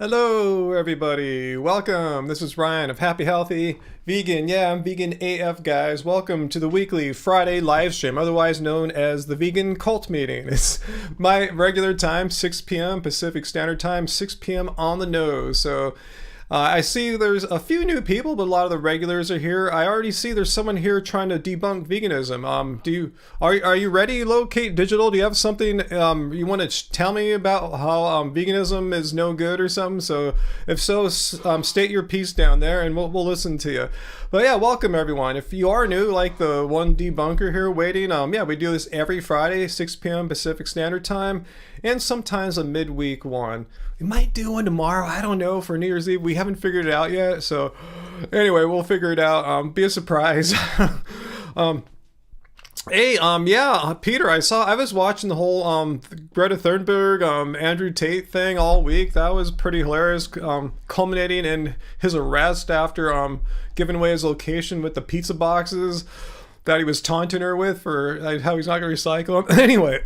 Hello, everybody. Welcome. This is Ryan of Happy Healthy Vegan. Yeah, I'm vegan AF, guys. Welcome to the weekly Friday live stream, otherwise known as the Vegan Cult Meeting. It's my regular time, 6 p.m. Pacific Standard Time, 6 p.m. on the nose. So I see there's a few new people, but a lot of the regulars are here. I already see there's someone here trying to debunk veganism. Are you ready, Locate Digital? Do you have something you want to tell me about how veganism is no good or something? So if so, state your piece down there, and we'll listen to you. But yeah, welcome everyone. If you are new, like the one debunker here waiting, yeah, we do this every Friday, 6 p.m. Pacific Standard Time, and sometimes a midweek one. We might do one tomorrow. I don't know, for New Year's Eve. We haven't figured it out yet. So anyway, we'll figure it out. Be a surprise. Yeah, Peter, I was watching the whole Greta Thunberg, Andrew Tate thing all week. That was pretty hilarious, culminating in his arrest after giving away his location with the pizza boxes that he was taunting her with for how he's not going to recycle them. Anyway,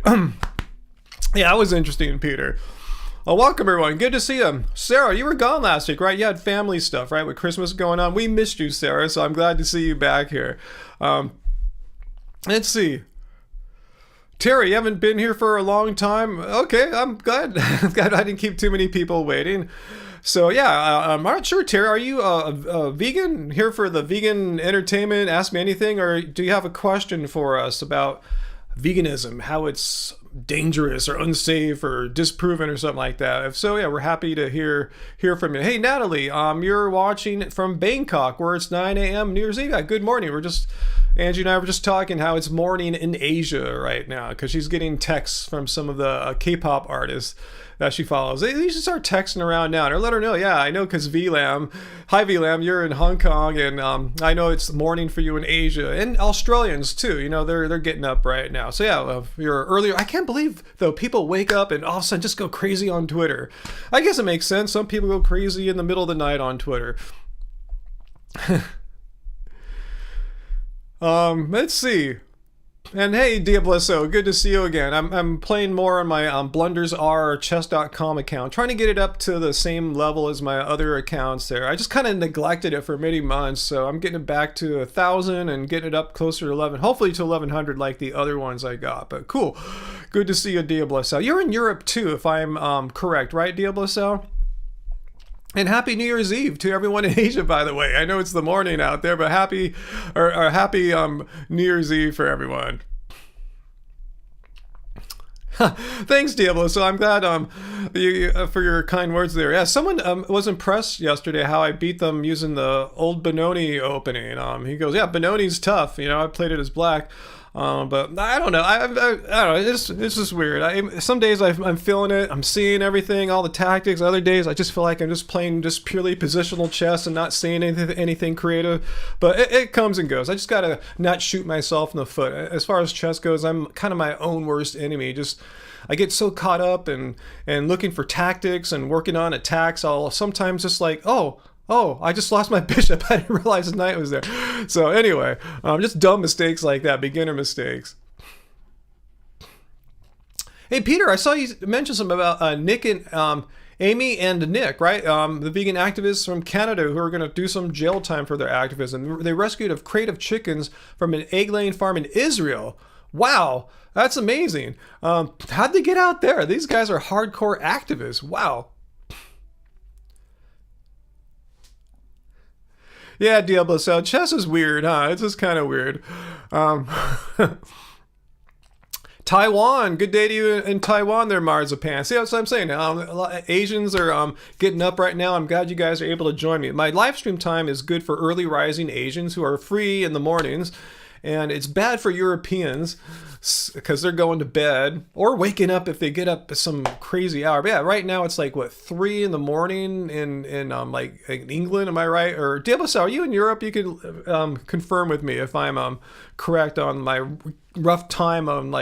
yeah, that was interesting, Peter. Welcome everyone. Good to see you. Sarah, you were gone last week, right? You had family stuff, right? With Christmas going on. We missed you, Sarah, so I'm glad to see you back here. Let's see. Terry, you haven't been here for a long time. Okay, I'm glad. I'm glad I didn't keep too many people waiting. So yeah, I'm not sure, Terry, are you a vegan here for the vegan entertainment? Ask me anything, or do you have a question for us about veganism, how it's dangerous or unsafe or disproven or something like that? If so, yeah, we're happy to hear from you. Hey, Natalie, you're watching from Bangkok, where it's 9 a.m. New Year's Eve. Yeah, good morning. Angie and I were just talking how it's morning in Asia right now, because she's getting texts from some of the K-pop artists that she follows. They should start texting around now, or let her know. Yeah, I know, because VLAM, hi VLAM, you're in Hong Kong, and I know it's morning for you in Asia, and Australians too. You know, they're getting up right now. So yeah, you're earlier. I can't believe though people wake up and all of a sudden just go crazy on Twitter. I guess it makes sense. Some people go crazy in the middle of the night on Twitter. Let's see. And hey, Diablesso, good to see you again. I'm playing more on my Blunders R chess.com account, trying to get it up to the same level as my other accounts there. I just kind of neglected it for many months, so I'm getting it back to 1,000 and getting it up closer to 11, hopefully to 1,100 like the other ones I got. But cool. Good to see you, Diablesso. You're in Europe too, if I'm correct, right, Diablesso? And happy New Year's Eve to everyone in Asia, by the way. I know it's the morning out there, but happy New Year's Eve for everyone. Thanks, Diablo. So I'm glad for your kind words there. Yeah, someone was impressed yesterday how I beat them using the old Benoni opening. He goes, yeah, Benoni's tough. You know, I played it as black. But I don't know. I don't know. It's just weird. Some days I'm feeling it. I'm seeing everything, all the tactics. Other days I just feel like I'm just playing just purely positional chess and not seeing anything creative. But it comes and goes. I just gotta not shoot myself in the foot. As far as chess goes, I'm kind of my own worst enemy. I get so caught up and looking for tactics and working on attacks. I'll sometimes just like, oh, I just lost my bishop. I didn't realize the knight was there. So anyway, just dumb mistakes like that, beginner mistakes. Hey, Peter, I saw you mention something about Nick and Amy and Nick, right? The vegan activists from Canada who are going to do some jail time for their activism. They rescued a crate of chickens from an egg-laying farm in Israel. Wow, that's amazing. How'd they get out there? These guys are hardcore activists. Wow. Yeah, Diablo, so chess is weird, huh? It's just kind of weird. Taiwan, good day to you in Taiwan there, Marzipan. See what I'm saying? A lot of Asians are getting up right now. I'm glad you guys are able to join me. My live stream time is good for early rising Asians who are free in the mornings. And it's bad for Europeans because they're going to bed or waking up if they get up at some crazy hour. But yeah, right now it's like, 3 in the morning in England, am I right? Or Diablo, are you in Europe? You can confirm with me if I'm correct on my rough time on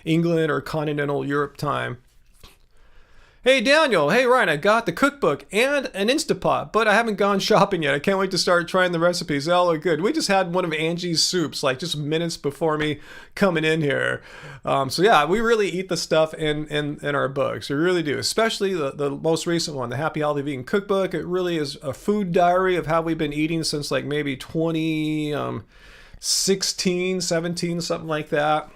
England or continental Europe time. Hey Daniel, hey Ryan, I got the cookbook and an Instapot, but I haven't gone shopping yet. I can't wait to start trying the recipes. They all look good. We just had one of Angie's soups, like just minutes before me coming in here. So yeah, we really eat the stuff in our books. We really do, especially the most recent one, the Happy Healthy Vegan Cookbook. It really is a food diary of how we've been eating since like maybe 2016, 17, something like that.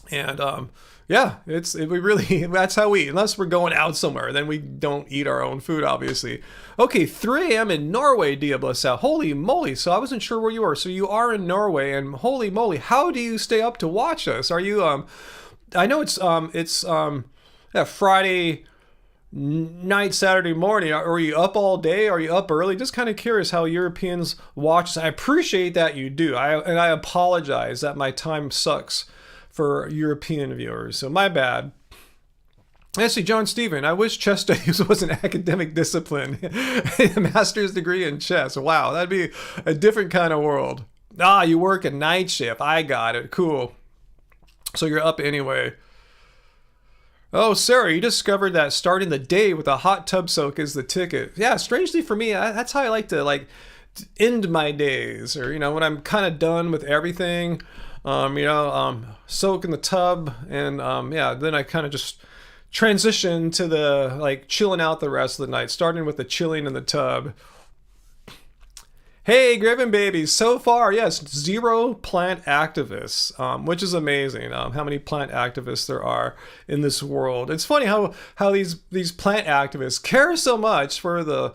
And yeah, we really, that's how we eat. Unless we're going out somewhere, then we don't eat our own food, obviously. Okay, 3 a.m. in Norway, Diablessa. Holy moly. So I wasn't sure where you were. So you are in Norway, and holy moly, how do you stay up to watch us? Are you, I know it's Friday night, Saturday morning. Are you up all day? Are you up early? Just kind of curious how Europeans watch. I appreciate that you do. And I apologize that my time sucks for European viewers, so my bad. Actually, John Stephen, I wish chess studies was an academic discipline. A master's degree in chess. Wow, that'd be a different kind of world. Ah, you work a night shift. I got it. Cool. So you're up anyway. Oh, Sarah, you discovered that starting the day with a hot tub soak is the ticket. Yeah, strangely for me, that's how I like to end my days, or when I'm kind of done with everything. Soak in the tub, and yeah, then I kind of just transition to the chilling out the rest of the night, starting with the chilling in the tub. Hey, Griffin babies, so far, yes, 0 plant activists, which is amazing. How many plant activists there are in this world. It's funny how these plant activists care so much for the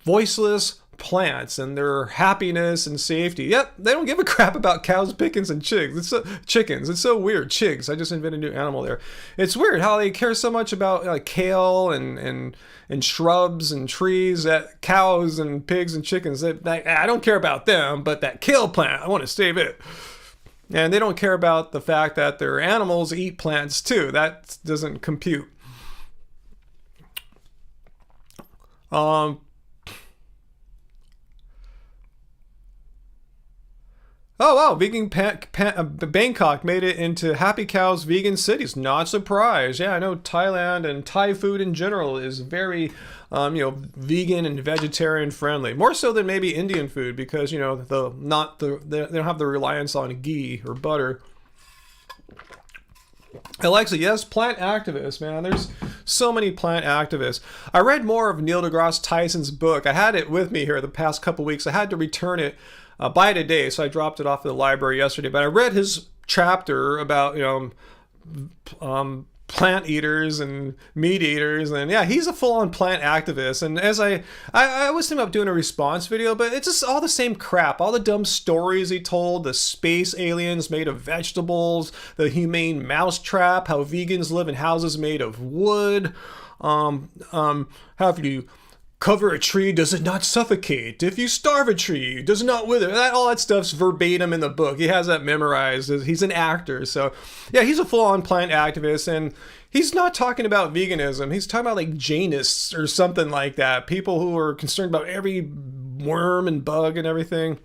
voiceless plants and their happiness and safety. Yep, they don't give a crap about cows, chickens, and chickens. It's so weird. Chigs. I just invented a new animal there. It's weird how they care so much about kale and shrubs and trees that cows and pigs and chickens. I don't care about them, but that kale plant, I want to save it. And they don't care about the fact that their animals eat plants too. That doesn't compute. Oh wow, Bangkok made it into Happy Cow's vegan cities. Not surprised. Yeah, I know Thailand and Thai food in general is very, vegan and vegetarian friendly. More so than maybe Indian food because they don't have the reliance on ghee or butter. Alexa, yes, plant activists, man. There's so many plant activists. I read more of Neil deGrasse Tyson's book. I had it with me here the past couple weeks. I had to return it by today, so I dropped it off at the library yesterday. But I read his chapter about plant eaters and meat eaters, and yeah, he's a full-on plant activist. And as I was thinking about doing a response video, but it's just all the same crap, all the dumb stories he told, the space aliens made of vegetables, the humane mousetrap, how vegans live in houses made of wood, how if you cover a tree, does it not suffocate? If you starve a tree, does it not wither? All that stuff's verbatim in the book. He has that memorized. He's an actor. So, yeah, he's a full-on plant activist, and he's not talking about veganism. He's talking about, Jainists or something like that. People who are concerned about every worm and bug and everything.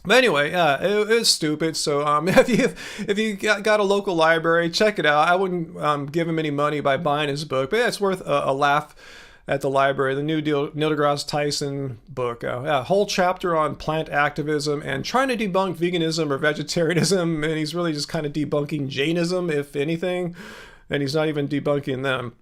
But anyway, yeah, it's stupid. So if you got a local library, check it out. I wouldn't give him any money by buying his book, but yeah, it's worth a laugh at the library. The new Neil deGrasse Tyson book. A whole chapter on plant activism and trying to debunk veganism or vegetarianism, and he's really just kind of debunking Jainism, if anything, and he's not even debunking them.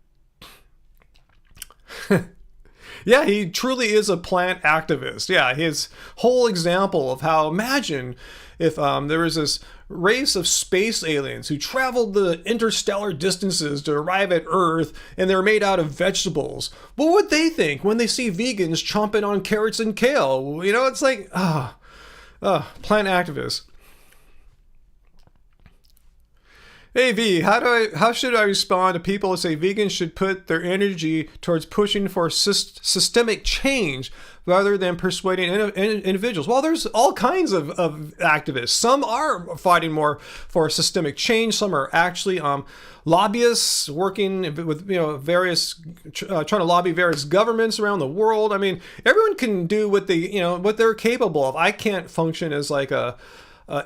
Yeah, he truly is a plant activist. Yeah, his whole example of how, imagine if there was this race of space aliens who traveled the interstellar distances to arrive at Earth, and they're made out of vegetables. What would they think when they see vegans chomping on carrots and kale? It's like, plant activists. Hey V, how should I respond to people who say vegans should put their energy towards pushing for systemic change rather than persuading individuals? Well, there's all kinds of activists. Some are fighting more for systemic change. Some are actually lobbyists working with various trying to lobby various governments around the world. I mean, everyone can do what they're capable of. I can't function as like a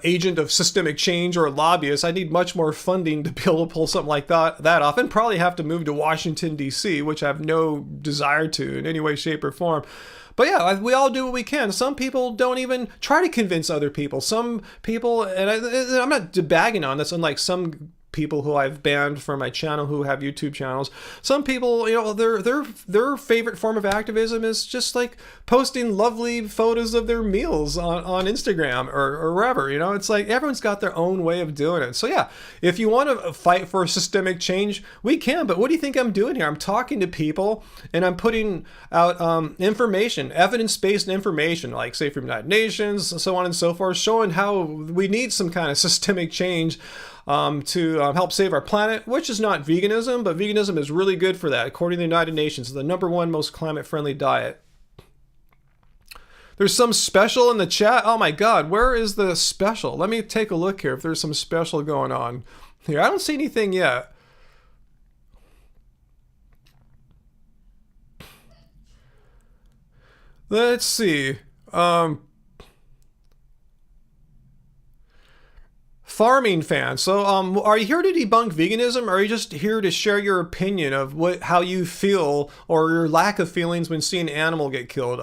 agent of systemic change or a lobbyist. I need much more funding to be able to pull something like that off, and probably have to move to Washington, D.C., which I have no desire to in any way, shape, or form. But yeah, we all do what we can. Some people don't even try to convince other people. Some people, and I'm not bagging on this, unlike some people who I've banned from my channel who have YouTube channels. Some people, you know, their favorite form of activism is just like posting lovely photos of their meals on Instagram or wherever. You know, it's like everyone's got their own way of doing it. So yeah, if you want to fight for systemic change, we can. But what do you think I'm doing here? I'm talking to people and I'm putting out information, evidence-based information, like say from United Nations, so on and so forth, showing how we need some kind of systemic change to help save our planet, which is not veganism, but veganism is really good for that. According to the United Nations, the #1 most climate-friendly diet. There's some special in the chat. Oh my God, where is the special? Let me take a look here if there's some special going on here. I don't see anything yet. Let's see. Farming fan. So, are you here to debunk veganism, or are you just here to share your opinion of how you feel or your lack of feelings when seeing an animal get killed?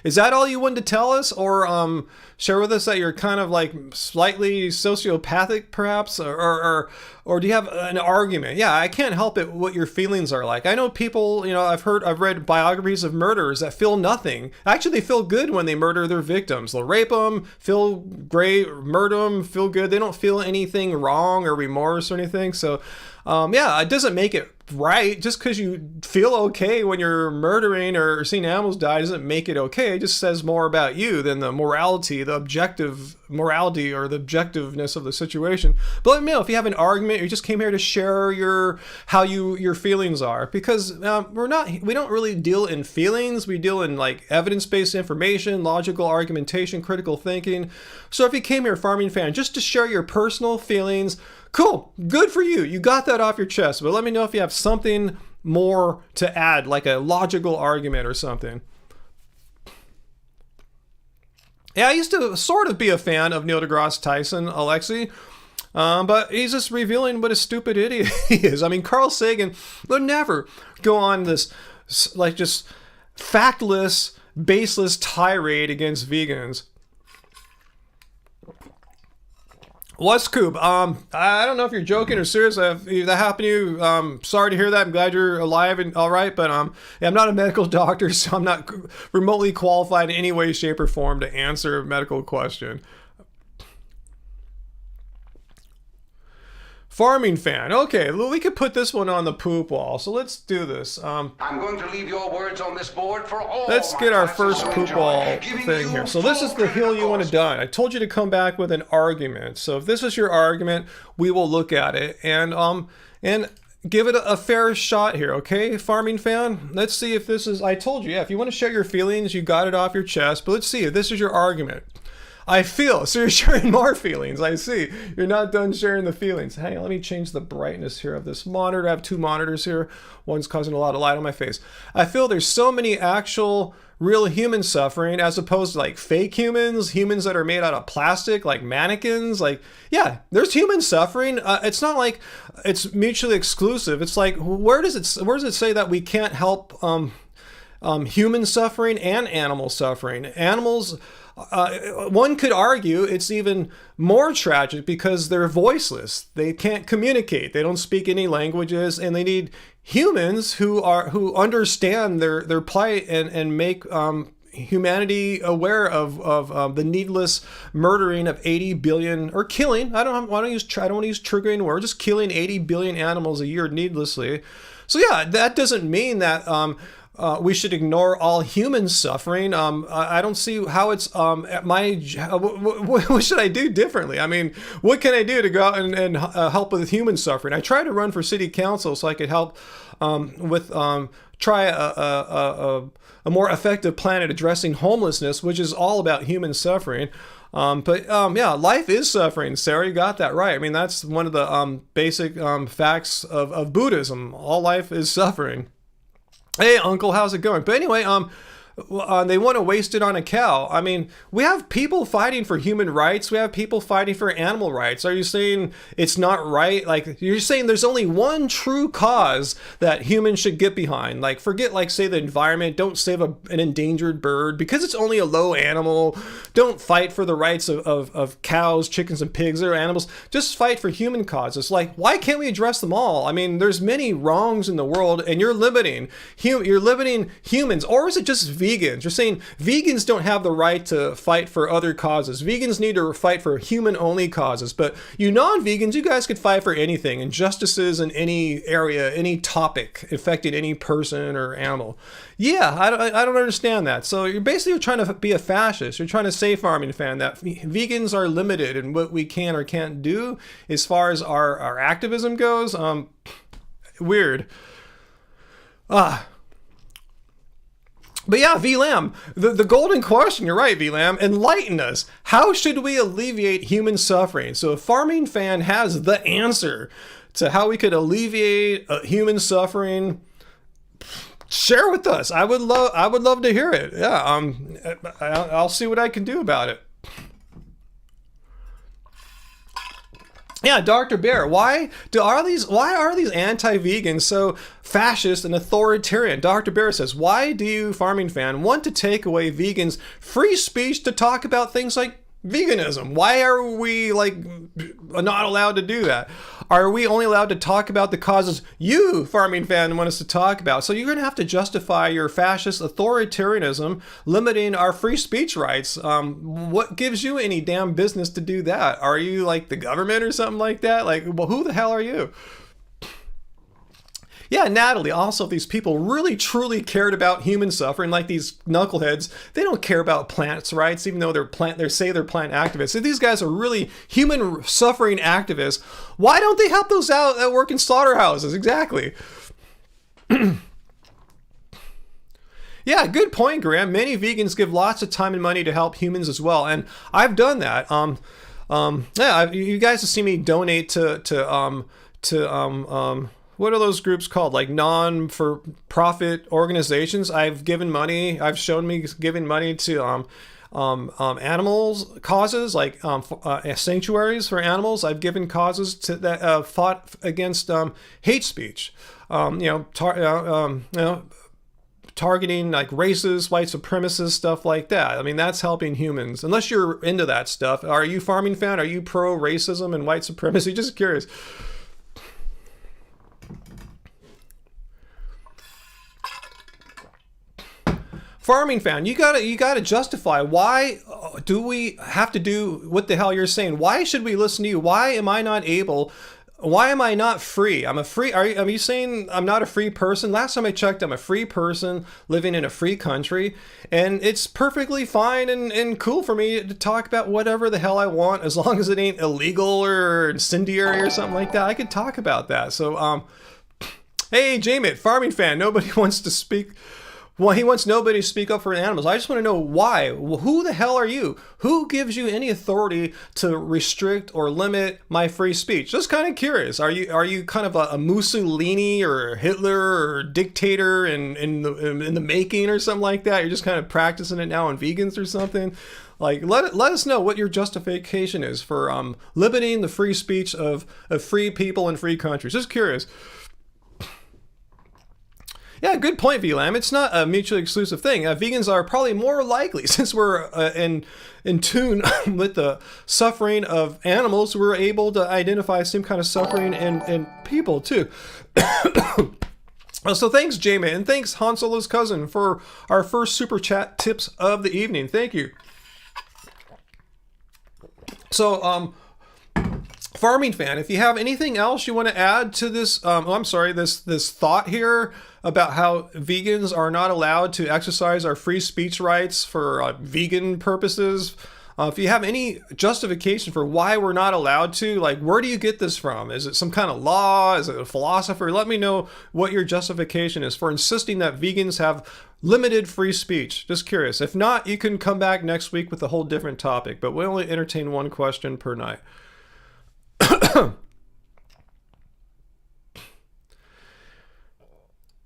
Is that all you wanted to tell us, or share with us that you're kind of like slightly sociopathic, perhaps, or do you have an argument? Yeah, I can't help it what your feelings are like. I know people, you know, I've read biographies of murderers that feel nothing. Actually, they feel good when they murder their victims. They'll rape them, feel great, murder them, feel good. They don't feel anything wrong or remorse or anything. So, yeah, it doesn't make it right. Just because you feel okay when you're murdering or seeing animals die doesn't make it okay. It just says more about you than the morality, the objective morality or the objectiveness of the situation. But let me know if you have an argument or you just came here to share your feelings are, because we don't really deal in feelings. We deal in like evidence-based information, logical argumentation, critical thinking. So if you came here, farming fan, just to share your personal feelings, cool, good for you. You got that off your chest. But let me know if you have something more to add, like a logical argument or something. Yeah, I used to sort of be a fan of Neil deGrasse Tyson, Alexi, but he's just revealing what a stupid idiot he is. I mean, Carl Sagan would never go on this, like, just factless, baseless tirade against vegans. What's Coop? I don't know if you're joking or serious. If that happened to you, sorry to hear that. I'm glad you're alive and all right. But yeah, I'm not a medical doctor, so I'm not remotely qualified in any way, shape, or form to answer a medical question. Farming fan. Okay, well, we could put this one on the poop wall. So let's do this. I'm going to leave your words on this board for all. Let's get our first poop wall thing here. So this is the hill you want to die. I told you to come back with an argument. So if this is your argument, we will look at it and give it a fair shot here, okay, farming fan? Let's see if this is. I told you, yeah. If you want to share your feelings, you got it off your chest. But let's see if this is your argument. I feel. So you're sharing more feelings. I see. You're not done sharing the feelings. Hang on, let me change the brightness here of this monitor. I have two monitors here. One's causing a lot of light on my face. I feel there's so many actual real human suffering as opposed to like fake humans that are made out of plastic, like mannequins. Like, yeah, there's human suffering. It's not like it's mutually exclusive. It's like, where does it say that we can't help human suffering and animal suffering? Animals, one could argue it's even more tragic because they're voiceless. They can't communicate. They don't speak any languages, and they need humans who understand their plight and make humanity aware of the needless murdering of 80 billion, or killing. I don't want to use triggering words. Just killing 80 billion animals a year needlessly. So yeah, that doesn't mean that we should ignore all human suffering. I don't see how it's what should I do differently? I mean, what can I do to go out and help with human suffering? I try to run for city council so I could help try a more effective plan at addressing homelessness, which is all about human suffering. But yeah, life is suffering. Sarah, you got that right. I mean, that's one of the basic facts of Buddhism. All life is suffering. Hey, Uncle, how's it going? But anyway, they want to waste it on a cow. I mean, we have people fighting for human rights. We have people fighting for animal rights. Are you saying it's not right? Like, you're saying there's only one true cause that humans should get behind. Like, forget, like, say the environment. Don't save an endangered bird because it's only a low animal. Don't fight for the rights of cows, chickens, and pigs or animals. Just fight for human causes. Like, why can't we address them all? I mean, there's many wrongs in the world, and you're limiting humans. Or is it just vegans? You're saying vegans don't have the right to fight for other causes. Vegans need to fight for human-only causes. But you non-vegans, you guys could fight for anything, injustices in any area, any topic affecting any person or animal. Yeah, I don't understand that. So you're basically trying to be a fascist. You're trying to say, Farming Fan, that vegans are limited in what we can or can't do as far as our activism goes. Weird. But yeah, VLAM, the golden question, you're right, VLAM, enlighten us. How should we alleviate human suffering? So if Farming Fan has the answer to how we could alleviate human suffering, share with us. I would love to hear it. Yeah, I'll see what I can do about it. Yeah, Dr. Bear, why are these anti-vegans so fascist and authoritarian? Dr. Bear says, why do you, Farming Fan, want to take away vegans' free speech to talk about things like veganism? Why are we not allowed to do that? Are we only allowed to talk about the causes you, Farming Fan, want us to talk about? So you're going to have to justify your fascist authoritarianism limiting our free speech rights. What gives you any damn business to do that? Are you like the government or something like that? Like, well, who the hell are you? Yeah, Natalie, also, if these people really truly cared about human suffering, like these knuckleheads, they don't care about plants' rights, even though they say they're plant activists. If these guys are really human suffering activists, why don't they help those out that work in slaughterhouses? Exactly. Yeah, good point, Graham. Many vegans give lots of time and money to help humans as well, and I've done that. You guys have seen me donate to what are those groups called? Like non-for-profit organizations. I've given money. I've shown me giving money to animals causes, like sanctuaries for animals. I've given causes to that fought against hate speech. Targeting like racist, white supremacists, stuff like that. I mean, that's helping humans. Unless you're into that stuff. Are you, Farming Fan? Are you pro-racism and white supremacy? Just curious. Farming Fan, you gotta justify, why do we have to do what the hell you're saying? Why should we listen to you? Why am I not free? Are you saying I'm not a free person? Last time I checked, I'm a free person living in a free country, and it's perfectly fine and cool for me to talk about whatever the hell I want, as long as it ain't illegal or incendiary or something like that. I could talk about that. So, hey, Jamie, Farming Fan, nobody wants to speak. Well, he wants nobody to speak up for animals. I just want to know why. Who the hell are you? Who gives you any authority to restrict or limit my free speech? Just kind of curious. Are you kind of a Mussolini or Hitler or dictator in the making or something like that? You're just kind of practicing it now on vegans or something? Like, let us know what your justification is for limiting the free speech of free people in free countries. Just curious. Yeah, good point, VLAM. It's not a mutually exclusive thing. Vegans are probably more likely, since we're in tune with the suffering of animals, we're able to identify some kind of suffering in people, too. So thanks, Jamie, and thanks, Han Solo's cousin, for our first super chat tips of the evening. Thank you. So, Farming Fan, if you have anything else you want to add to this, this thought here about how vegans are not allowed to exercise our free speech rights for vegan purposes, if you have any justification for why we're not allowed to, like, where do you get this from? Is it some kind of law? Is it a philosopher? Let me know what your justification is for insisting that vegans have limited free speech. Just curious. If not, you can come back next week with a whole different topic, but we only entertain one question per night.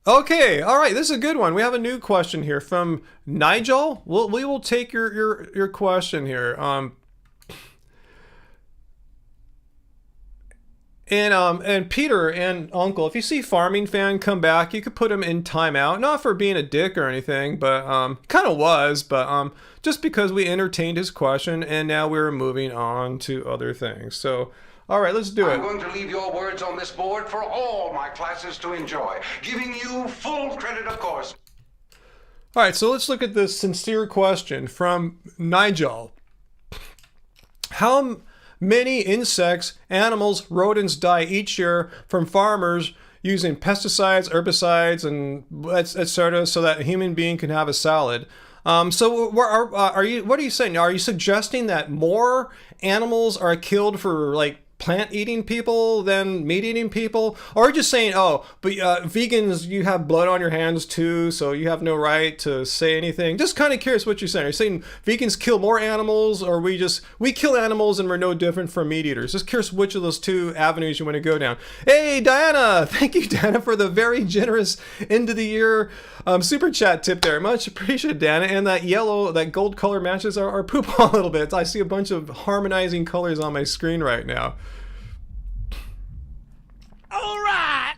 Okay, all right. This is a good one. We have a new question here from Nigel. We will take your question here. And Peter and Uncle, if you see Farming Fan come back, you could put him in timeout, not for being a dick or anything, but kind of was, but just because we entertained his question, and now we're moving on to other things. So, all right, let's do it. I'm going to leave your words on this board for all my classes to enjoy, giving you full credit, of course. All right, so let's look at this sincere question from Nigel. How many insects, animals, rodents die each year from farmers using pesticides, herbicides, and etc., so that a human being can have a salad? So are you? What are you saying? Are you suggesting that more animals are killed for like plant-eating people than meat-eating people? Or are you just saying, oh, but vegans, you have blood on your hands too, so you have no right to say anything? Just kind of curious what you're saying. Are you saying vegans kill more animals, or we kill animals and we're no different from meat-eaters? Just curious which of those two avenues you want to go down. Hey, Diana! Thank you, Diana, for the very generous end-of-the-year super chat tip there. Much appreciated, Diana. And that gold color matches our poop a little bit. I see a bunch of harmonizing colors on my screen right now. All right.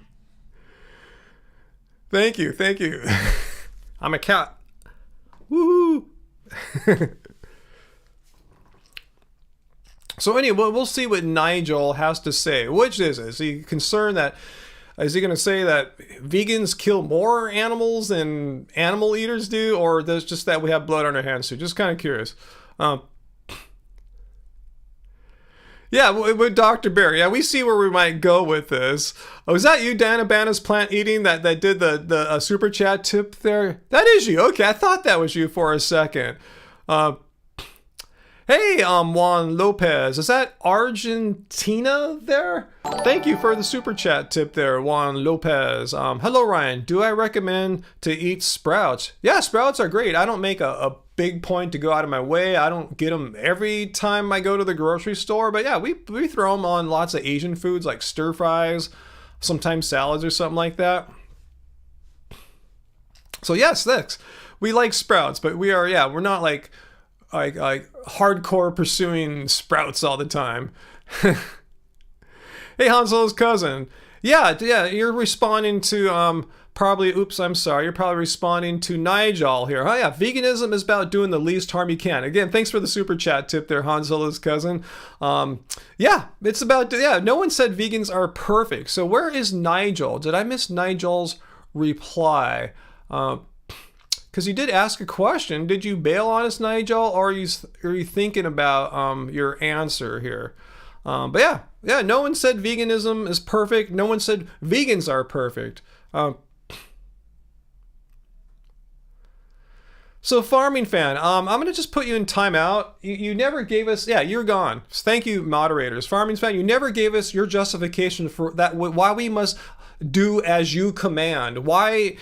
Thank you. I'm a cat. Woo! So anyway, we'll see what Nigel has to say. Which is he concerned that? Is he going to say that vegans kill more animals than animal eaters do, or there's just that we have blood on our hands too? Just kind of curious. Yeah, with Dr. Bear. Yeah, we see where we might go with this. Oh, is that you, Dana Banna's plant eating that did the super chat tip there? That is you. Okay, I thought that was you for a second. Hey, Juan Lopez. Is that Argentina there? Thank you for the super chat tip there, Juan Lopez. Hello, Ryan. Do I recommend to eat sprouts? Yeah, sprouts are great. I don't make a big point to go out of my way. I don't get them every time I go to the grocery store. But yeah, we throw them on lots of Asian foods like stir fries, sometimes salads or something like that. So yes, thanks. We like sprouts, but we're not like hardcore pursuing sprouts all the time. Hey, Han Solo's cousin. Yeah, you're responding to you're probably responding to Nigel here. Oh yeah, veganism is about doing the least harm you can. Again, thanks for the super chat tip there, Han Solo's cousin. It's about, no one said vegans are perfect. So where is Nigel? Did I miss Nigel's reply? Because you did ask a question. Did you bail on us, Nigel, or are you thinking about your answer here? But no one said veganism is perfect. No one said vegans are perfect. So Farming Fan, I'm going to just put you in timeout. You never gave us, you're gone. Thank you, moderators. Farming Fan, you never gave us your justification for that, why we must do as you command. Why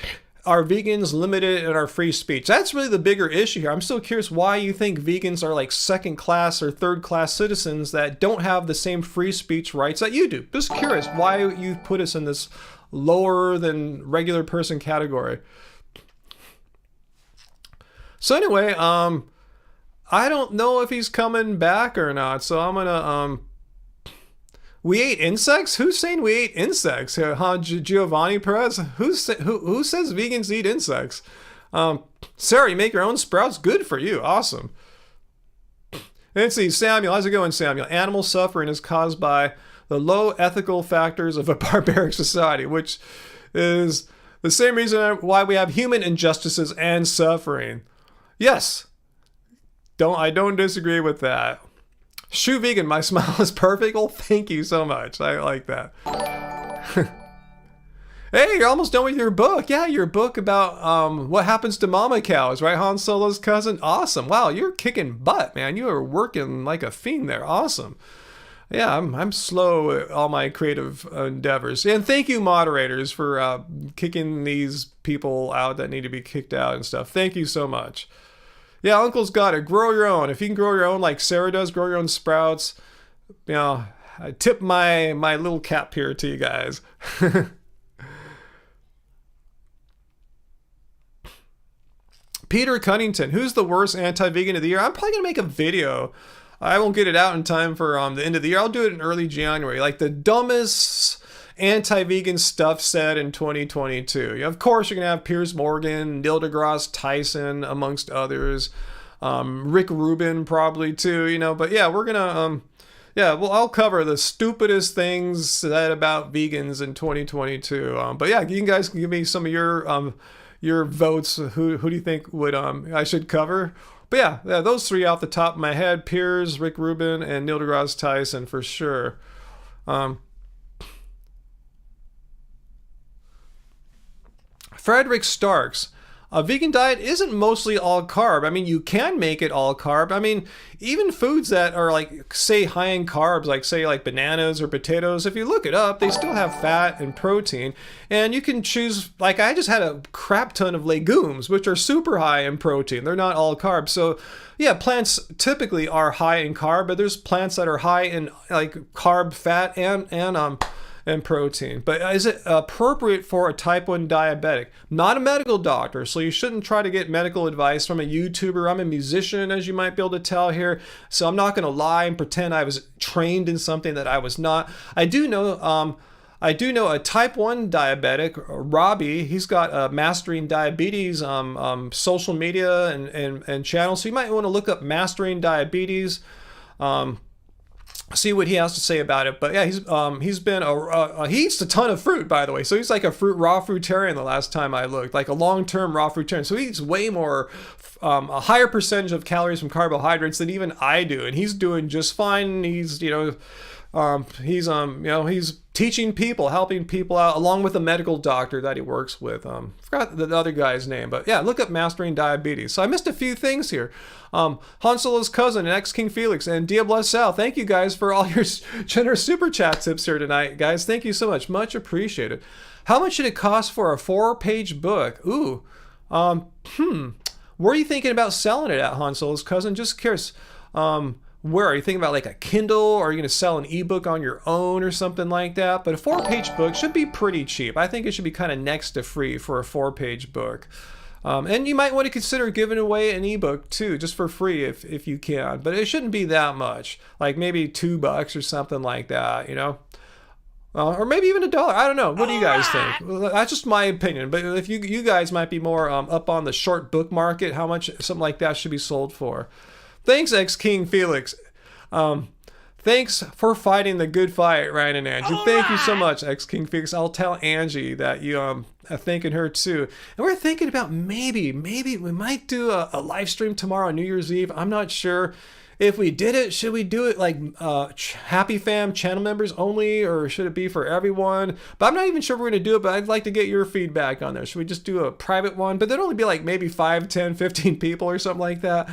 are vegans limited in our free speech? That's really the bigger issue here. I'm still curious why you think vegans are like second class or third class citizens that don't have the same free speech rights that you do. Just curious why you put us in this lower than regular person category. So anyway, I don't know if he's coming back or not. So I'm gonna we ate insects? Who's saying we ate insects? Giovanni Perez? Who says vegans eat insects? Sarah, you make your own sprouts? Good for you. Awesome. Let's see, Samuel. How's it going, Samuel? Animal suffering is caused by the low ethical factors of a barbaric society, which is the same reason why we have human injustices and suffering. Yes. I don't disagree with that. Shoe vegan, my smile is perfect. Well, thank you so much. I like that. Hey, you're almost done with your book. Yeah, your book about what happens to mama cows, right? Han Solo's cousin. Awesome. Wow, you're kicking butt, man. You are working like a fiend there. Awesome. Yeah, I'm slow at all my creative endeavors. And thank you, moderators, for kicking these people out that need to be kicked out and stuff. Thank you so much. Yeah, Uncle's got it. Grow your own. If you can grow your own like Sarah does, grow your own sprouts. I tip my little cap here to you guys. Peter Cunnington, who's the worst anti-vegan of the year? I'm probably going to make a video. I won't get it out in time for the end of the year. I'll do it in early January. Like the dumbest anti-vegan stuff said in 2022. Of course, you're going to have Piers Morgan, Neil deGrasse Tyson, amongst others. Rick Rubin probably too, you know. But yeah, we're going to... yeah, well, I'll cover the stupidest things said about vegans in 2022. But yeah, you guys can give me some of your votes. Who do you think would I should cover? But yeah, those three off the top of my head: Piers, Rick Rubin, and Neil deGrasse Tyson for sure. Frederick Starks. A vegan diet isn't mostly all carb. I mean, you can make it all carb. I mean, even foods that are like, say, high in carbs, like say like bananas or potatoes, if you look it up, they still have fat and protein. And you can choose, like I just had a crap ton of legumes, which are super high in protein. They're not all carb. So yeah, plants typically are high in carb, but there's plants that are high in like carb, fat, and protein. But is it appropriate for a type 1 diabetic? Not a medical doctor, so you shouldn't try to get medical advice from a YouTuber. I'm a musician, as you might be able to tell here, so I'm not going to lie and pretend I was trained in something that I was not. I do know a type 1 diabetic, Robbie. He's got Mastering Diabetes social media and channel, so you might want to look up Mastering Diabetes. See what he has to say about it. But yeah, he's been he eats a ton of fruit, by the way. So he's like a raw fruitarian the last time I looked, like a long-term raw fruitarian. So he eats way more, a higher percentage of calories from carbohydrates than even I do, and he's doing just fine. He's he's teaching people, helping people out, along with a medical doctor that he works with. Forgot the other guy's name, but yeah, look up Mastering Diabetes. So I missed a few things here. Han Solo's cousin and ex-King Felix and Dia Bless Sal. Thank you guys for all your generous super chat tips here tonight, guys. Thank you so much. Much appreciated. How much should it cost for a 4-page book? Ooh. Where are you thinking about selling it at, Han Solo's cousin? Just curious. Where are you thinking about, like a Kindle, or are you going to sell an ebook on your own or something like that? But a 4-page book should be pretty cheap. I think it should be kind of next to free for a 4-page book. And you might want to consider giving away an ebook too, just for free if you can. But it shouldn't be that much, like maybe $2 or something like that, you know? Or maybe even $1. I don't know. What do you guys think? Well, that's just my opinion. But if you guys might be more up on the short book market, how much something like that should be sold for? Thanks, ex-King Felix. Thanks for fighting the good fight, Ryan and Angie. Thank you so much, ex-King Felix. I'll tell Angie that you are thanking her too. And we're thinking about maybe we might do a live stream tomorrow on New Year's Eve. I'm not sure. If we did it, should we do it like Happy Fam channel members only, or should it be for everyone? But I'm not even sure if we're going to do it, but I'd like to get your feedback on there. Should we just do a private one? But there'd only be like maybe 5, 10, 15 people or something like that,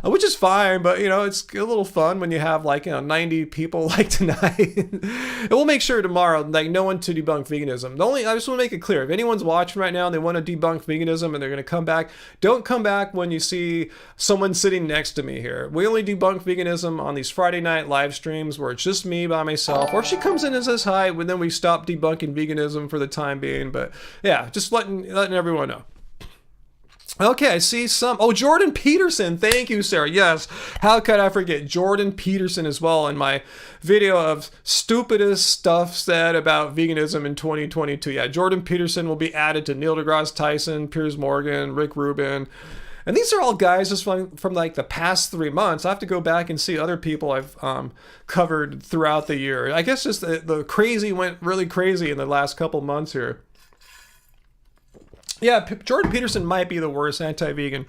which is fine. But, you know, it's a little fun when you have like, 90 people like tonight. And we'll make sure tomorrow, like, no one to debunk veganism. I just want to make it clear, if anyone's watching right now and they want to debunk veganism and they're going to come back, don't come back when you see someone sitting next to me here. We only debunk veganism on these Friday night live streams where it's just me by myself, or if she comes in and says hi, and then we stop debunking veganism for the time being. But yeah, just letting everyone know. Okay, I see some. Oh, Jordan Peterson. Thank you, Sarah. Yes, how could I forget Jordan Peterson as well in my video of stupidest stuff said about veganism in 2022. Yeah, Jordan Peterson will be added to Neil deGrasse Tyson, Piers Morgan, Rick Rubin. And these are all guys just from like the past 3 months. I have to go back and see other people I've covered throughout the year. I guess just the crazy went really crazy in the last couple months here. Yeah, Jordan Peterson might be the worst anti-vegan.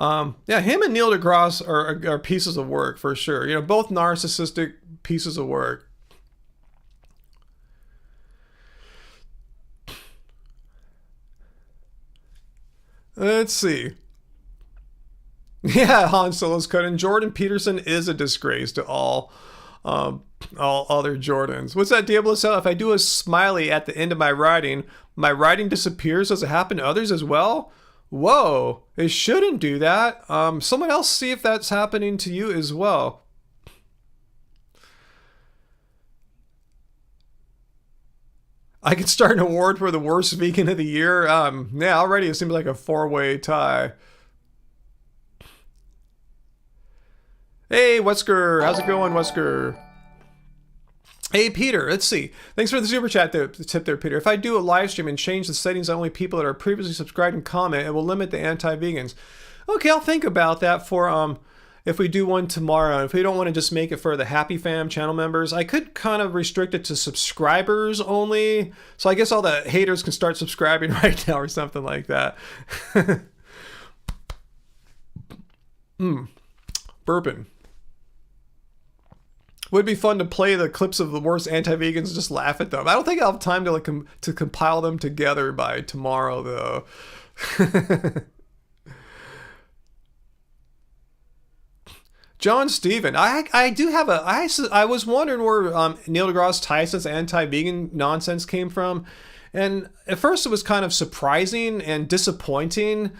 Yeah, him and Neil deGrasse are pieces of work for sure. You know, both narcissistic pieces of work. Let's see. Yeah, Han Solo's cutting. Jordan Peterson is a disgrace to all other Jordans. What's that, Diablo Cell? If I do a smiley at the end of my writing disappears. Does it happen to others as well? Whoa, it shouldn't do that. Someone else see if that's happening to you as well. I could start an award for the worst vegan of the year. Yeah, already it seems like a four-way tie. Hey, Wesker. How's it going, Wesker? Hey, Peter. Let's see. Thanks for the super chat tip there, Peter. If I do a live stream and change the settings to only people that are previously subscribed and comment, it will limit the anti-vegans. Okay, I'll think about that for if we do one tomorrow. If we don't want to just make it for the Happy Fam channel members, I could kind of restrict it to subscribers only. So I guess all the haters can start subscribing right now or something like that. Burping. Would be fun to play the clips of the worst anti-vegans and just laugh at them. I don't think I'll have time to to compile them together by tomorrow, though. John Steven, I do have I was wondering where Neil deGrasse Tyson's anti-vegan nonsense came from, and at first it was kind of surprising and disappointing,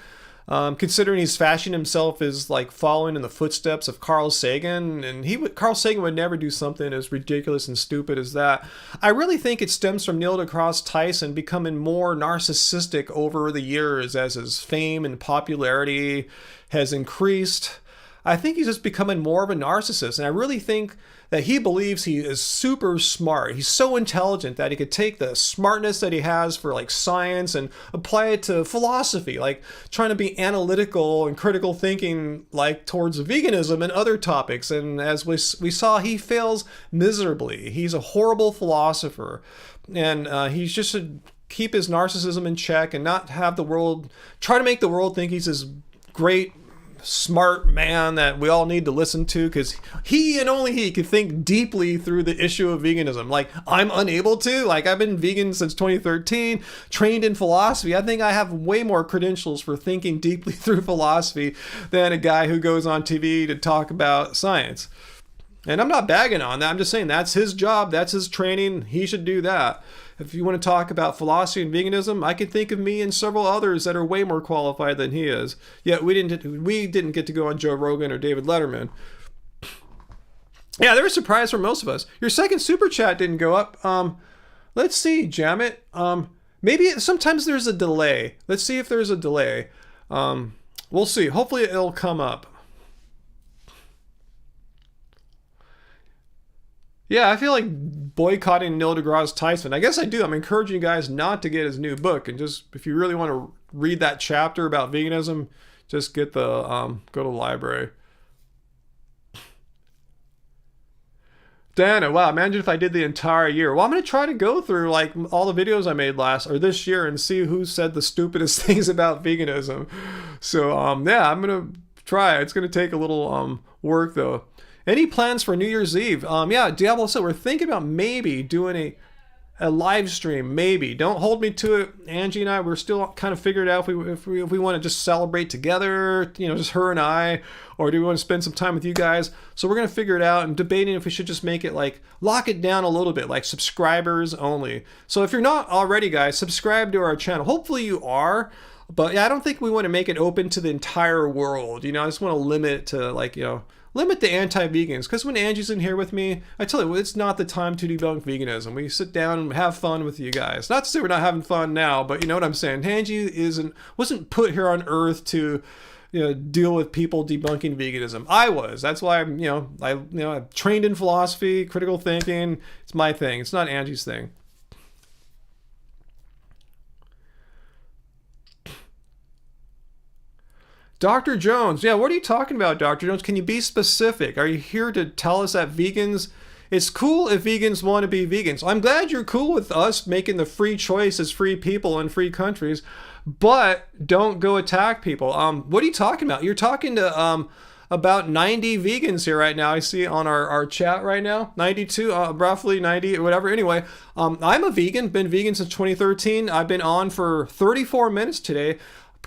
considering he's fashioned himself as like following in the footsteps of Carl Sagan, and Carl Sagan would never do something as ridiculous and stupid as that. I really think it stems from Neil deGrasse Tyson becoming more narcissistic over the years as his fame and popularity has increased. I think he's just becoming more of a narcissist, and I really think that he believes he is super smart. He's so intelligent that he could take the smartness that he has for like science and apply it to philosophy, like trying to be analytical and critical thinking like towards veganism and other topics. And as we saw, he fails miserably. He's a horrible philosopher, and he just should keep his narcissism in check and not have the world, try to make the world think he's this great smart man that we all need to listen to, because he and only he could think deeply through the issue of veganism. Like, I'm unable to. Like, I've been vegan since 2013, trained in philosophy. I think I have way more credentials for thinking deeply through philosophy than a guy who goes on TV to talk about science. And I'm not bagging on that. I'm just saying that's his job. That's his training. He should do that. If you want to talk about philosophy and veganism, I can think of me and several others that are way more qualified than he is. Yet we didn't get to go on Joe Rogan or David Letterman. Yeah, they were surprised for most of us. Your second super chat didn't go up. Let's see, Jamit. Maybe sometimes there's a delay. Let's see if there's a delay. We'll see. Hopefully it'll come up. Yeah, I feel like boycotting Neil deGrasse Tyson. I guess I do. I'm encouraging you guys not to get his new book, and just if you really want to read that chapter about veganism, just get the go to the library. Dana, wow, imagine if I did the entire year. Well, I'm going to try to go through like all the videos I made this year and see who said the stupidest things about veganism. So, yeah, I'm going to try. It's going to take a little work, though. Any plans for New Year's Eve? Yeah, Diablo said we're thinking about maybe doing a live stream. Maybe. Don't hold me to it. Angie and I, we're still kind of figuring out if we want to just celebrate together, just her and I, or do we want to spend some time with you guys? So we're going to figure it out and debating if we should just make it like, lock it down a little bit, like subscribers only. So if you're not already, guys, subscribe to our channel. Hopefully you are. But yeah, I don't think we want to make it open to the entire world. I just want to limit it to like, limit the anti-vegans, because when Angie's in here with me, I tell you, it's not the time to debunk veganism. We sit down and have fun with you guys. Not to say we're not having fun now, but you know what I'm saying. Angie wasn't put here on Earth to deal with people debunking veganism. I was. That's why I'm trained in philosophy, critical thinking. It's my thing. It's not Angie's thing. Dr. Jones, yeah, what are you talking about, Dr. Jones? Can you be specific? Are you here to tell us that vegans, it's cool if vegans want to be vegans. I'm glad you're cool with us making the free choice as free people in free countries, but don't go attack people. What are you talking about? You're talking to about 90 vegans here right now. I see on our chat right now, 92, roughly 90, whatever. Anyway, I'm a vegan, been vegan since 2013. I've been on for 34 minutes today.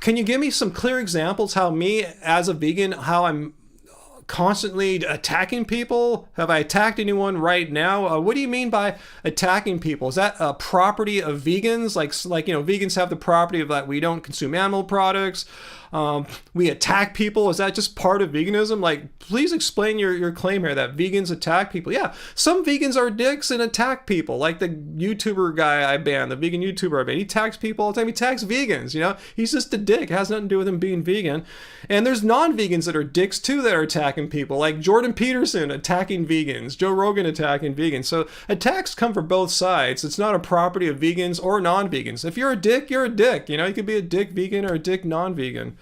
Can you give me some clear examples how me as a vegan, how I'm constantly attacking people? Have I attacked anyone right now? What do you mean by attacking people? Is that a property of vegans? Like vegans have the property of that we don't consume animal products. We attack people. Is that just part of veganism? Like, please explain your claim here that vegans attack people. Yeah, some vegans are dicks and attack people. Like the YouTuber guy I banned, the vegan YouTuber I banned. He attacks people all the time. He attacks vegans, you know? He's just a dick. It has nothing to do with him being vegan. And there's non-vegans that are dicks too that are attacking people. Like Jordan Peterson attacking vegans. Joe Rogan attacking vegans. So attacks come from both sides. It's not a property of vegans or non-vegans. If you're a dick, you're a dick. You know, you could be a dick vegan or a dick non-vegan.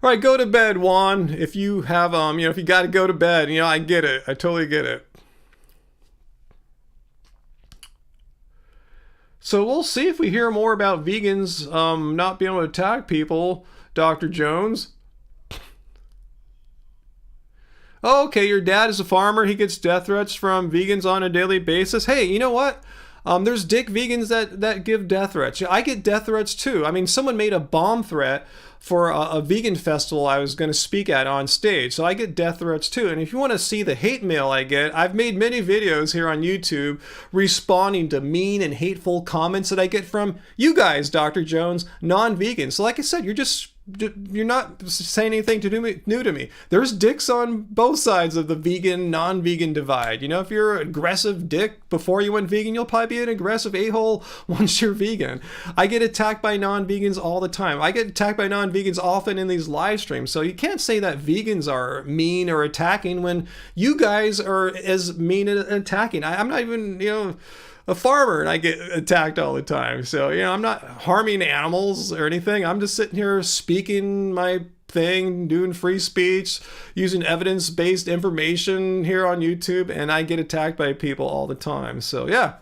All right, go to bed, Juan. If you have, if you got to go to bed, I get it. I totally get it. So we'll see if we hear more about vegans not being able to attack people, Dr. Jones. Oh, okay, your dad is a farmer. He gets death threats from vegans on a daily basis. Hey, you know what? There's dick vegans that give death threats. I get death threats too. I mean, someone made a bomb threat for a vegan festival I was going to speak at on stage. So I get death threats too. And if you want to see the hate mail I get, I've made many videos here on YouTube responding to mean and hateful comments that I get from you guys, Dr. Jones, non-vegans. So like I said, you're not saying anything new to me. There's dicks on both sides of the vegan, non-vegan divide. If you're an aggressive dick before you went vegan, you'll probably be an aggressive a-hole once you're vegan. I get attacked by non-vegans all the time. I get attacked by non-vegans often in these live streams. So you can't say that vegans are mean or attacking when you guys are as mean and attacking. I'm not even, a farmer and I get attacked all the time. So, I'm not harming animals or anything. I'm just sitting here speaking my thing, doing free speech, using evidence-based information here on YouTube, and I get attacked by people all the time. So, yeah,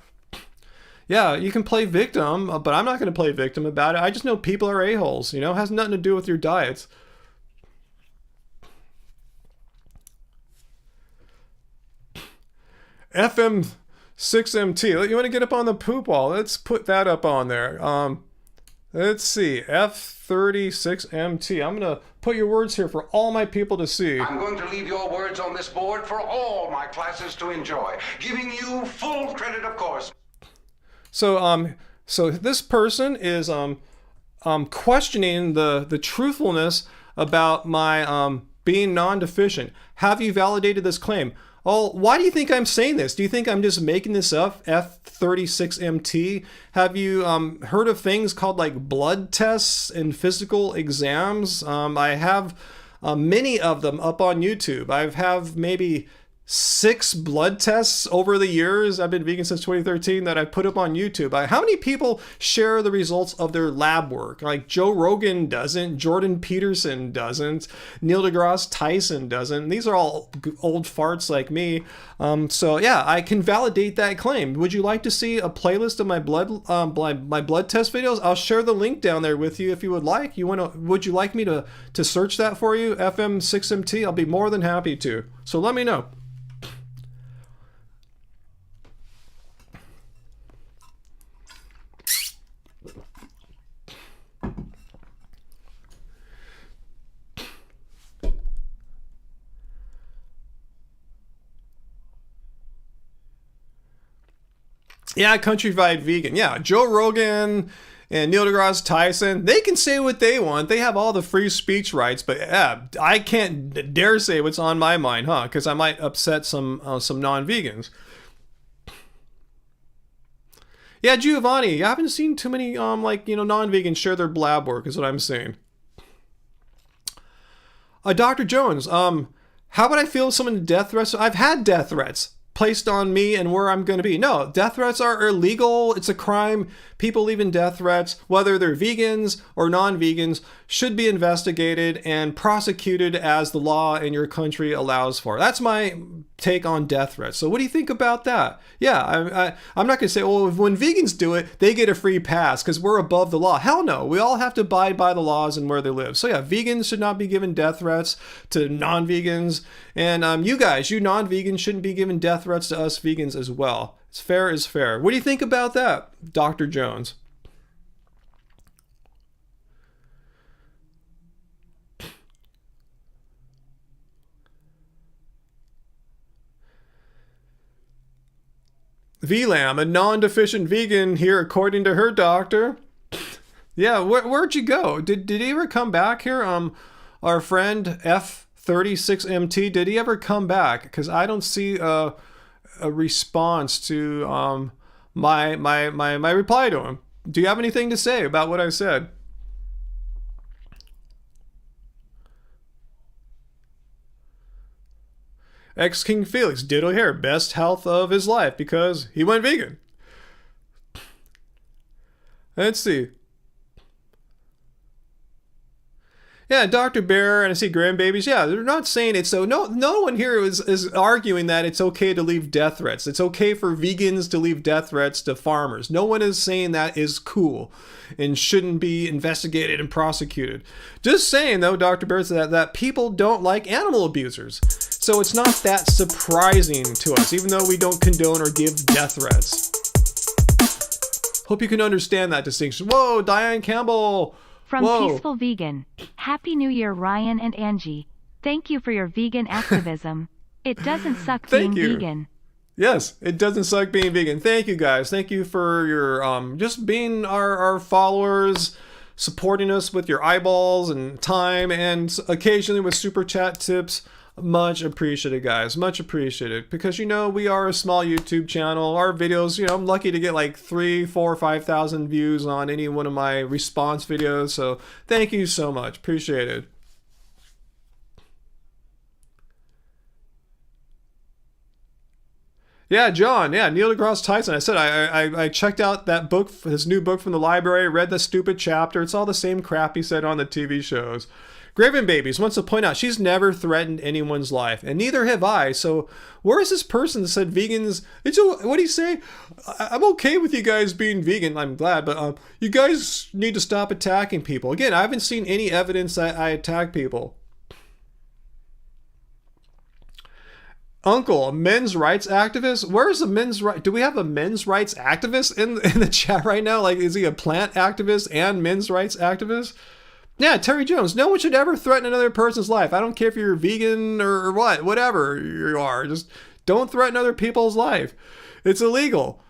you can play victim, but I'm not going to play victim about it. I just know people are a-holes, it has nothing to do with your diets. FM 6MT. You want to get up on the poop wall? Let's put that up on there. Let's see. F36MT. I'm going to put your words here for all my people to see. I'm going to leave your words on this board for all my classes to enjoy, giving you full credit, of course. So this person is questioning the truthfulness about my being non-deficient. Have you validated this claim? Oh, why do you think I'm saying this? Do you think I'm just making this up? F36MT. Have you heard of things called like blood tests and physical exams? I have many of them up on YouTube. I have maybe 6 blood tests over the years. I've been vegan since 2013 that I put up on YouTube. How many people share the results of their lab work? Like Joe Rogan doesn't, Jordan Peterson doesn't, Neil deGrasse Tyson doesn't. These are all old farts like me. So yeah, I can validate that claim. Would you like to see a playlist of my blood test videos? I'll share the link down there with you if you would like. Would you like me to search that for you? FM6MT. I'll be more than happy to. So let me know. Yeah, countrywide vegan. Yeah, Joe Rogan and Neil deGrasse Tyson, they can say what they want. They have all the free speech rights, but yeah, I can't dare say what's on my mind, huh? Because I might upset some non-vegans. Yeah, Giovanni, I haven't seen too many non-vegans share their blab work, is what I'm saying. Dr. Jones, how would I feel if someone death threats? I've had death threats placed on me and where I'm going to be. No, death threats are illegal. It's a crime. People leaving death threats, whether they're vegans or non-vegans, should be investigated and prosecuted as the law in your country allows for. That's my take on death threats. So what do you think about that? Yeah, I'm not going to say, well, when vegans do it, they get a free pass because we're above the law. Hell no. We all have to abide by the laws and where they live. So yeah, vegans should not be given death threats to non-vegans. And you guys, you non-vegans, shouldn't be giving death threats to us vegans as well. It's fair is fair. What do you think about that, Dr. Jones? VLAM, a non-deficient vegan here, according to her doctor. Yeah, where'd you go? Did he ever come back here? Our friend F36MT, did he ever come back? Because I don't see a response to my reply to him. Do you have anything to say about what I said? Ex-King Felix, ditto here, best health of his life because he went vegan. Let's see. Yeah, Dr. Bear, and I see grandbabies. Yeah, they're not saying it's so. No one here is arguing that it's okay to leave death threats. It's okay for vegans to leave death threats to farmers. No one is saying that is cool and shouldn't be investigated and prosecuted. Just saying, though, Dr. Bear said that people don't like animal abusers. So it's not that surprising to us, even though we don't condone or give death threats. Hope you can understand that distinction. Whoa, Diane Campbell. From Whoa. Peaceful Vegan. Happy New Year, Ryan and Angie. Thank you for your vegan activism. It doesn't suck being vegan. Yes, it doesn't suck being vegan. Thank you, guys. Thank you for your just being our followers, supporting us with your eyeballs and time, and occasionally with super chat tips. Much appreciated, guys. Much appreciated. Because, we are a small YouTube channel. Our videos, I'm lucky to get like 3, 4, 5,000 views on any one of my response videos. So thank you so much. Appreciate it. Yeah, John. Yeah, Neil deGrasse Tyson. I said I checked out that book, his new book from the library, read the stupid chapter. It's all the same crap he said on the TV shows. Graven Babies wants to point out she's never threatened anyone's life, and neither have I. So where is this person that said vegans? What do you say? I'm okay with you guys being vegan. I'm glad, but you guys need to stop attacking people. Again, I haven't seen any evidence that I attack people. Uncle, a men's rights activist? Where's the men's right? Do we have a men's rights activist in the chat right now? Like, is he a plant activist and men's rights activist? Yeah, Terry Jones. No one should ever threaten another person's life. I don't care if you're vegan or whatever you are. Just don't threaten other people's life. It's illegal.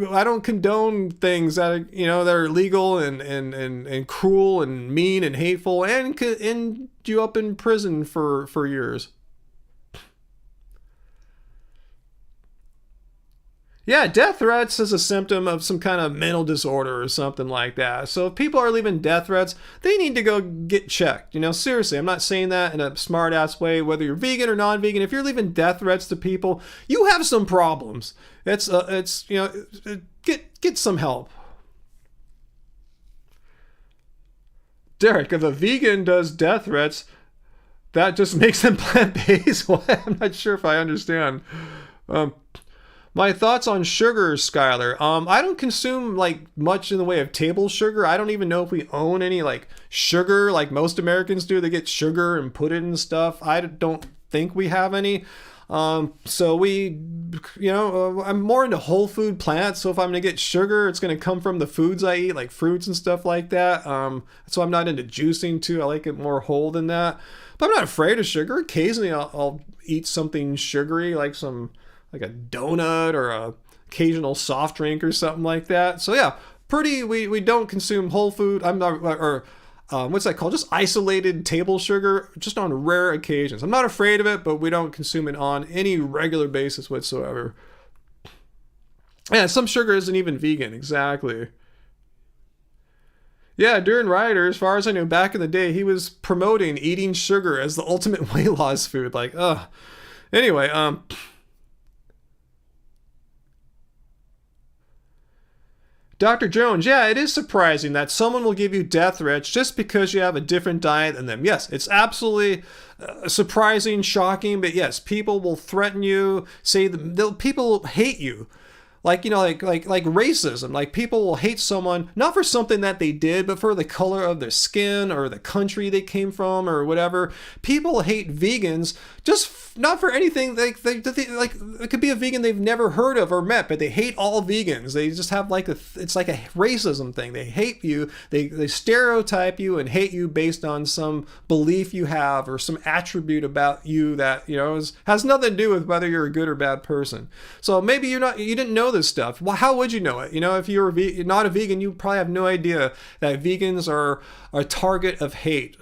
I don't condone things that are, that are illegal and cruel and mean and hateful and end you up in prison for years. Yeah, death threats is a symptom of some kind of mental disorder or something like that. So if people are leaving death threats, they need to go get checked. Seriously, I'm not saying that in a smart-ass way, whether you're vegan or non-vegan. If you're leaving death threats to people, you have some problems. Get some help. Derek, if a vegan does death threats, that just makes them plant-based? What? I'm not sure if I understand. My thoughts on sugar, Skylar. I don't consume much in the way of table sugar. I don't even know if we own any sugar like most Americans do. They get sugar and put it in stuff. I don't think we have any. So we, I'm more into whole food plants. So if I'm gonna get sugar, it's gonna come from the foods I eat, like fruits and stuff like that. So I'm not into juicing too. I like it more whole than that. But I'm not afraid of sugar. Occasionally I'll eat something sugary, like a donut or a occasional soft drink or something like that. So yeah, we don't consume whole food. I'm not, or what's that called? Just isolated table sugar, just on rare occasions. I'm not afraid of it, but we don't consume it on any regular basis whatsoever. Yeah, some sugar isn't even vegan, exactly. Yeah, Duran Ryder, as far as I know, back in the day, he was promoting eating sugar as the ultimate weight loss food. Anyway, Dr. Jones, yeah, it is surprising that someone will give you death threats just because you have a different diet than them. Yes, it's absolutely surprising, shocking, but yes, people will threaten you, people hate you. Like racism. Like, people will hate someone, not for something that they did, but for the color of their skin or the country they came from or whatever. People hate vegans just not for anything. It could be a vegan they've never heard of or met, but they hate all vegans. They just have it's like a racism thing. They hate you. They stereotype you and hate you based on some belief you have or some attribute about you that, has nothing to do with whether you're a good or bad person. So maybe you didn't know know this stuff. Well, how would you know it? You know, if you were not a vegan, you probably have no idea that vegans are a target of hate.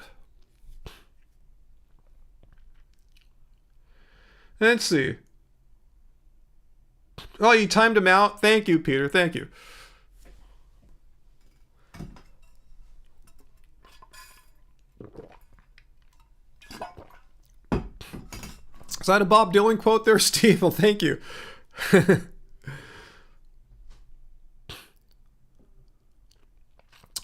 Let's see. Oh, you timed him out? Thank you, Peter. Thank you. Is that a Bob Dylan quote there, Steve? Well, thank you.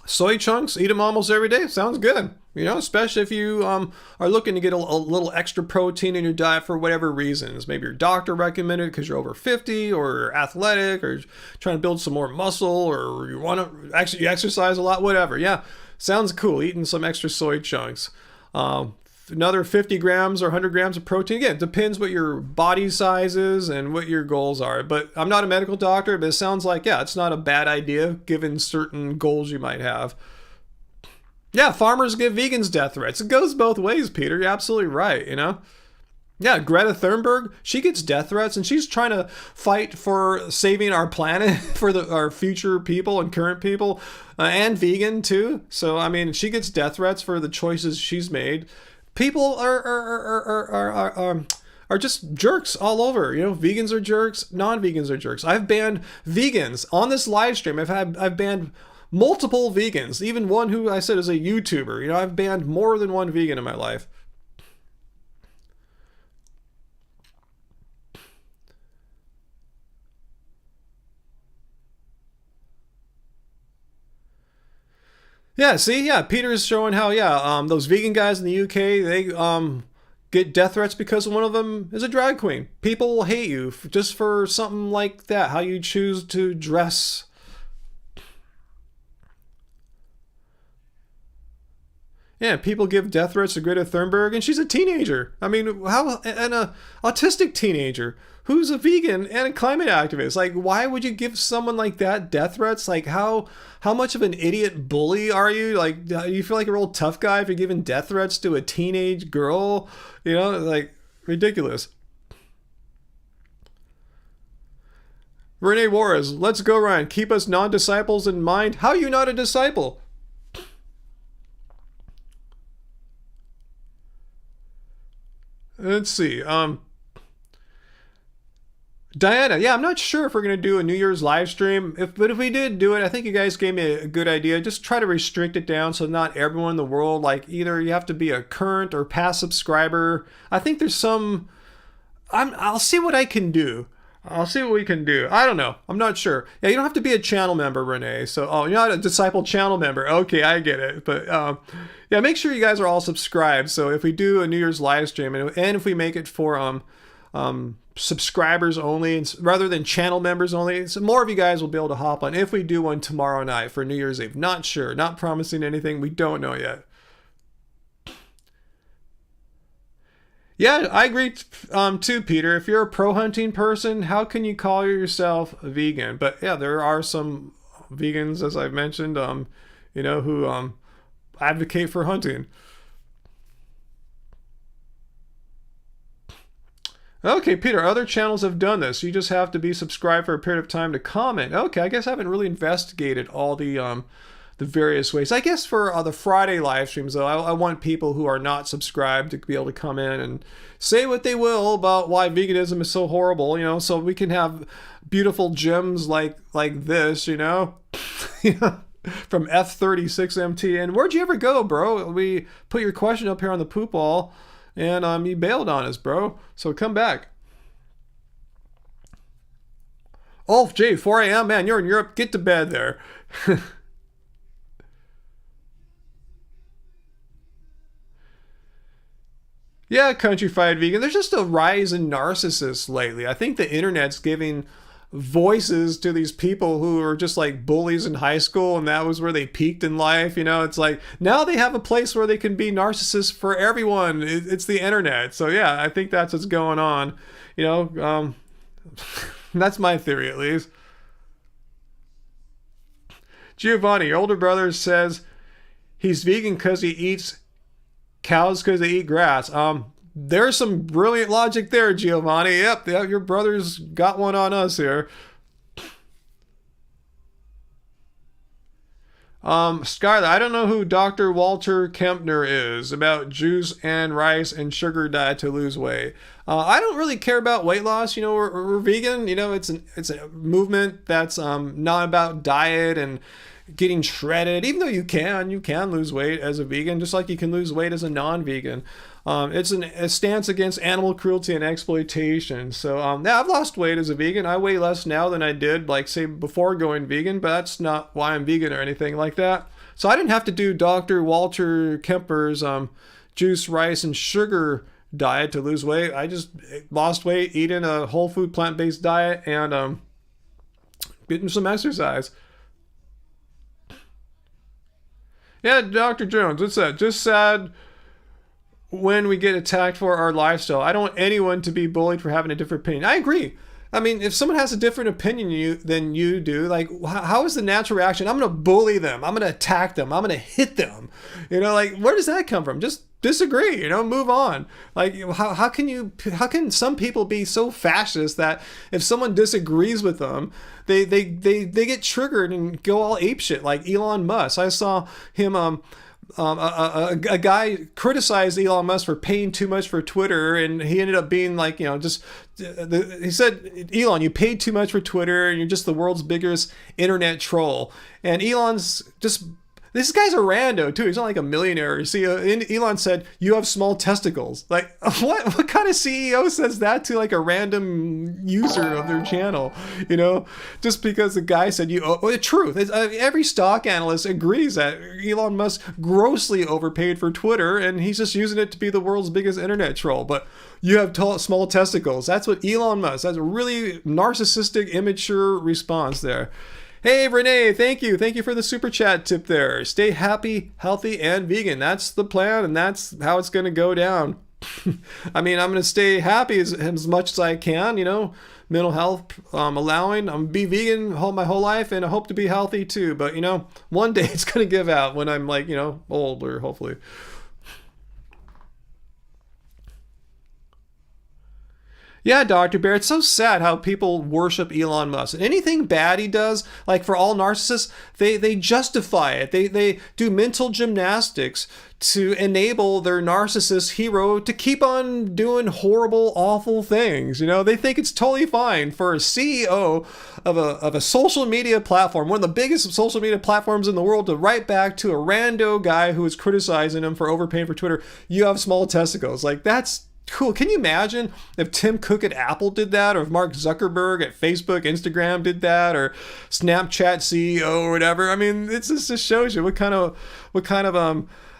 Soy chunks, eat them almost every day. Sounds good. You know, especially if you are looking to get a little extra protein in your diet for whatever reasons. Maybe your doctor recommended it because you're over 50 or you're athletic or trying to build some more muscle or you want to actually you exercise a lot, whatever. Yeah, sounds cool. Eating some extra soy chunks. Another 50 grams or 100 grams of protein. Again, it depends what your body size is and what your goals are. But I'm not a medical doctor, but it sounds like, yeah, it's not a bad idea given certain goals you might have. Yeah, farmers give vegans death threats. It goes both ways, Peter. You're absolutely right, you know? Yeah, Greta Thunberg, she gets death threats and she's trying to fight for saving our planet for our future people and current people and vegan too. So, I mean, she gets death threats for the choices she's made. People are just jerks all over. You know, vegans are jerks, non-vegans are jerks. I've banned vegans on this live stream. I've banned multiple vegans, even one who I said is a YouTuber. You know, I've banned more than one vegan in my life. Yeah, see, yeah, Peter's showing how, those vegan guys in the UK, they get death threats because one of them is a drag queen. People will hate you just for something like that, how you choose to dress. Yeah, people give death threats to Greta Thunberg, and she's a teenager. I mean, how, and a autistic teenager who's a vegan and a climate activist. Like, why would you give someone like that death threats? Like, how much of an idiot bully are you? Like, do you feel like a real tough guy if you're giving death threats to a teenage girl? You know, like, ridiculous. Renee Juarez, let's go, Ryan. Keep us non-disciples in mind. How are you not a disciple? Let's see. Diana, yeah, I'm not sure if we're going to do a New Year's live stream. But if we did do it, I think you guys gave me a good idea. Just try to restrict it down so not everyone in the world, like either you have to be a current or past subscriber. I think there's some... I'll see what I can do. I'll see what we can do. I don't know. I'm not sure. Yeah, you don't have to be a channel member, Renee. So, you're not a disciple channel member. Okay, I get it. But yeah, make sure you guys are all subscribed. So if we do a New Year's live stream and if we make it for subscribers only rather than channel members only, so more of you guys will be able to hop on if we do one tomorrow night for New Year's Eve. Not sure. Not promising anything. We don't know yet. Yeah, I agree too, Peter. If you're a pro-hunting person, how can you call yourself a vegan? But yeah, there are some vegans, as I've mentioned, who advocate for hunting. Okay, Peter, other channels have done this. You just have to be subscribed for a period of time to comment. Okay, I guess I haven't really investigated all the various ways. I guess for the Friday live streams, though, I want people who are not subscribed to be able to come in and say what they will about why veganism is so horrible, you know, so we can have beautiful gems like this, you know, from F36MT. And where'd you ever go, bro? We put your question up here on the poop wall, and you bailed on us, bro. So come back. Oh, gee, 4 a.m., man, you're in Europe. Get to bed there. Yeah, countrified vegan. There's just a rise in narcissists lately. I think the internet's giving voices to these people who are just like bullies in high school, and that was where they peaked in life. You know, it's like now they have a place where they can be narcissists for everyone. It's the internet. So yeah, I think that's what's going on. You know, that's my theory at least. Giovanni, your older brother, says he's vegan because he eats cows because they eat grass. There's some brilliant logic there, Giovanni. Yep, your brother's got one on us here. Skylar, I don't know who Dr. Walter Kempner is about juice and rice and sugar diet to lose weight. I don't really care about weight loss. You know, we're vegan. You know, it's a movement that's not about diet and getting shredded. Even though you can lose weight as a vegan, just like you can lose weight as a non-vegan. It's a stance against animal cruelty and exploitation. So yeah, I've lost weight as a vegan. I weigh less now than I did, like, say, before going vegan, but that's not why I'm vegan or anything like that. So I didn't have to do Dr. Walter Kemper's juice, rice, and sugar diet to lose weight. I just lost weight eating a whole food plant-based diet and getting some exercise. Yeah, Dr. Jones, what's that? Just sad when we get attacked for our lifestyle. I don't want anyone to be bullied for having a different opinion. I agree. I mean, if someone has a different opinion than you do, like, how is the natural reaction? I'm going to bully them. I'm going to attack them. I'm going to hit them. You know, like, where does that come from? Just disagree, you know, move on. Like, how can some people be so fascist that if someone disagrees with them, they get triggered and go all apeshit, like Elon Musk. I saw him, a guy criticized Elon Musk for paying too much for Twitter, and he ended up being like, you know, he said, Elon, you paid too much for Twitter, and you're just the world's biggest internet troll. And Elon's just, this guy's a rando too. He's not like a millionaire. You see, Elon said, you have small testicles. Like, what kind of CEO says that to like a random user of their channel? You know, just because the guy said the truth. Every stock analyst agrees that Elon Musk grossly overpaid for Twitter, and he's just using it to be the world's biggest internet troll. But you have small testicles. That's what Elon Musk. That's a really narcissistic, immature response there. Hey, Renee, thank you. Thank you for the super chat tip there. Stay happy, healthy, and vegan. That's the plan, and that's how it's going to go down. I mean, I'm going to stay happy as much as I can, you know, mental health allowing. I'm going to be vegan my whole life, and I hope to be healthy too. But, you know, one day it's going to give out when I'm, like, you know, older, hopefully. Yeah, Dr. Bear, it's so sad how people worship Elon Musk. And anything bad he does, like for all narcissists, they justify it. They do mental gymnastics to enable their narcissist hero to keep on doing horrible, awful things. You know, they think it's totally fine for a CEO of a social media platform, one of the biggest social media platforms in the world, to write back to a rando guy who is criticizing him for overpaying for Twitter, you have small testicles. Like, that's cool. Can you imagine if Tim Cook at Apple did that, or if Mark Zuckerberg at Facebook, Instagram did that, or Snapchat CEO or whatever? I mean, it just shows you what kind of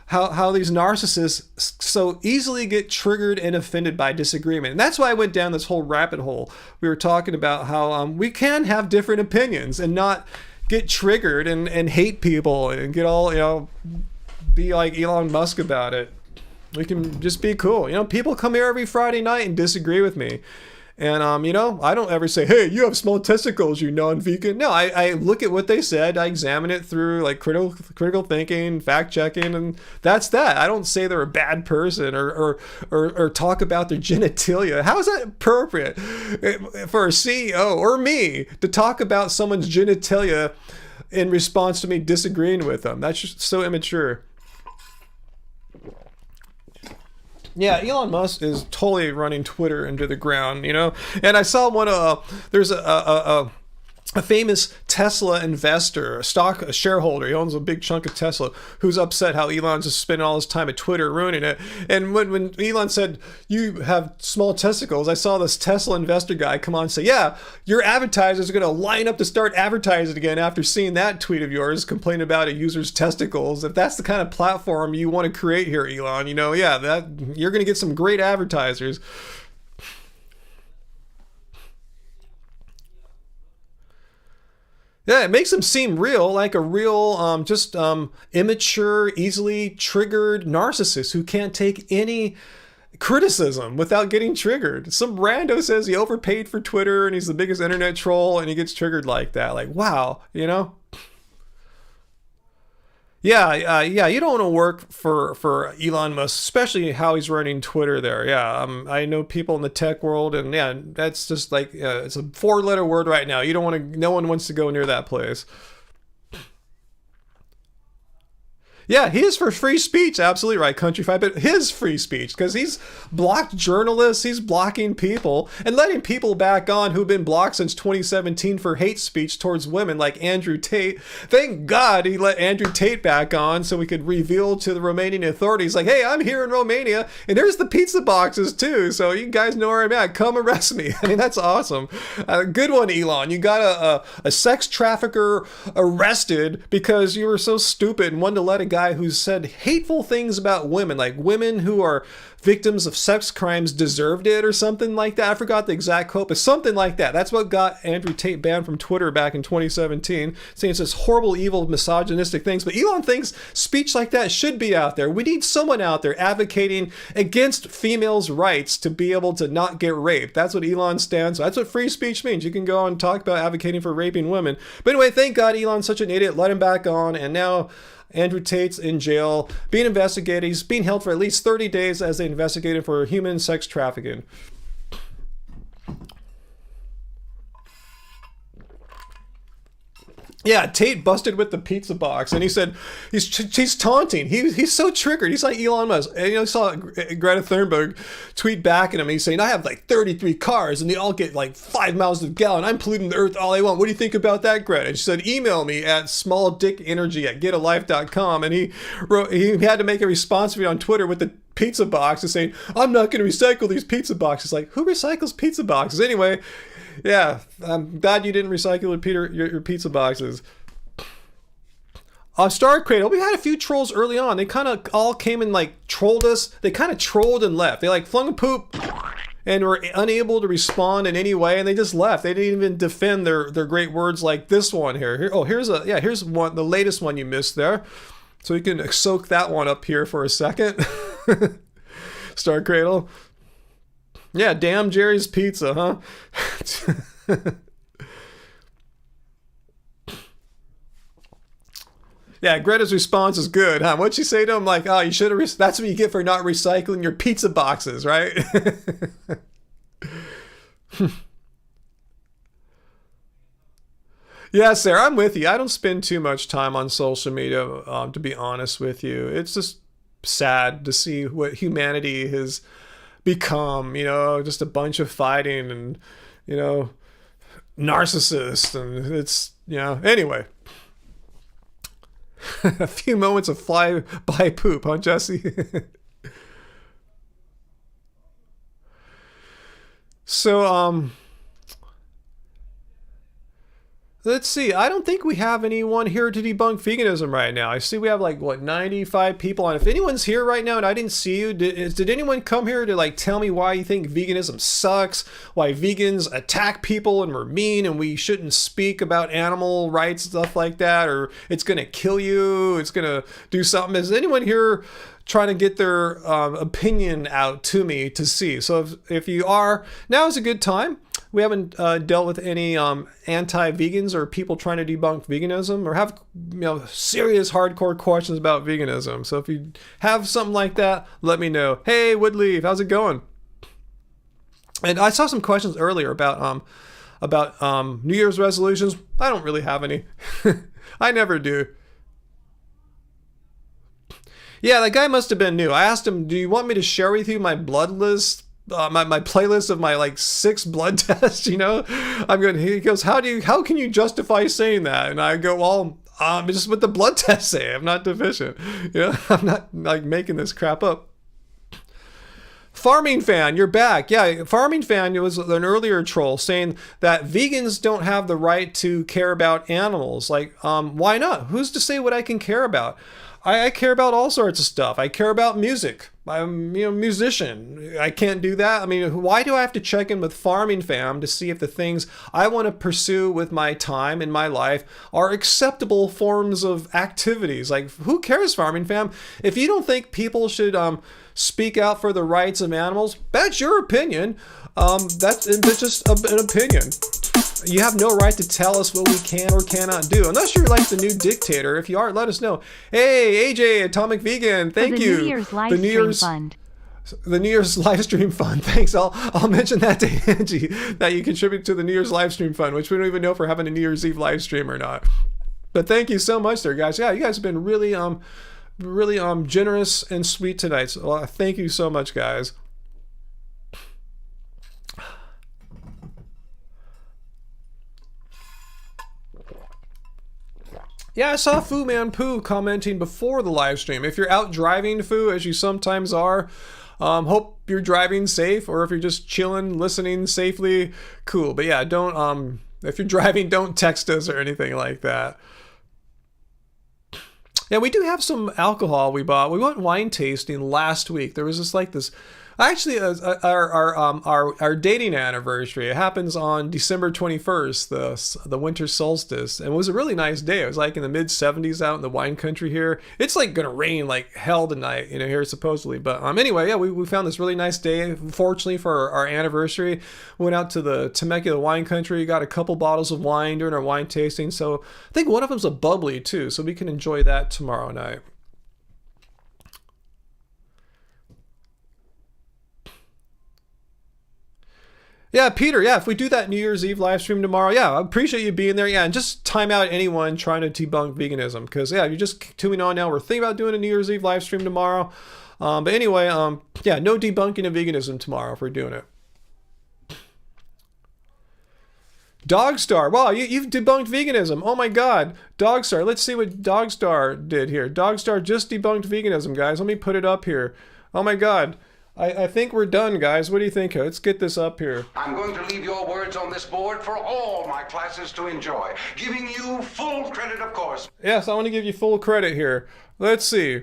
how these narcissists so easily get triggered and offended by disagreement. And that's why I went down this whole rabbit hole. We were talking about how we can have different opinions and not get triggered and hate people and get all, you know, be like Elon Musk about it. We can just be cool. You know, people come here every Friday night and disagree with me. And, you know, I don't ever say, hey, you have small testicles, you non-vegan. No, I look at what they said. I examine it through, like, critical thinking, fact-checking, and that's that. I don't say they're a bad person or talk about their genitalia. How is that appropriate for a CEO or me to talk about someone's genitalia in response to me disagreeing with them? That's just so immature. Yeah, Elon Musk is totally running Twitter into the ground, you know. And I saw there's a famous Tesla investor, a shareholder, he owns a big chunk of Tesla, who's upset how Elon's just spending all his time at Twitter ruining it. And when Elon said, you have small testicles, I saw this Tesla investor guy come on and say, yeah, your advertisers are going to line up to start advertising again after seeing that tweet of yours complaining about a user's testicles. If that's the kind of platform you want to create here, Elon, you know, yeah, that you're going to get some great advertisers. Yeah, it makes him seem real, like a real, immature, easily triggered narcissist who can't take any criticism without getting triggered. Some rando says he overpaid for Twitter and he's the biggest internet troll and he gets triggered like that. Like, wow, you know? Yeah, you don't want to work for Elon Musk, especially how he's running Twitter there. Yeah, I know people in the tech world, and yeah, that's just like, it's a 4-letter word right now. You don't want to, no one wants to go near that place. Yeah, he is for free speech. Absolutely right, Countryfied. But his free speech, because he's blocked journalists, he's blocking people, and letting people back on who've been blocked since 2017 for hate speech towards women, like Andrew Tate. Thank God he let Andrew Tate back on so we could reveal to the Romanian authorities, like, hey, I'm here in Romania, and there's the pizza boxes too, so you guys know where I'm at. Come arrest me. I mean, that's awesome. Good one, Elon. You got a sex trafficker arrested because you were so stupid and wanted to let a guy who said hateful things about women, like women who are victims of sex crimes deserved it or something like that. I forgot the exact quote, but something like that. That's what got Andrew Tate banned from Twitter back in 2017, saying it's this horrible, evil, misogynistic things. But Elon thinks speech like that should be out there. We need someone out there advocating against females' rights to be able to not get raped. That's what Elon stands for. That's what free speech means. You can go and talk about advocating for raping women. But anyway, thank God Elon's such an idiot. Let him back on, and now Andrew Tate's in jail, being investigated. He's being held for at least 30 days as they investigate him for human sex trafficking. Yeah, Tate busted with the pizza box, and he said he's taunting. He's so triggered. He's like Elon Musk. And I saw Greta Thunberg tweet back at him. And he's saying, I have like 33 cars, and they all get like 5 miles a gallon. I'm polluting the earth all I want. What do you think about that, Greta? And she said, email me at smalldickenergy@getalife.com. And he had to make a response video on Twitter with the pizza box and saying, I'm not going to recycle these pizza boxes. Like, who recycles pizza boxes anyway? Yeah, I'm glad you didn't recycle your pizza boxes. Star Cradle, we had a few trolls early on. They kind of all came and like trolled us. They kind of trolled and left. They like flung a poop and were unable to respond in any way, and they just left. They didn't even defend their great words like this one here. Here's one, the latest one you missed there. So you can soak that one up here for a second. Star Cradle. Yeah, damn Jerry's Pizza, huh? Yeah, Greta's response is good, huh? What'd she say to him? Like, oh, you should have. That's what you get for not recycling your pizza boxes, right? Yeah, Sarah, I'm with you. I don't spend too much time on social media, to be honest with you. It's just sad to see what humanity has become, just a bunch of fighting and, narcissists, and it's, anyway. A few moments of fly-by poop, huh, Jesse? So, let's see. I don't think we have anyone here to debunk veganism right now. I see we have 95 people on. If anyone's here right now and I didn't see you, did anyone come here to tell me why you think veganism sucks? Why vegans attack people and we're mean and we shouldn't speak about animal rights, stuff like that, or it's gonna kill you, it's gonna do something? Is anyone here trying to get their opinion out to me to see? So if you are, now is a good time. We haven't dealt with any anti-vegans or people trying to debunk veganism or have serious hardcore questions about veganism. So if you have something like that, let me know. Hey, Woodleaf, how's it going? And I saw some questions earlier about New Year's resolutions. I don't really have any. I never do. Yeah, that guy must have been new. I asked him, do you want me to share with you my blood list? My playlist of my 6 blood tests, He goes, how can you justify saying that? And I go, well, just what the blood tests say. I'm not deficient. I'm not making this crap up. Farming Fan, you're back. Yeah, Farming Fan was an earlier troll saying that vegans don't have the right to care about animals. Why not? Who's to say what I can care about? I care about all sorts of stuff. I care about music. I'm a musician. I can't do that. I mean, why do I have to check in with Farming Fam to see if the things I want to pursue with my time in my life are acceptable forms of activities? Who cares, Farming Fam? If you don't think people should speak out for the rights of animals, that's your opinion. That's just an opinion. You have no right to tell us what we can or cannot do, unless you're the new dictator. If you are, let us know. Hey, AJ, Atomic Vegan, thank you. The New Year's Fund. The New Year's Livestream Fund. Thanks. I'll mention that to Angie, that you contribute to the New Year's Livestream Fund, which we don't even know if we're having a New Year's Eve live stream or not. But thank you so much there, guys. Yeah, you guys have been really really generous and sweet tonight. So thank you so much, guys. Yeah, I saw Fu Man Poo commenting before the live stream. If you're out driving, Fu, as you sometimes are, hope you're driving safe, or if you're just chilling, listening safely, cool. But yeah, don't, if you're driving, don't text us or anything like that. Yeah, we do have some alcohol we bought. We went wine tasting last week. There was this actually our dating anniversary. It happens on December 21st, the winter solstice, and it was a really nice day. It was like in the mid 70s out in the wine country here. It's like gonna rain like hell tonight, here supposedly. But anyway, yeah, we found this really nice day. Fortunately for our anniversary, we went out to the Temecula wine country, got a couple bottles of wine during our wine tasting. So I think one of them's a bubbly too, so we can enjoy that tomorrow night. Yeah, Peter, yeah, if we do that New Year's Eve live stream tomorrow, yeah, I appreciate you being there. Yeah, and just time out anyone trying to debunk veganism, because, yeah, you're just tuning on now. We're thinking about doing a New Year's Eve live stream tomorrow. But anyway, yeah, no debunking of veganism tomorrow if we're doing it. Dogstar, wow, you've debunked veganism. Oh my God, Dogstar, let's see what Dogstar did here. Dogstar just debunked veganism, guys. Let me put it up here. Oh my God. I think we're done, guys. What do you think? Let's get this up here. I'm going to leave your words on this board for all my classes to enjoy, giving you full credit, of course. Yes, I want to give you full credit here. Let's see.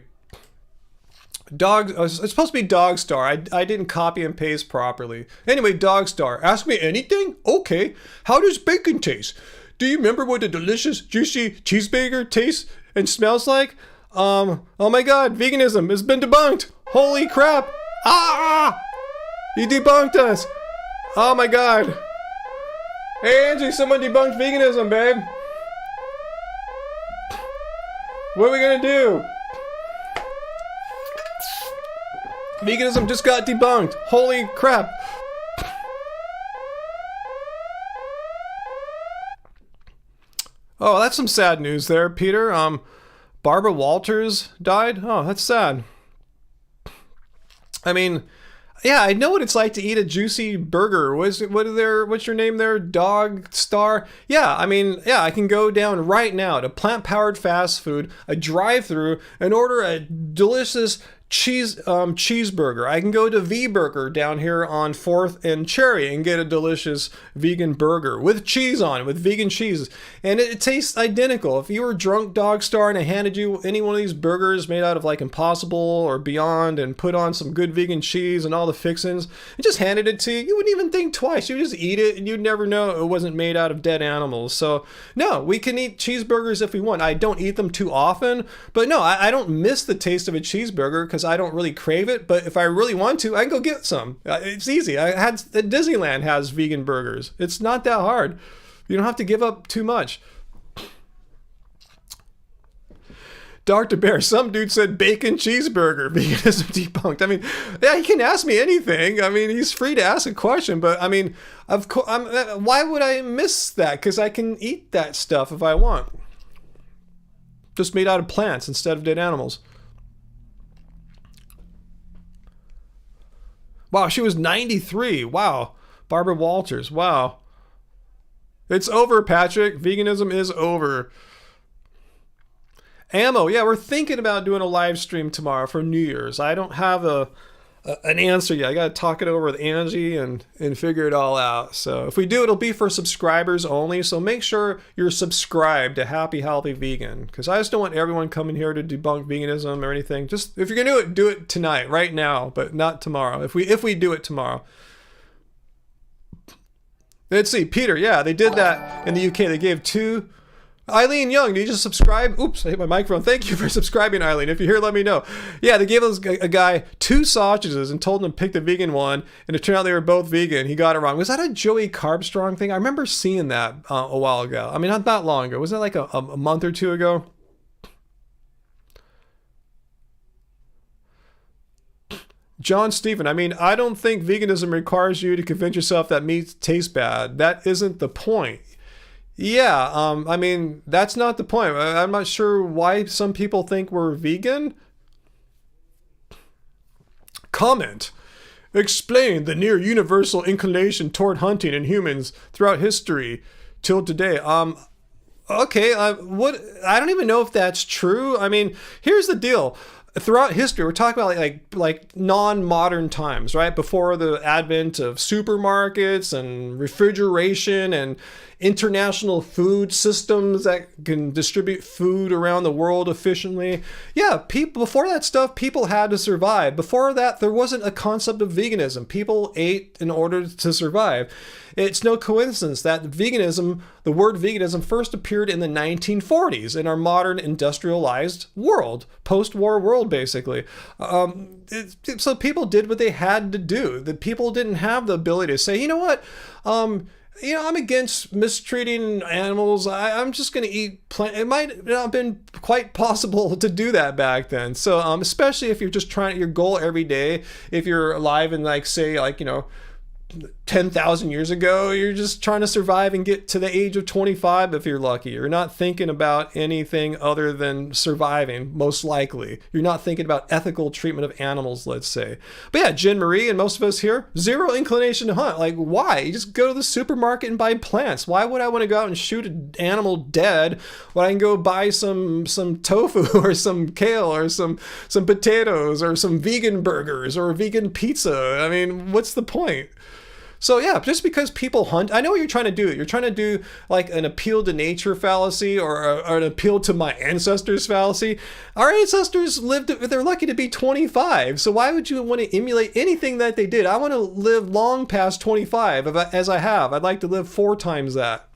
It's supposed to be Dogstar. I didn't copy and paste properly. Anyway, Dogstar. Ask me anything? Okay. How does bacon taste? Do you remember what a delicious, juicy cheeseburger tastes and smells like? Oh my God, veganism has been debunked. Holy crap. Ah! You debunked us! Oh my God! Hey Angie, someone debunked veganism, babe! What are we gonna do? Veganism just got debunked! Holy crap! Oh, that's some sad news there, Peter. Barbara Walters died? Oh, that's sad. I mean, yeah, I know what it's like to eat a juicy burger. What's your name there? Dogstar? Yeah, I mean, yeah, I can go down right now to plant-powered fast food, a drive-through, and order a delicious cheeseburger. I can go to V-Burger down here on 4th and Cherry and get a delicious vegan burger with cheese on it, with vegan cheese. And it tastes identical. If you were drunk, Dogstar, and I handed you any one of these burgers made out of like Impossible or Beyond and put on some good vegan cheese and all the fixins and just handed it to you, you wouldn't even think twice. You would just eat it and you'd never know it wasn't made out of dead animals. So no, we can eat cheeseburgers if we want. I don't eat them too often, but no, I don't miss the taste of a cheeseburger because I don't really crave it, but if I really want to, I can go get some. It's easy. Disneyland has vegan burgers. It's not that hard. You don't have to give up too much. Dr. Bear, some dude said bacon cheeseburger. Veganism debunked. I mean, yeah, he can ask me anything. I mean, he's free to ask a question, but I mean, of course, why would I miss that? Because I can eat that stuff if I want. Just made out of plants instead of dead animals. Wow, she was 93. Wow. Barbara Walters. Wow. It's over, Patrick. Veganism is over. Ammo. Yeah, we're thinking about doing a live stream tomorrow for New Year's. I don't have an answer yet. I got to talk it over with Angie and figure it all out. So if we do, it'll be for subscribers only. So make sure you're subscribed to Happy Healthy Vegan, because I just don't want everyone coming here to debunk veganism or anything. Just if you're gonna do it tonight, right now, but not tomorrow. If we do it tomorrow. Let's see, Peter. Yeah, they did that in the UK. They gave 2. Eileen Young, do you just subscribe? Oops, I hit my microphone. Thank you for subscribing, Eileen. If you're here, let me know. Yeah, they gave a guy 2 sausages and told him to pick the vegan one, and it turned out they were both vegan. He got it wrong. Was that a Joey Carbstrong thing? I remember seeing that a while ago. I mean, not that long ago. Wasn't that like a month or 2 ago? John Stephen, I mean, I don't think veganism requires you to convince yourself that meat tastes bad. That isn't the point. Yeah, I mean, that's not the point. I'm not sure why some people think we're vegan. Comment. Explain the near universal inclination toward hunting in humans throughout history till today. Okay, what? I don't even know if that's true. I mean, here's the deal. Throughout history, we're talking about like non-modern times, right? Before the advent of supermarkets and refrigeration and international food systems that can distribute food around the world efficiently. Yeah, people before that stuff, people had to survive. Before that, there wasn't a concept of veganism. People ate in order to survive. It's no coincidence that veganism, the word veganism, first appeared in the 1940s in our modern industrialized world, post-war world, basically. So people did what they had to do. The people didn't have the ability to say, you know what, I'm against mistreating animals. I'm just going to eat plant. It might not have been quite possible to do that back then. So especially if you're just trying your goal every day, if you're alive and 10,000 years ago, you're just trying to survive and get to the age of 25 if you're lucky. You're not thinking about anything other than surviving, most likely. You're not thinking about ethical treatment of animals, let's say. But yeah, Jen Marie and most of us here, zero inclination to hunt. Like, why? You just go to the supermarket and buy plants. Why would I want to go out and shoot an animal dead when I can go buy some tofu or some kale or some potatoes or some vegan burgers or a vegan pizza? I mean, what's the point? So yeah, just because people hunt, I know what you're trying to do. You're trying to do like an appeal to nature fallacy or an appeal to my ancestors fallacy. Our ancestors they're lucky to be 25. So why would you want to emulate anything that they did? I want to live long past 25 as I have. I'd like to live 4 times that.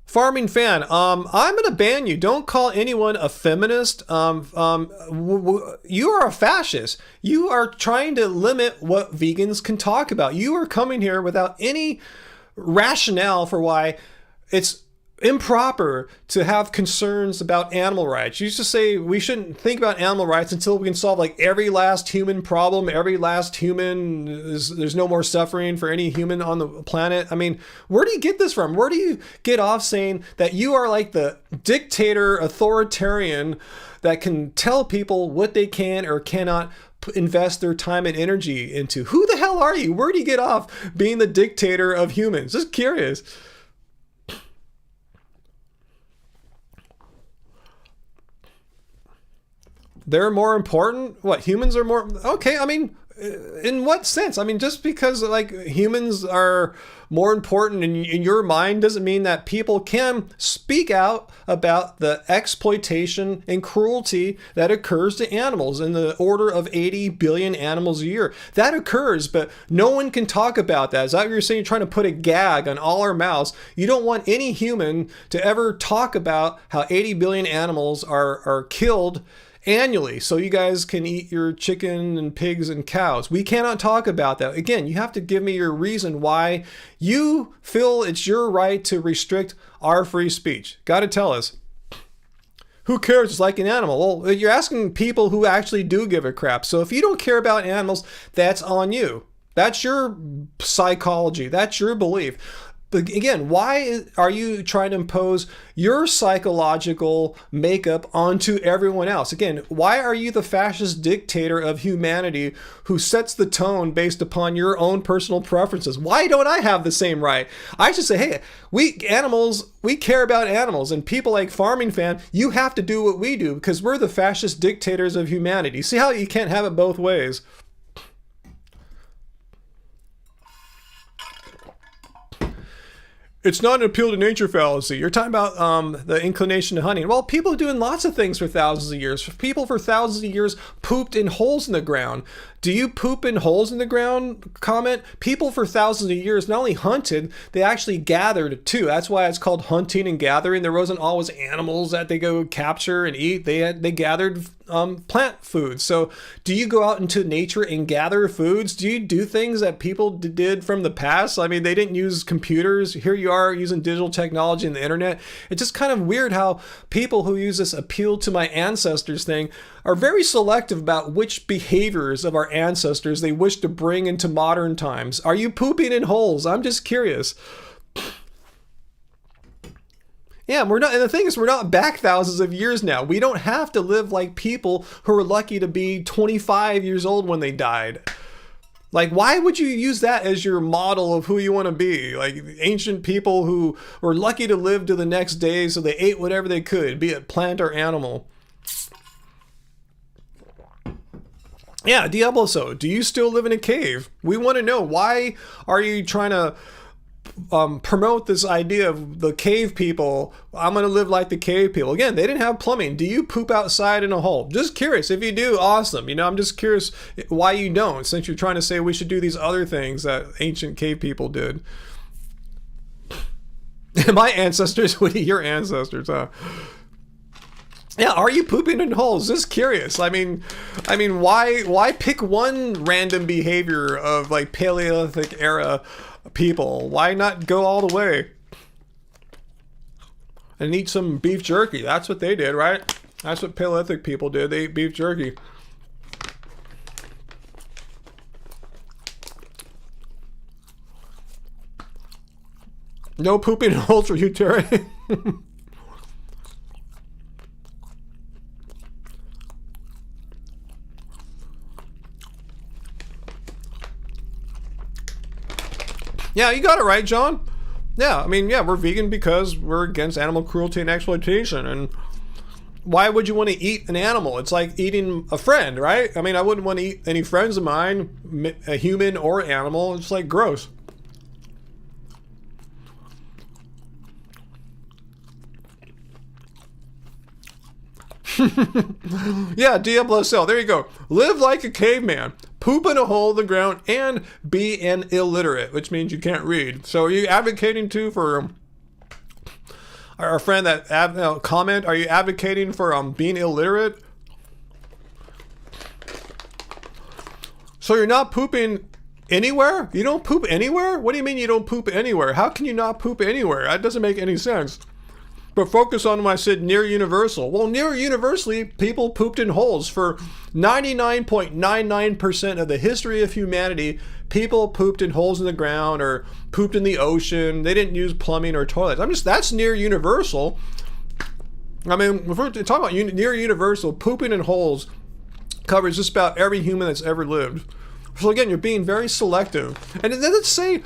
Farming fan, I'm going to ban you. Don't call anyone a feminist. You are a fascist. You are trying to limit what vegans can talk about. You are coming here without any rationale for why it's improper to have concerns about animal rights. You used to say we shouldn't think about animal rights until we can solve like every last human problem, every last human, there's no more suffering for any human on the planet. I mean, where do you get this from? Where do you get off saying that you are like the dictator, authoritarian that can tell people what they can or cannot invest their time and energy into? Who the hell are you? Where do you get off being the dictator of humans? Just curious. They're more important? What, humans are more? Okay, I mean, in what sense? I mean, just because like humans are more important in your mind doesn't mean that people can speak out about the exploitation and cruelty that occurs to animals in the order of 80 billion animals a year. That occurs, but no one can talk about that. Is that what you're saying? You're trying to put a gag on all our mouths. You don't want any human to ever talk about how 80 billion animals are killed annually, so you guys can eat your chicken and pigs and cows. We cannot talk about that. Again, you have to give me your reason why you feel it's your right to restrict our free speech. Got to tell us. Who cares? It's like an animal. Well, you're asking people who actually do give a crap. So if you don't care about animals, that's on you. That's your psychology. That's your belief. But again, why are you trying to impose your psychological makeup onto everyone else? Again, why are you the fascist dictator of humanity who sets the tone based upon your own personal preferences? Why don't I have the same right? I should say, hey, we care about animals, and people like Farming Fan, you have to do what we do because we're the fascist dictators of humanity. See how you can't have it both ways? It's not an appeal to nature fallacy. You're talking about the inclination to hunting. Well, people are doing lots of things for thousands of years. People for thousands of years pooped in holes in the ground. Do you poop in holes in the ground? Comment. People for thousands of years not only hunted, they actually gathered too. That's why it's called hunting and gathering. There wasn't always animals that they go capture and eat. They gathered plant foods. So do you go out into nature and gather foods? Do you do things that people did from the past? I mean, they didn't use computers. Here you are using digital technology and the internet. It's just kind of weird how people who use this appeal to my ancestors thing are very selective about which behaviors of our ancestors they wish to bring into modern times. Are you pooping in holes? I'm just curious. Yeah, we're not, and the thing is, we're not back thousands of years now. We don't have to live like people who were lucky to be 25 years old when they died. Like, why would you use that as your model of who you want to be? Like, ancient people who were lucky to live to the next day, so they ate whatever they could, be it plant or animal. Yeah, Diablo, so do you still live in a cave? We want to know, why are you trying to promote this idea of the cave people? I'm going to live like the cave people. Again, they didn't have plumbing. Do you poop outside in a hole? Just curious. If you do, awesome. You know, I'm just curious why you don't, since you're trying to say we should do these other things that ancient cave people did. My ancestors would eat your ancestors, huh? Yeah, are you pooping in holes? Just curious. I mean, why pick one random behavior of like Paleolithic era people? Why not go all the way and eat some beef jerky? That's what they did, right? That's what Paleolithic people did. They ate beef jerky. No pooping in holes for you, Terry. Yeah, you got it right, John. Yeah, I mean, yeah, we're vegan because we're against animal cruelty and exploitation. And why would you want to eat an animal? It's like eating a friend, right? I mean, I wouldn't want to eat any friends of mine, a human or animal. It's like gross. Yeah, Diablo Cell, there you go. Live like a caveman, poop in a hole in the ground, and be an illiterate, which means you can't read. So are you advocating too for our friend that comment? Are you advocating for being illiterate? So you're not pooping anywhere? You don't poop anywhere? What do you mean you don't poop anywhere? How can you not poop anywhere? That doesn't make any sense. But focus on when I said near universal. Well, near universally, people pooped in holes. For 99.99% of the history of humanity, people pooped in holes in the ground or pooped in the ocean. They didn't use plumbing or toilets. That's near universal. I mean, if we're talking about near universal, pooping in holes covers just about every human that's ever lived. So again, you're being very selective. And then let's say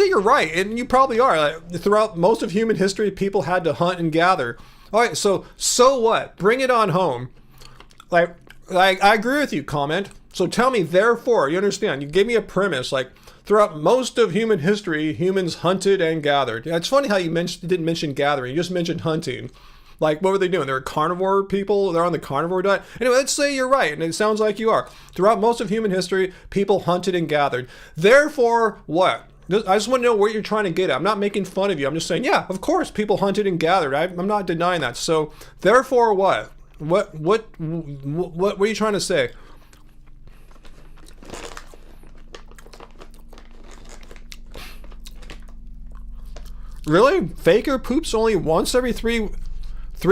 you're right, and you probably are. Like, throughout most of human history, people had to hunt and gather. All right, so what? Bring it on home. Like I agree with you, comment. So tell me, therefore, you understand? You gave me a premise. Like, throughout most of human history, humans hunted and gathered. Yeah, it's funny how you didn't mention gathering. You just mentioned hunting. Like, what were they doing? They were carnivore people. They're on the carnivore diet. Anyway, let's say you're right, and it sounds like you are. Throughout most of human history, people hunted and gathered. Therefore, what? I just want to know what you're trying to get at. I'm not making fun of you. I'm just saying, yeah, of course, people hunted and gathered. I'm not denying that. So, therefore, what? What are you trying to say? Really? Faker poops only once every three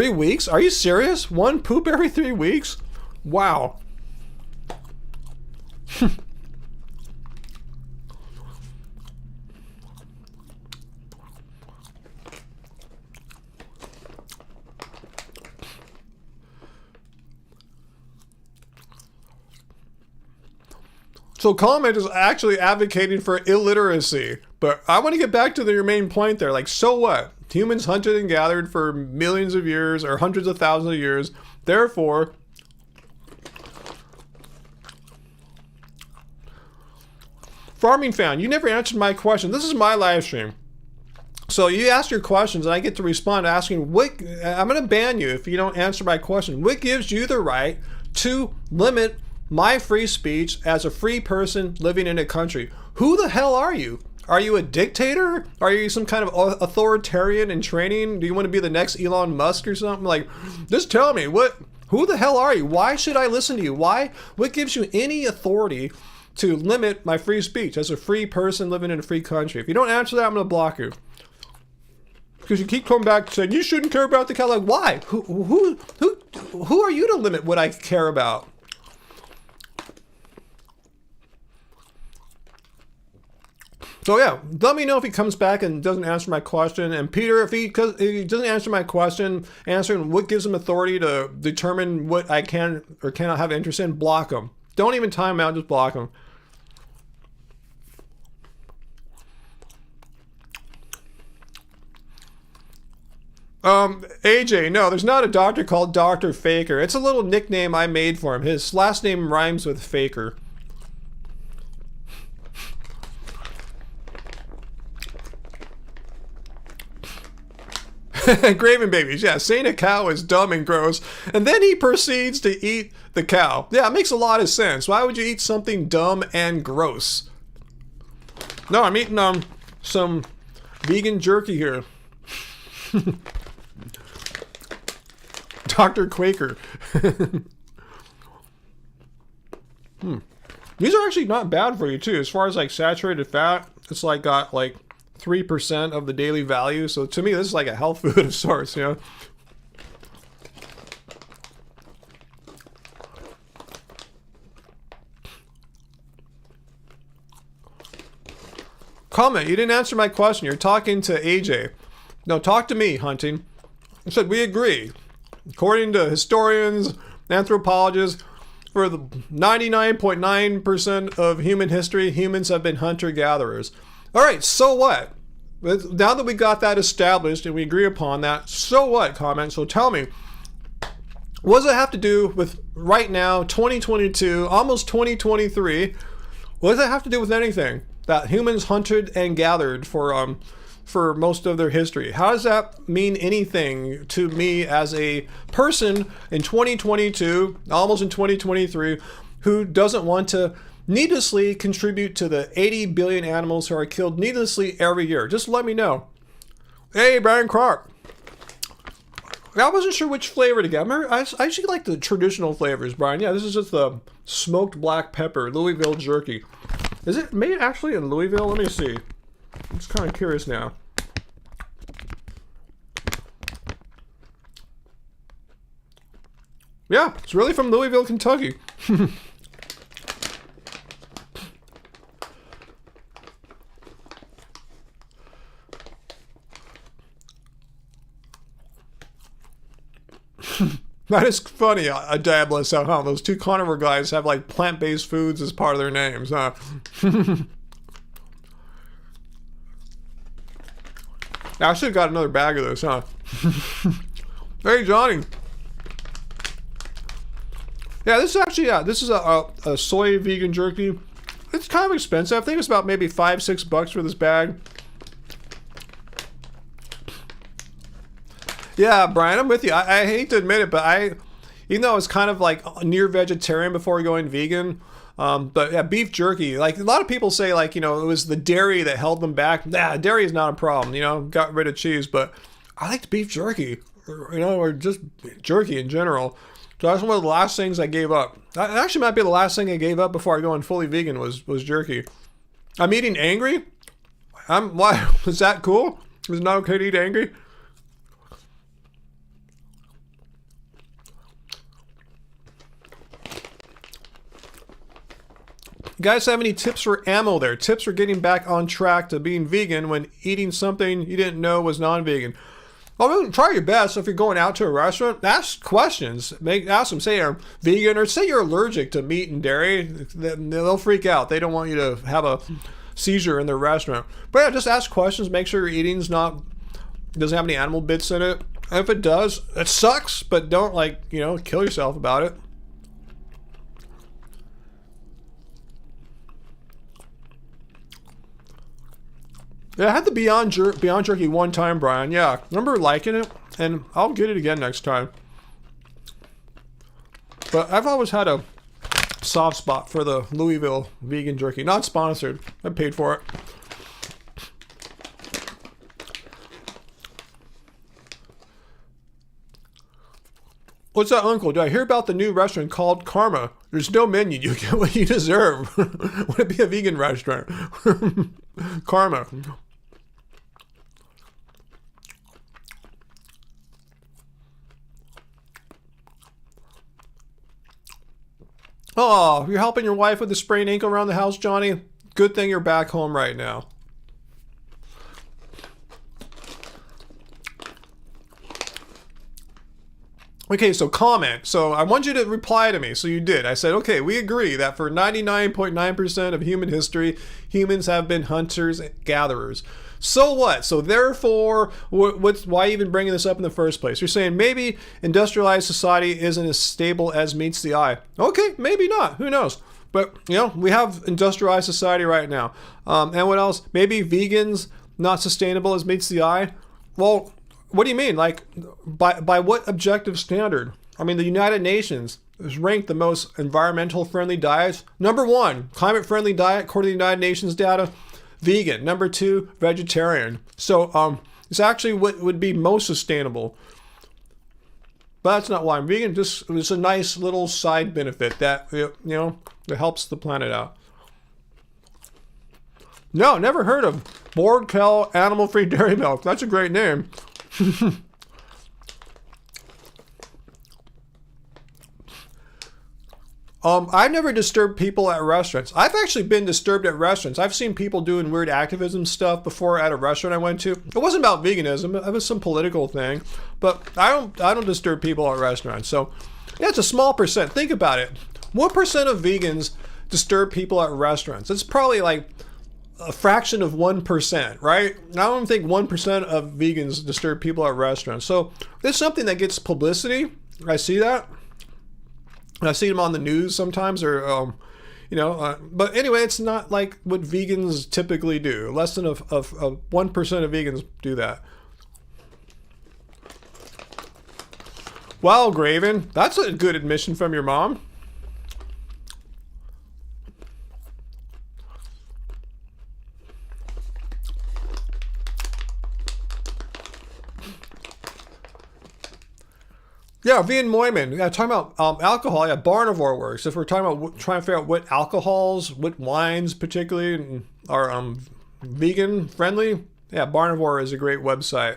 weeks? Are you serious? One poop every 3 weeks? Wow. So comment is actually advocating for illiteracy. But I want to get back to your main point there. Like, so what? Humans hunted and gathered for millions of years or hundreds of thousands of years. Therefore, Farming Fan, you never answered my question. This is my live stream. So you ask your questions and I get to respond asking, I'm going to ban you if you don't answer my question. What gives you the right to limit my free speech as a free person living in a country? Who the hell are you? Are you a dictator? Are you some kind of authoritarian in training? Do you want to be the next Elon Musk or something? Like, just tell me, Who the hell are you? Why should I listen to you? Why? What gives you any authority to limit my free speech as a free person living in a free country? If you don't answer that, I'm going to block you. Because you keep coming back saying, you shouldn't care about the cow. Like, why? Who are you to limit what I care about? So yeah, let me know if he comes back and doesn't answer my question. And Peter, if he doesn't answer my question, answering what gives him authority to determine what I can or cannot have interest in, block him. Don't even time him out, just block him. AJ, no, there's not a doctor called Dr. Faker. It's a little nickname I made for him. His last name rhymes with Faker. Graven babies, yeah, saying a cow is dumb and gross, and then he proceeds to eat the cow. Yeah, it makes a lot of sense. Why would you eat something dumb and gross? No, I'm eating some vegan jerky here. Dr. Quaker. These are actually not bad for you too. As far as like saturated fat, it's like got like 3% of the daily value. So to me, this is like a health food of sorts, you know. Comment, you didn't answer my question. You're talking to AJ. No, talk to me, Hunting. I said we agree. According to historians, anthropologists, for the 99.9% of human history, humans have been hunter-gatherers. All right, so what? Now that we got that established and we agree upon that, so what, comment? So tell me, what does it have to do with right now, 2022, almost 2023? What does it have to do with anything that humans hunted and gathered for most of their history? How does that mean anything to me as a person in 2022, almost in 2023, who doesn't want to needlessly contribute to the 80 billion animals who are killed needlessly every year? Just let me know. Hey, Brian Clark. I wasn't sure which flavor to get. I actually like the traditional flavors, Brian. Yeah, this is just the smoked black pepper, Louisville jerky. Is it made actually in Louisville? Let me see. I'm just kind of curious now. Yeah, it's really from Louisville, Kentucky. That is funny, Diablo. So, huh? Those two carnivore guys have like plant-based foods as part of their names, huh? I should have got another bag of this, huh? Hey, Johnny. Yeah, this is actually, this is a soy vegan jerky. It's kind of expensive. I think it's about maybe $5-6 for this bag. Yeah, Brian, I'm with you. I hate to admit it, but even though I was kind of like near vegetarian before going vegan, but yeah, beef jerky, like a lot of people say, like, you know, it was the dairy that held them back. Nah, dairy is not a problem, you know, got rid of cheese, but I liked beef jerky, you know, or just jerky in general. So that's one of the last things I gave up. That actually might be the last thing I gave up before I go fully vegan was jerky. I'm eating angry? Why? Is that cool? Is it not okay to eat angry? You guys have any tips for ammo there? Tips for getting back on track to being vegan when eating something you didn't know was non-vegan? Well, try your best. If you're going out to a restaurant, ask questions. Ask them, say you're vegan or say you're allergic to meat and dairy. They'll freak out. They don't want you to have a seizure in their restaurant. But yeah, just ask questions. Make sure your eating's doesn't have any animal bits in it. And if it does, it sucks, but don't kill yourself about it. Yeah, I had the Beyond Jerky one time, Brian. Yeah, I remember liking it, and I'll get it again next time. But I've always had a soft spot for the Louisville vegan jerky. Not sponsored. I paid for it. What's that, uncle? Did I hear about the new restaurant called Karma? There's no menu. You get what you deserve. Would it be a vegan restaurant? Karma. Oh, you're helping your wife with the sprained ankle around the house, Johnny? Good thing you're back home right now. Okay, so comment. So I want you to reply to me. So you did. I said, okay, we agree that for 99.9% of human history, humans have been hunters and gatherers. So what? So therefore, why even bringing this up in the first place? You're saying maybe industrialized society isn't as stable as meets the eye. Okay, maybe not. Who knows? But, you know, we have industrialized society right now. And what else? Maybe vegans not sustainable as meets the eye? Well, what do you mean? Like, by what objective standard? I mean, the United Nations has ranked the most environmental friendly diets. Number 1, climate friendly diet, according to the United Nations data, vegan. Number 2, vegetarian. So it's actually what would be most sustainable. But that's not why I'm vegan. Just it's a nice little side benefit that, you know, that helps the planet out. No, never heard of Board Cow Animal-Free Dairy Milk. That's a great name. I've never disturbed people at restaurants. I've actually been disturbed at restaurants. I've seen people doing weird activism stuff before at a restaurant I went to. It wasn't about veganism. It was some political thing. But I don't disturb people at restaurants. So yeah, it's a small percent. Think about it. What percent of vegans disturb people at restaurants? It's probably like a fraction of 1%, right? I don't think 1% of vegans disturb people at restaurants. So there's something that gets publicity. I see that. I see them on the news sometimes, or but anyway, it's not like what vegans typically do. Less than 1% of vegans do that. Wow, Graven, that's a good admission from your mom. Yeah, Vian Moyman. Yeah, talking about alcohol. Yeah, Barnivore works. If we're talking about trying to figure out what alcohols, what wines particularly are vegan friendly, yeah, Barnivore is a great website.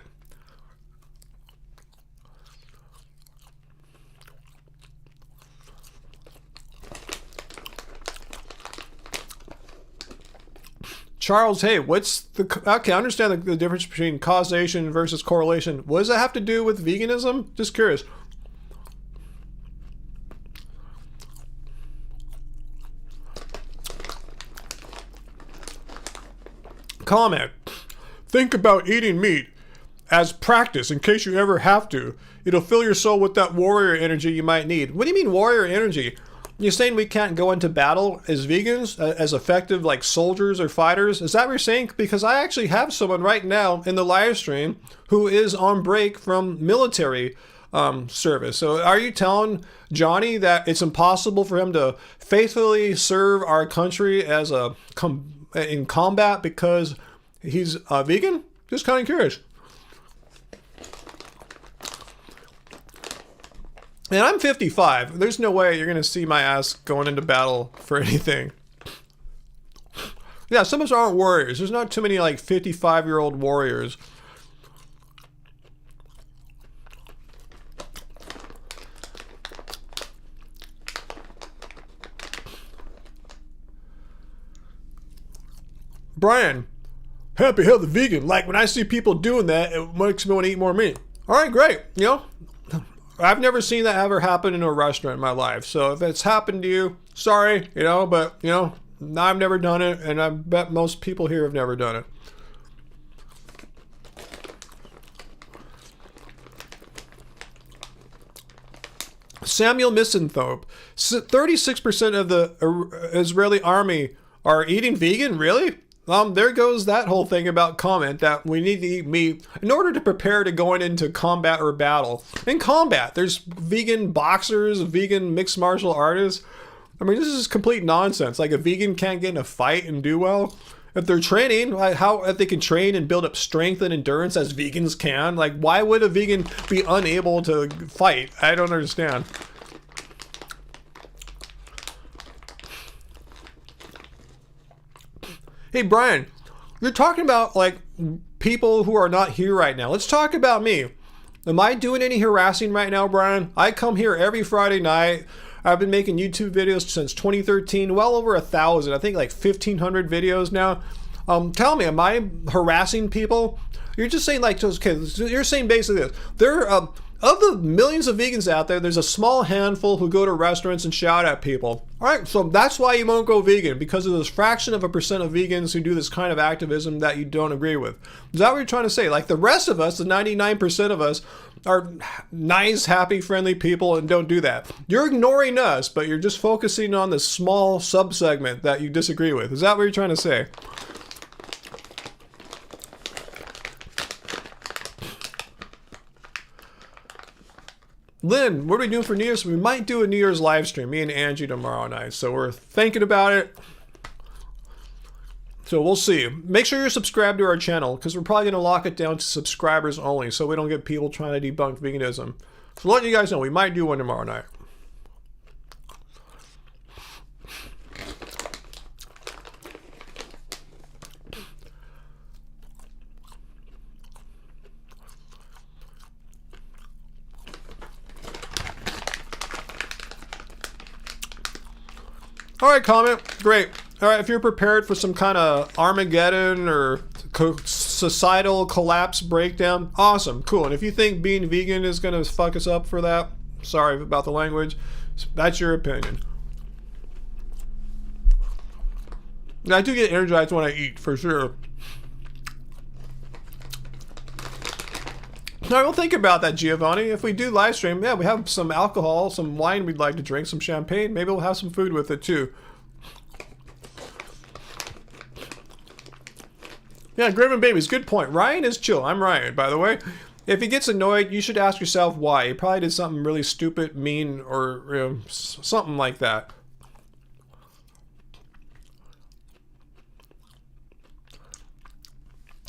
Charles, hey, okay, I understand the difference between causation versus correlation. What does that have to do with veganism? Just curious. Comment. Think about eating meat as practice in case you ever have to. It'll fill your soul with that warrior energy you might need. What do you mean warrior energy? You're saying we can't go into battle as vegans, as effective like soldiers or fighters? Is that what you're saying? Because I actually have someone right now in the live stream who is on break from military service. So are you telling Johnny that it's impossible for him to faithfully serve our country as in combat because he's vegan? Just kind of curious. And I'm 55. There's no way you're going to see my ass going into battle for anything. Yeah, some of us aren't warriors. There's not too many like 55-year-old warriors. Brian, happy healthy vegan. Like when I see people doing that, it makes me want to eat more meat. All right, great. You know, I've never seen that ever happen in a restaurant in my life. So if it's happened to you, sorry, you know, but you know, I've never done it, and I bet most people here have never done it. Samuel Misanthrope, 36% of the Israeli army are eating vegan? Really? There goes that whole thing about comment that we need to eat meat in order to prepare to going into combat or battle. In combat, there's vegan boxers, vegan mixed martial artists. I mean, this is complete nonsense. Like a vegan can't get in a fight and do well. If they're training, like if they can train and build up strength and endurance as vegans can, like why would a vegan be unable to fight? I don't understand. Hey Brian, you're talking about like people who are not here right now. Let's talk about me. Am I doing any harassing right now, Brian? I come here every Friday night. I've been making YouTube videos since 2013, well over 1,000. I think like 1,500 videos now. Tell me, am I harassing people? You're just saying like, okay, you're saying basically this. There are, of the millions of vegans out there, there's a small handful who go to restaurants and shout at people. All right, so that's why you won't go vegan, because of this fraction of a percent of vegans who do this kind of activism that you don't agree with. Is that what you're trying to say? Like the rest of us, the 99% of us, are nice, happy, friendly people and don't do that. You're ignoring us, but you're just focusing on this small subsegment that you disagree with. Is that what you're trying to say? Lynn, what are we doing for New Year's? We might do a New Year's live stream, me and Angie tomorrow night. So we're thinking about it. So we'll see. Make sure you're subscribed to our channel, because we're probably going to lock it down to subscribers only, so we don't get people trying to debunk veganism. So letting you guys know, we might do one tomorrow night. All right, comment. Great. All right, if you're prepared for some kind of Armageddon or societal collapse breakdown, awesome, cool. And if you think being vegan is going to fuck us up for that, sorry about the language, that's your opinion. I do get energized when I eat, for sure. Now, don't think about that, Giovanni. If we do live stream, yeah, we have some alcohol, some wine we'd like to drink, some champagne. Maybe we'll have some food with it, too. Yeah, Graven Babies, good point. Ryan is chill. I'm Ryan, by the way. If he gets annoyed, you should ask yourself why. He probably did something really stupid, mean, or something like that.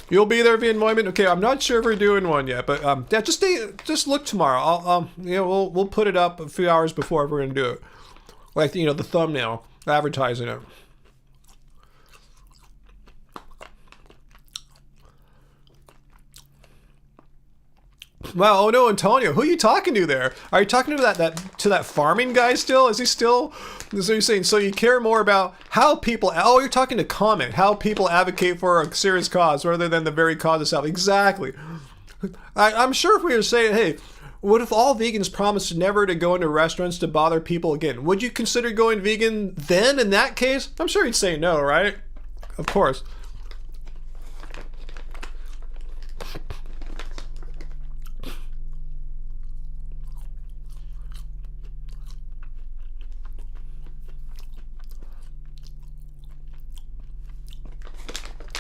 You'll be there via appointment. Okay, I'm not sure if we're doing one yet, but yeah, just look tomorrow. We'll put it up a few hours before we're gonna do it. Like the thumbnail, advertising it. Wow, oh no, Antonio, who are you talking to there? Are you talking to that farming guy still? Is he still? So you're saying, so you care more about how people, oh, you're talking to comment, how people advocate for a serious cause rather than the very cause itself. Exactly. I'm sure if we were saying, hey, what if all vegans promised never to go into restaurants to bother people again? Would you consider going vegan then in that case? I'm sure he'd say no, right? Of course.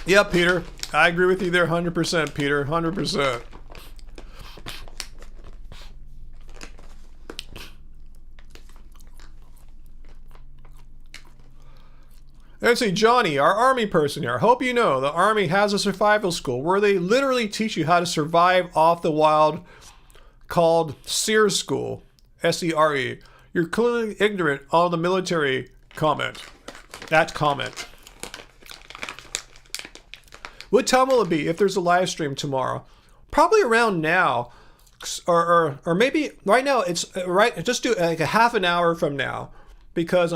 Yeah, Peter. I agree with you there 100%, Peter. 100%. Let's see, Johnny, our Army person here. I hope you know the Army has a survival school where they literally teach you how to survive off the wild, called SEER School. S-E-R-E. You're clearly ignorant on the military comment. That comment. What time will it be if there's a live stream tomorrow? Probably around now, or maybe right now. It's right. Just do like a half an hour from now, because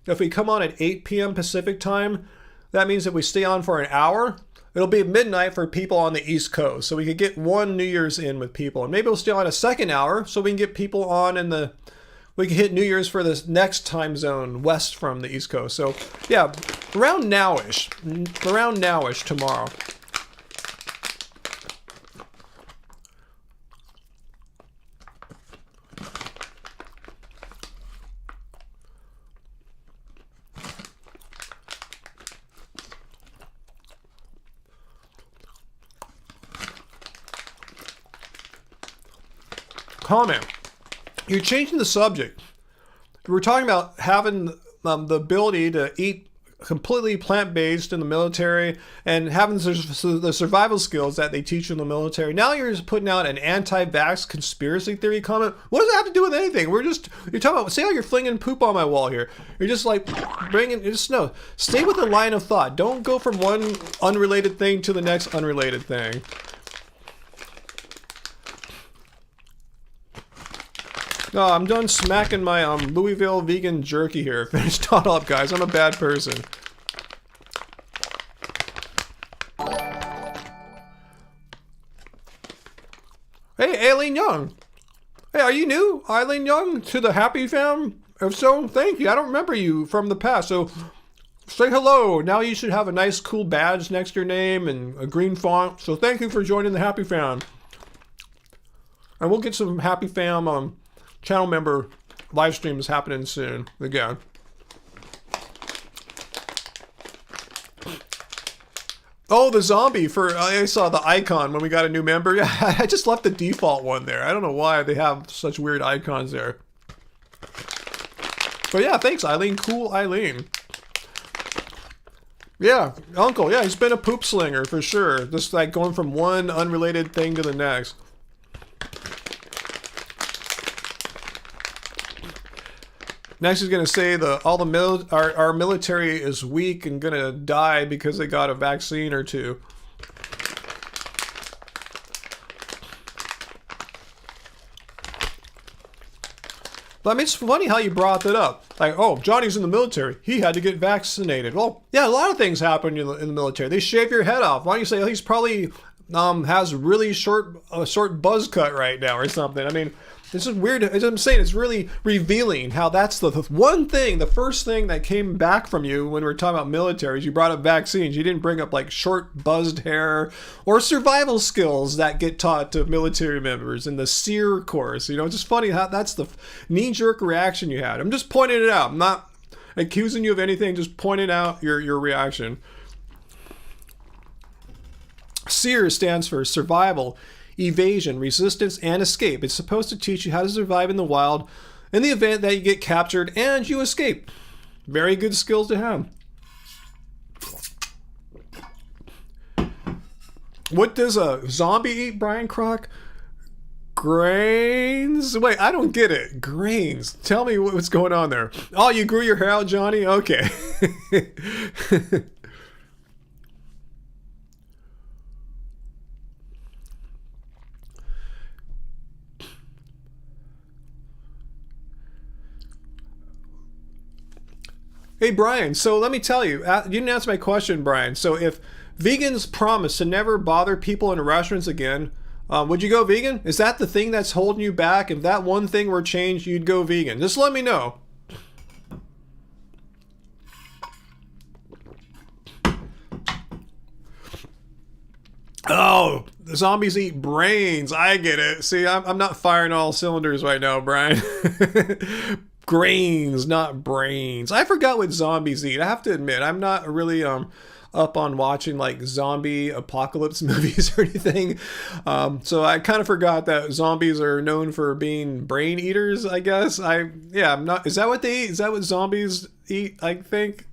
if we come on at 8 p.m. Pacific time, that means if we stay on for an hour, it'll be midnight for people on the East Coast. So we could get one New Year's in with people, and maybe we'll stay on a second hour so we can get people on we can hit New Year's for this next time zone west from the East Coast. So yeah, around nowish tomorrow. Comment. You're changing the subject. We're talking about having the ability to eat completely plant-based in the military and having the survival skills that they teach in the military. Now you're just putting out an anti-vax conspiracy theory comment. What does that have to do with anything? You're talking about, see how you're flinging poop on my wall here. You're just like no, stay with the line of thought. Don't go from one unrelated thing to the next unrelated thing. No, I'm done smacking my Louisville vegan jerky here. Finish that up, guys. I'm a bad person. Hey, Aileen Young. Hey, are you new, Aileen Young, to the Happy Fam? If so, thank you. I don't remember you from the past, so say hello. Now you should have a nice, cool badge next to your name and a green font. So thank you for joining the Happy Fam. And we'll get some Happy Fam channel member live streams happening soon again. Oh, the zombie I saw the icon when we got a new member. Yeah, I just left the default one there. I don't know why they have such weird icons there. But yeah, thanks, Eileen. Cool Eileen. Yeah, Uncle. Yeah, he's been a poop slinger for sure. Just like going from one unrelated thing to the next. Next he's going to say our military is weak and going to die because they got a vaccine or two. But I mean, it's funny how you brought that up. Like, oh, Johnny's in the military. He had to get vaccinated. Well, yeah, a lot of things happen in the military. They shave your head off. Why don't you say, oh, he's probably has really short buzz cut right now or something. I mean, this is weird. As I'm saying, it's really revealing how that's the one thing, the first thing that came back from you when we were talking about militaries. You brought up vaccines. You didn't bring up like short buzzed hair or survival skills that get taught to military members in the SEER course. You know, it's just funny how that's the knee-jerk reaction you had. I'm just pointing it out. I'm not accusing you of anything, just pointing out your reaction. SEER stands for survival, evasion, resistance, and escape. It's supposed to teach you how to survive in the wild in the event that you get captured and you escape. Very good skills to have. What does a zombie eat, Brian Kroc? Grains? Wait, I don't get it. Grains. Tell me what's going on there. Oh, you grew your hair out, Johnny? Okay. Hey, Brian, so let me tell you, you didn't answer my question, Brian. So if vegans promise to never bother people in restaurants again, would you go vegan? Is that the thing that's holding you back? If that one thing were changed, you'd go vegan. Just let me know. Oh, the zombies eat brains. I get it. See, I'm not firing all cylinders right now, Brian. Grains, not brains. I forgot what zombies eat. I have to admit, I'm not really up on watching like zombie apocalypse movies or anything. So I kind of forgot that zombies are known for being brain eaters, I guess. I'm not. Is that what they eat? Is that what zombies eat? I think.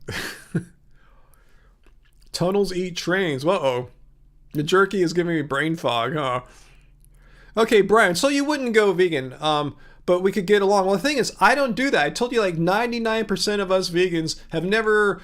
Tunnels eat trains. Uh-oh. The jerky is giving me brain fog, huh? Okay, Brian, so you wouldn't go vegan, but we could get along. Well, the thing is, I don't do that. I told you like 99% of us vegans have never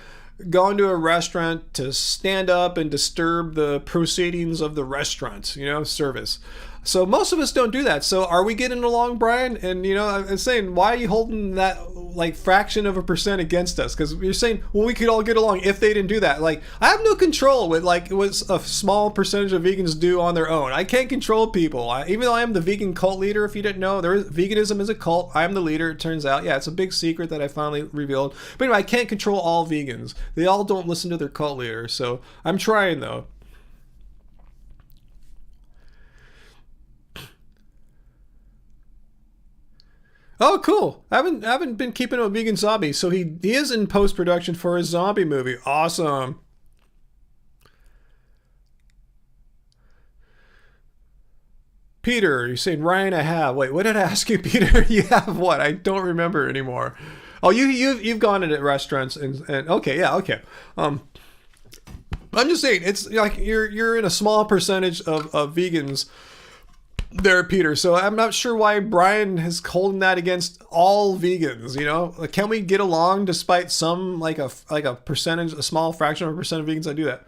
gone to a restaurant to stand up and disturb the proceedings of the restaurant, service. So most of us don't do that. So are we getting along, Brian? And, I'm saying, why are you holding that like fraction of a percent against us? Because you're saying, well, we could all get along if they didn't do that. Like, I have no control with like what a small percentage of vegans do on their own. I can't control people. Even though I am the vegan cult leader, if you didn't know, veganism is a cult. I am the leader, it turns out. Yeah, it's a big secret that I finally revealed. But anyway, I can't control all vegans. They all don't listen to their cult leader. So I'm trying, though. Oh, cool. I haven't been keeping him a vegan zombie. So he is in post-production for a zombie movie. Awesome. Peter, you're saying, Ryan, I have. Wait, what did I ask you, Peter? You have what? I don't remember anymore. Oh, you've gone into restaurants and okay, yeah, okay. I'm just saying, it's like you're in a small percentage of vegans there, Peter. So I'm not sure why Brian is holding that against all vegans. You know, like, can we get along despite some like a percentage, a small fraction of a percent of vegans that do that?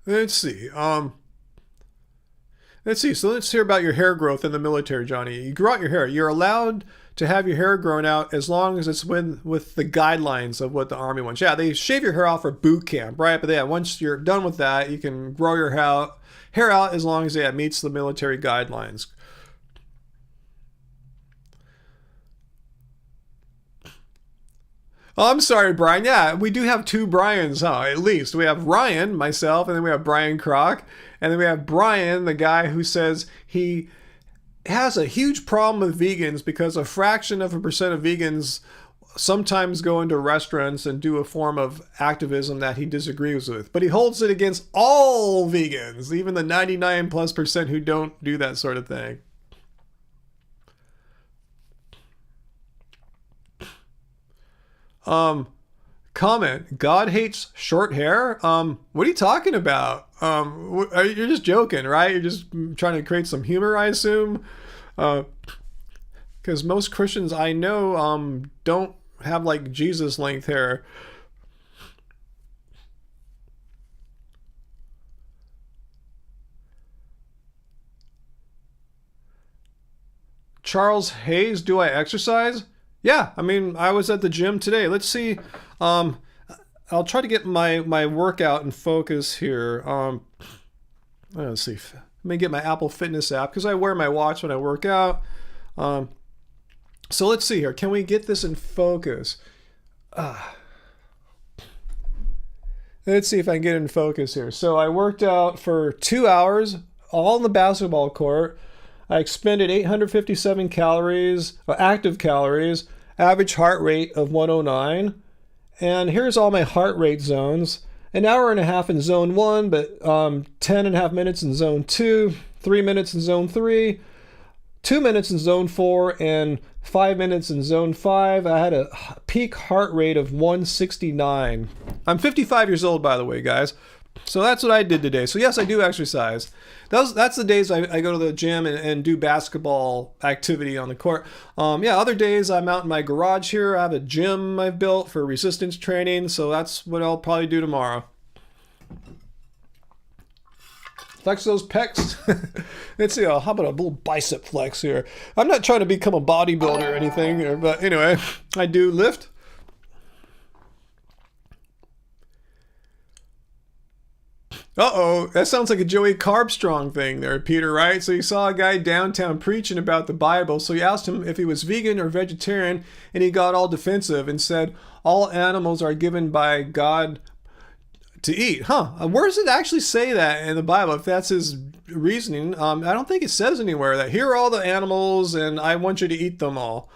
Let's see. Let's see. So let's hear about your hair growth in the military, Johnny. You grew out your hair. You're allowed to have your hair grown out as long as it's with the guidelines of what the Army wants. Yeah, they shave your hair off for boot camp, right? But yeah, once you're done with that, you can grow your hair out as long as it meets the military guidelines. Oh, I'm sorry, Brian. Yeah, we do have two Brians, huh? At least. We have Ryan, myself, and then we have Brian Kroc. And then we have Brian, the guy who says he has a huge problem with vegans because a fraction of a percent of vegans sometimes go into restaurants and do a form of activism that he disagrees with. But he holds it against all vegans, even the 99+% who don't do that sort of thing. Comment, God hates short hair? What are you talking about? You're just joking, right? You're just trying to create some humor, I assume? Because most Christians I know don't have like Jesus length hair. Charles Hayes, do I exercise? Yeah, I mean, I was at the gym today. Let's see. I'll try to get my workout in focus here. Let's see. Let me get my Apple Fitness app because I wear my watch when I work out. So let's see here. Can we get this in focus? Let's see if I can get it in focus here. So I worked out for 2 hours, all in the basketball court. I expended 857 calories, active calories, average heart rate of 109. And here's all my heart rate zones. An hour and a half in zone 1, but 10 and a half minutes in zone 2, 3 minutes in zone 3, 2 minutes in zone 4, and 5 minutes in zone 5. I had a peak heart rate of 169. I'm 55 years old, by the way, guys. So that's what I did today. So yes, I do exercise. That's the days I go to the gym and do basketball activity on the court. Yeah, other days I'm out in my garage here. I have a gym I've built for resistance training. So that's what I'll probably do tomorrow. Flex those pecs. Let's see, how about a little bicep flex here? I'm not trying to become a bodybuilder or anything, but anyway, I do lift. Uh-oh, that sounds like a Joey Carbstrong thing there, Peter, right? So you saw a guy downtown preaching about the Bible, so you asked him if he was vegan or vegetarian, and he got all defensive and said, all animals are given by God to eat. Huh, where does it actually say that in the Bible, if that's his reasoning? I don't think it says anywhere that here are all the animals and I want you to eat them all.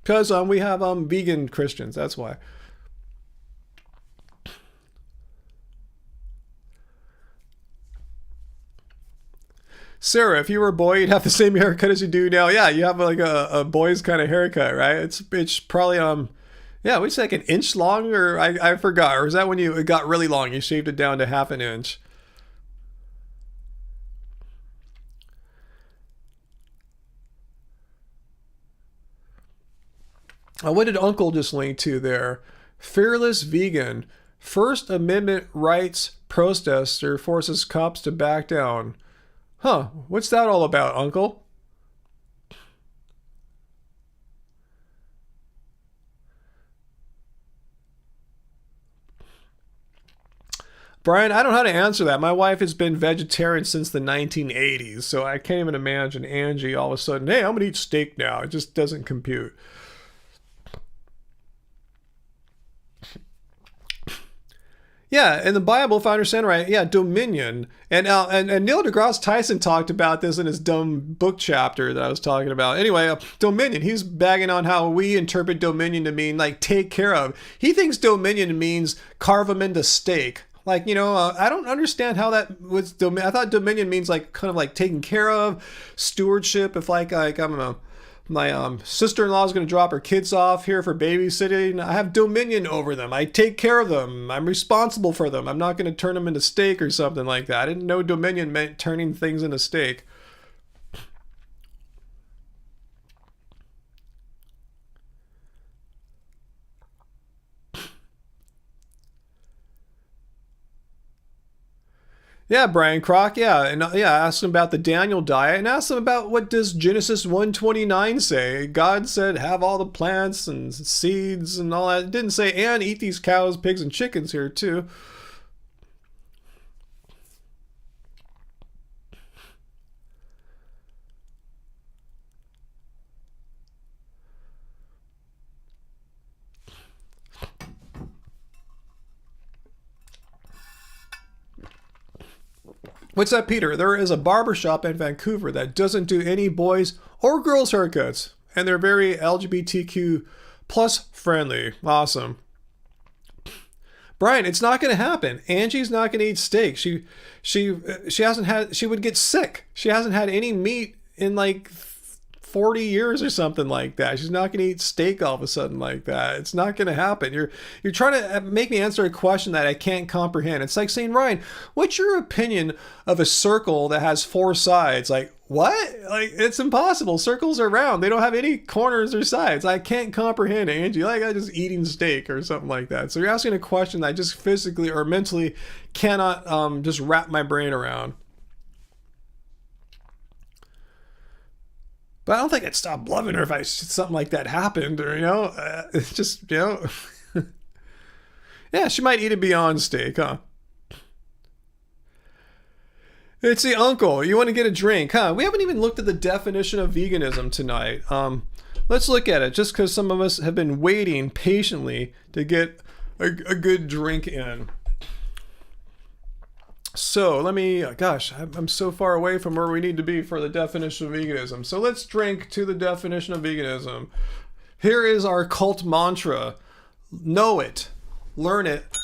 Because we have vegan Christians, that's why. Sarah, if you were a boy, you'd have the same haircut as you do now. Yeah, you have like a boy's kind of haircut, right? It's probably yeah, we say like an inch long, or I forgot. Or is that when it got really long? You shaved it down to half an inch. What did Uncle just link to there? Fearless vegan. First Amendment rights protester forces cops to back down. Huh, what's that all about, Uncle? Brian, I don't know how to answer that. My wife has been vegetarian since the 1980s, so I can't even imagine Angie all of a sudden, hey, I'm going to eat steak now. It just doesn't compute. Yeah, in the Bible, if I understand right, yeah, dominion. And Neil deGrasse Tyson talked about this in his dumb book chapter that I was talking about. Anyway, dominion. He's bagging on how we interpret dominion to mean like take care of. He thinks dominion means carve them into steak. Like, I don't understand how that was dominion. I thought dominion means like kind of like taking care of, stewardship. If like I don't know, my sister-in-law is going to drop her kids off here for babysitting. I have dominion over them. I take care of them. I'm responsible for them. I'm not going to turn them into steak or something like that. I didn't know dominion meant turning things into steak. Yeah, Brian Kroc. Yeah, and ask him about the Daniel diet, and ask him about what does Genesis 1:29 say. God said, "Have all the plants and seeds and all that." It didn't say, "And eat these cows, pigs, and chickens here too." What's that, Peter? There is a barbershop in Vancouver that doesn't do any boys or girls haircuts, and they're very LGBTQ plus friendly. Awesome. Brian, it's not going to happen. Angie's not going to eat steak. She hasn't had. She would get sick. She hasn't had any meat in like 40 years or something like that. She's not going to eat steak all of a sudden like that. It's not going to happen. You're trying to make me answer a question that I can't comprehend. It's like saying, Ryan, what's your opinion of a circle that has 4 sides? Like, what? Like, it's impossible. Circles are round. They don't have any corners or sides. I can't comprehend, Angie. Like, I'm just eating steak or something like that. So you're asking a question that I just physically or mentally cannot just wrap my brain around. But I don't think I'd stop loving her if something like that happened, or, it's just, yeah, she might eat a Beyond steak, huh? It's the uncle. You want to get a drink, huh? We haven't even looked at the definition of veganism tonight. Let's look at it, just because some of us have been waiting patiently to get a good drink in. So I'm so far away from where we need to be for the definition of veganism. So let's drink to the definition of veganism. Here is our cult mantra. Know it, learn it,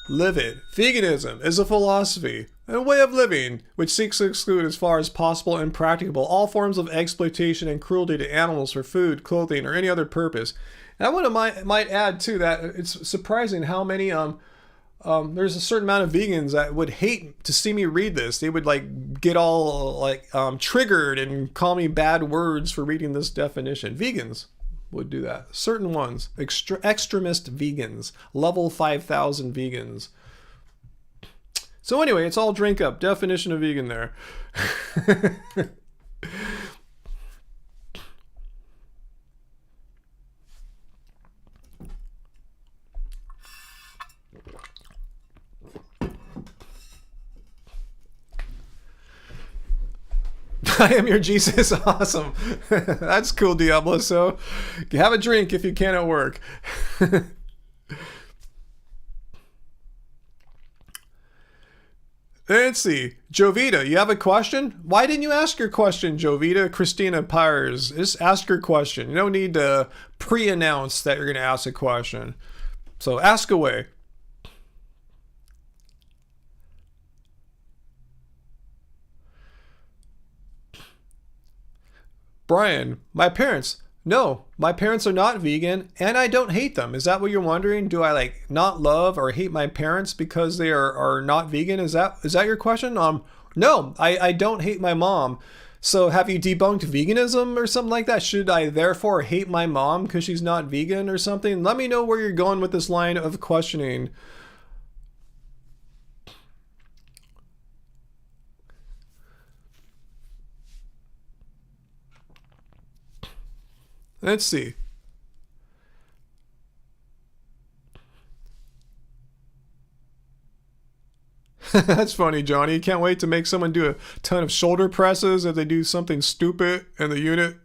live it. Veganism is a philosophy, a way of living, which seeks to exclude as far as possible and practicable all forms of exploitation and cruelty to animals for food, clothing, or any other purpose. And I might add too that it's surprising how many there's a certain amount of vegans that would hate to see me read this. They would like get all like triggered and call me bad words for reading this definition. Vegans would do that. Certain ones, extremist vegans, level 5,000 vegans. So anyway, it's all drink up. Definition of vegan there. I am your Jesus. Awesome. That's cool, Diablo. So have a drink if you can at work. Let's see. Jovita, you have a question? Why didn't you ask your question, Jovita? Christina Pyres. Just ask your question. You don't need to pre-announce that you're going to ask a question. So ask away. Brian, my parents are not vegan, and I don't hate them. Is that what you're wondering? Do I like not love or hate my parents because they are not vegan? Is that your question? No, I don't hate my mom. So have you debunked veganism or something like that? Should I therefore hate my mom because she's not vegan or something? Let me know where you're going with this line of questioning. Let's see. That's funny, Johnny. Can't wait to make someone do a ton of shoulder presses if they do something stupid in the unit.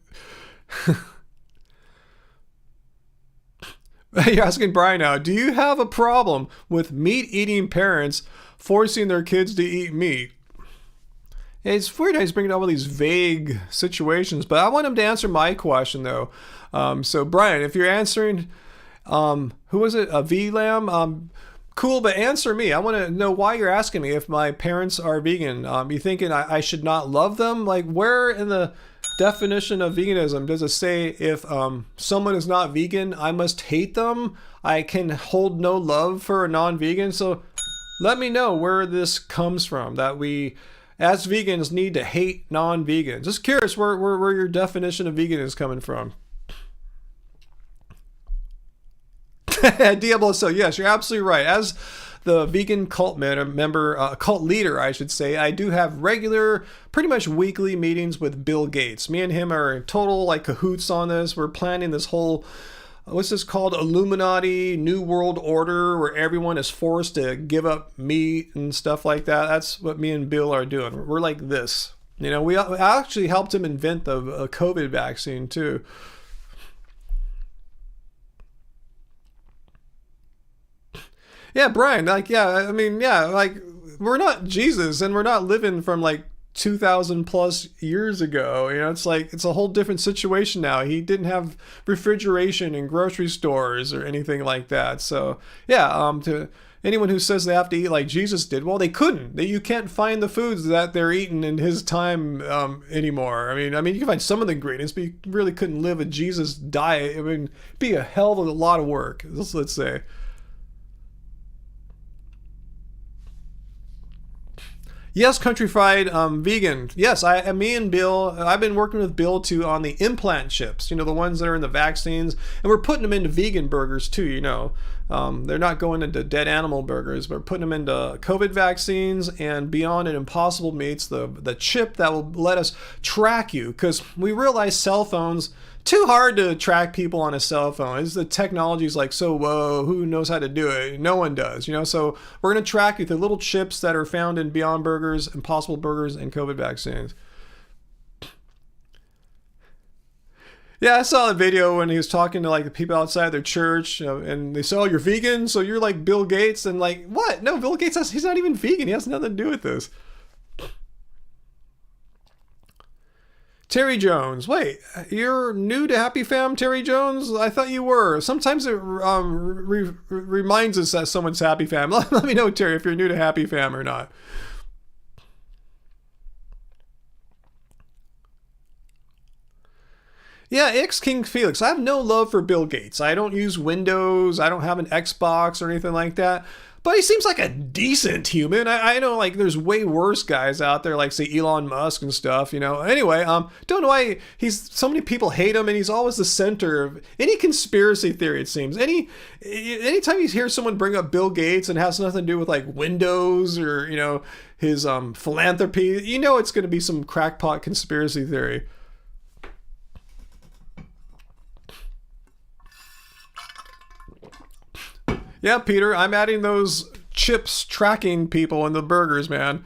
You're asking Brian now, do you have a problem with meat-eating parents forcing their kids to eat meat? It's weird how he's bringing up all these vague situations, but I want him to answer my question, though. So, Brian, if you're answering, who was it, a V-Lamb? Cool, but answer me. I want to know why you're asking me if my parents are vegan. You thinking I should not love them? Like, where in the definition of veganism does it say if someone is not vegan, I must hate them? I can hold no love for a non-vegan? So let me know where this comes from, that we as vegans need to hate non-vegans. Just curious where your definition of vegan is coming from. Diablo, so yes, you're absolutely right. As the vegan cult member, cult leader, I should say, I do have regular, pretty much weekly meetings with Bill Gates. Me and him are in total like cahoots on this. We're planning this whole, what's this called, Illuminati New World Order, where everyone is forced to give up meat and stuff like that. That's what me and Bill are doing. We're like this. You know, I actually helped him invent the COVID vaccine too. Yeah, Brian, like, yeah, I mean, yeah, like, we're not Jesus and we're not living from like 2,000 plus years ago. You know, it's like, it's a whole different situation now. He didn't have refrigeration in grocery stores or anything like that. So, yeah, to anyone who says they have to eat like Jesus did, well, they couldn't. You can't find the foods that they're eating in his time anymore. I mean, you can find some of the ingredients, but you really couldn't live a Jesus diet. I mean, it'd be a hell of a lot of work, let's say. Yes, Countryfied, vegan. Yes, me and Bill, I've been working with Bill too on the implant chips, you know, the ones that are in the vaccines, and we're putting them into vegan burgers too, you know. They're not going into dead animal burgers, but we're putting them into COVID vaccines and Beyond and Impossible Meats, the chip that will let us track you, because we realize cell phones, too hard to track people on a cell phone. The technology's like, so whoa, who knows how to do it? No one does, you know. So we're going to track you through little chips that are found in Beyond Burgers, Impossible Burgers, and COVID vaccines. Yeah, I saw the video when he was talking to like the people outside their church, and they said, "Oh, you're vegan, so you're like Bill Gates," and like, what? No, Bill Gates he's not even vegan. He has nothing to do with this. Terry Jones. Wait, you're new to Happy Fam, Terry Jones? I thought you were. Sometimes it reminds us that someone's Happy Fam. Let me know, Terry, if you're new to Happy Fam or not. Yeah, X King Felix. I have no love for Bill Gates. I don't use Windows. I don't have an Xbox or anything like that. But he seems like a decent human. I know, like, there's way worse guys out there, like, say, Elon Musk and stuff, you know. Anyway, don't know why so many people hate him, and he's always the center of any conspiracy theory, it seems. Anytime you hear someone bring up Bill Gates and has nothing to do with, like, Windows or, you know, his philanthropy, you know it's going to be some crackpot conspiracy theory. Yeah, Peter, I'm adding those chips tracking people in the burgers, man.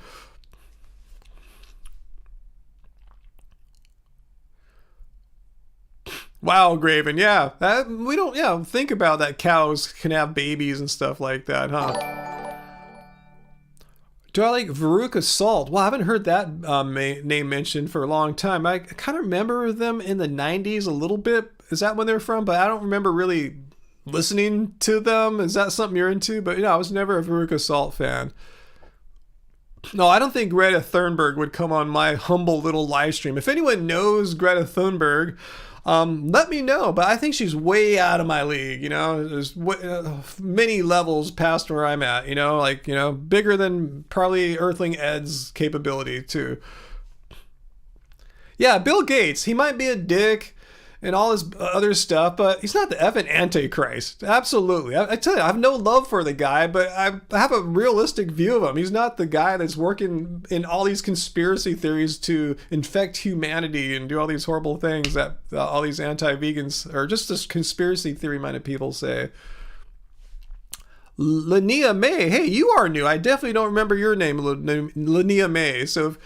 Wow, Graven, yeah. We don't think about that cows can have babies and stuff like that, huh? Do I like Veruca Salt? Well, I haven't heard that name mentioned for a long time. I kind of remember them in the 90s a little bit. Is that when they're from? But I don't remember really listening to them. Is that something you're into? But, you know, I was never a Veruca Salt fan. No, I don't think Greta Thunberg would come on my humble little live stream. If anyone knows Greta Thunberg, let me know. But I think she's way out of my league, you know. There's many levels past where I'm at, you know, like, you know, bigger than probably Earthling Ed's capability too. Yeah, Bill Gates, he might be a dick and all this other stuff, but he's not the effing Antichrist. Absolutely. I tell you, I have no love for the guy, but I have a realistic view of him. He's not the guy that's working in all these conspiracy theories to infect humanity and do all these horrible things that all these anti-vegans, or just this conspiracy theory-minded people say. Linnea May. Hey, you are new. I definitely don't remember your name, Linnea May. So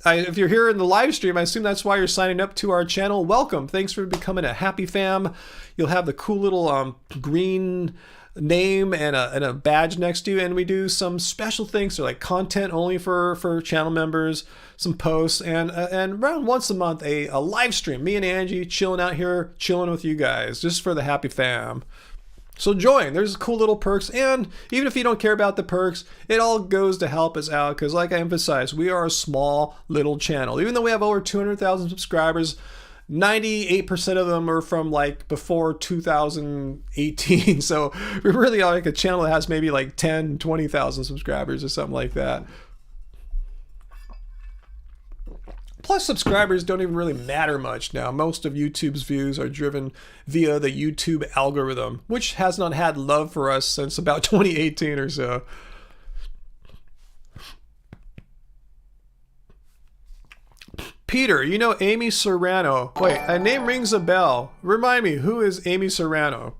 if you're here in the live stream, I assume that's why you're signing up to our channel. Welcome. Thanks for becoming a happy fam. You'll have the cool little green name and a badge next to you, and we do some special things, so like content only for channel members, some posts, and around once a month a live stream. Me and Angie chilling out here, chilling with you guys, just for the happy fam. So join. There's cool little perks, and even if you don't care about the perks, it all goes to help us out, because like I emphasized, we are a small little channel. Even though we have over 200,000 subscribers, 98% of them are from like before 2018. So we really are like a channel that has maybe like 10, 20,000 subscribers or something like that. Plus, subscribers don't even really matter much now. Most of YouTube's views are driven via the YouTube algorithm, which has not had love for us since about 2018 or so. Peter, you know Amy Serrano. Wait, a name rings a bell. Remind me, who is Amy Serrano?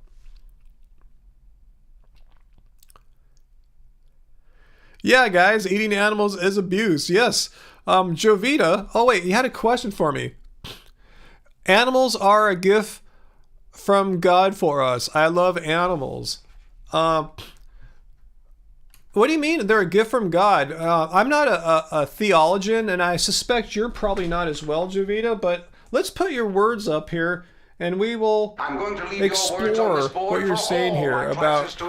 Yeah, guys, eating animals is abuse. Yes. Jovita. Oh, wait, you had a question for me. Animals are a gift from God for us. I love animals. What do you mean they're a gift from God? I'm not a theologian, and I suspect you're probably not as well, Jovita, but let's put your words up here, and we will explore what you're saying here about...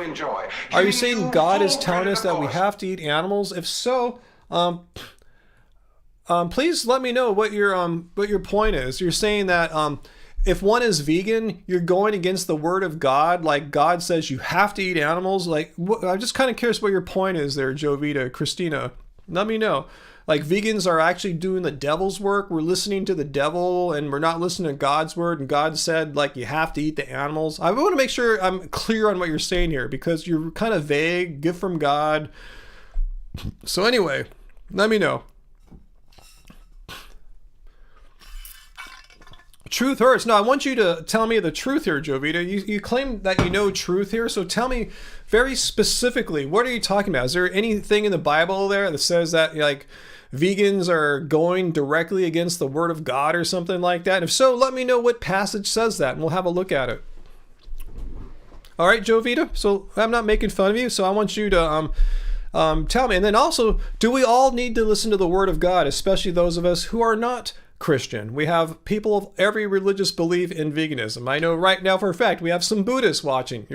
Are you saying God is telling us that we have to eat animals? If so, please let me know what your point is. You're saying that if one is vegan, you're going against the word of God. Like God says you have to eat animals. Like I'm just kind of curious what your point is there, Jovita, Christina. Let me know. Like vegans are actually doing the devil's work. We're listening to the devil and we're not listening to God's word. And God said like you have to eat the animals. I want to make sure I'm clear on what you're saying here, because you're kind of vague, gift from God. So anyway, let me know. Truth hurts. No, I want you to tell me the truth here, Jovita. You claim that you know truth here, so tell me very specifically, what are you talking about? Is there anything in the Bible there that says that like vegans are going directly against the word of God or something like that? If so, let me know what passage says that, and we'll have a look at it. All right, Jovita. So I'm not making fun of you, so I want you to tell me. And then also, do we all need to listen to the word of God, especially those of us who are not Christian? We have people of every religious belief in veganism. I know right now for a fact we have some Buddhists watching,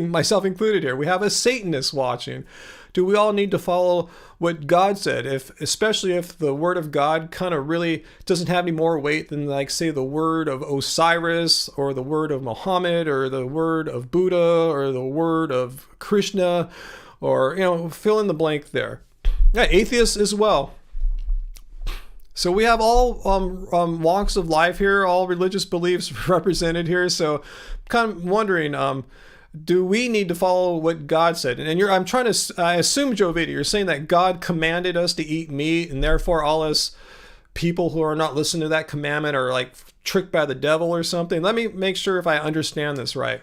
myself included here. We have a Satanist watching. Do we all need to follow what God said, especially if the word of God kind of really doesn't have any more weight than, like, say, the word of Osiris or the word of Muhammad or the word of Buddha or the word of Krishna, or, fill in the blank there. Yeah, atheists as well. So we have all walks of life here, all religious beliefs represented here. So I'm kind of wondering, do we need to follow what God said? And I assume, Jovita, you're saying that God commanded us to eat meat, and therefore all us people who are not listening to that commandment are like tricked by the devil or something. Let me make sure if I understand this right.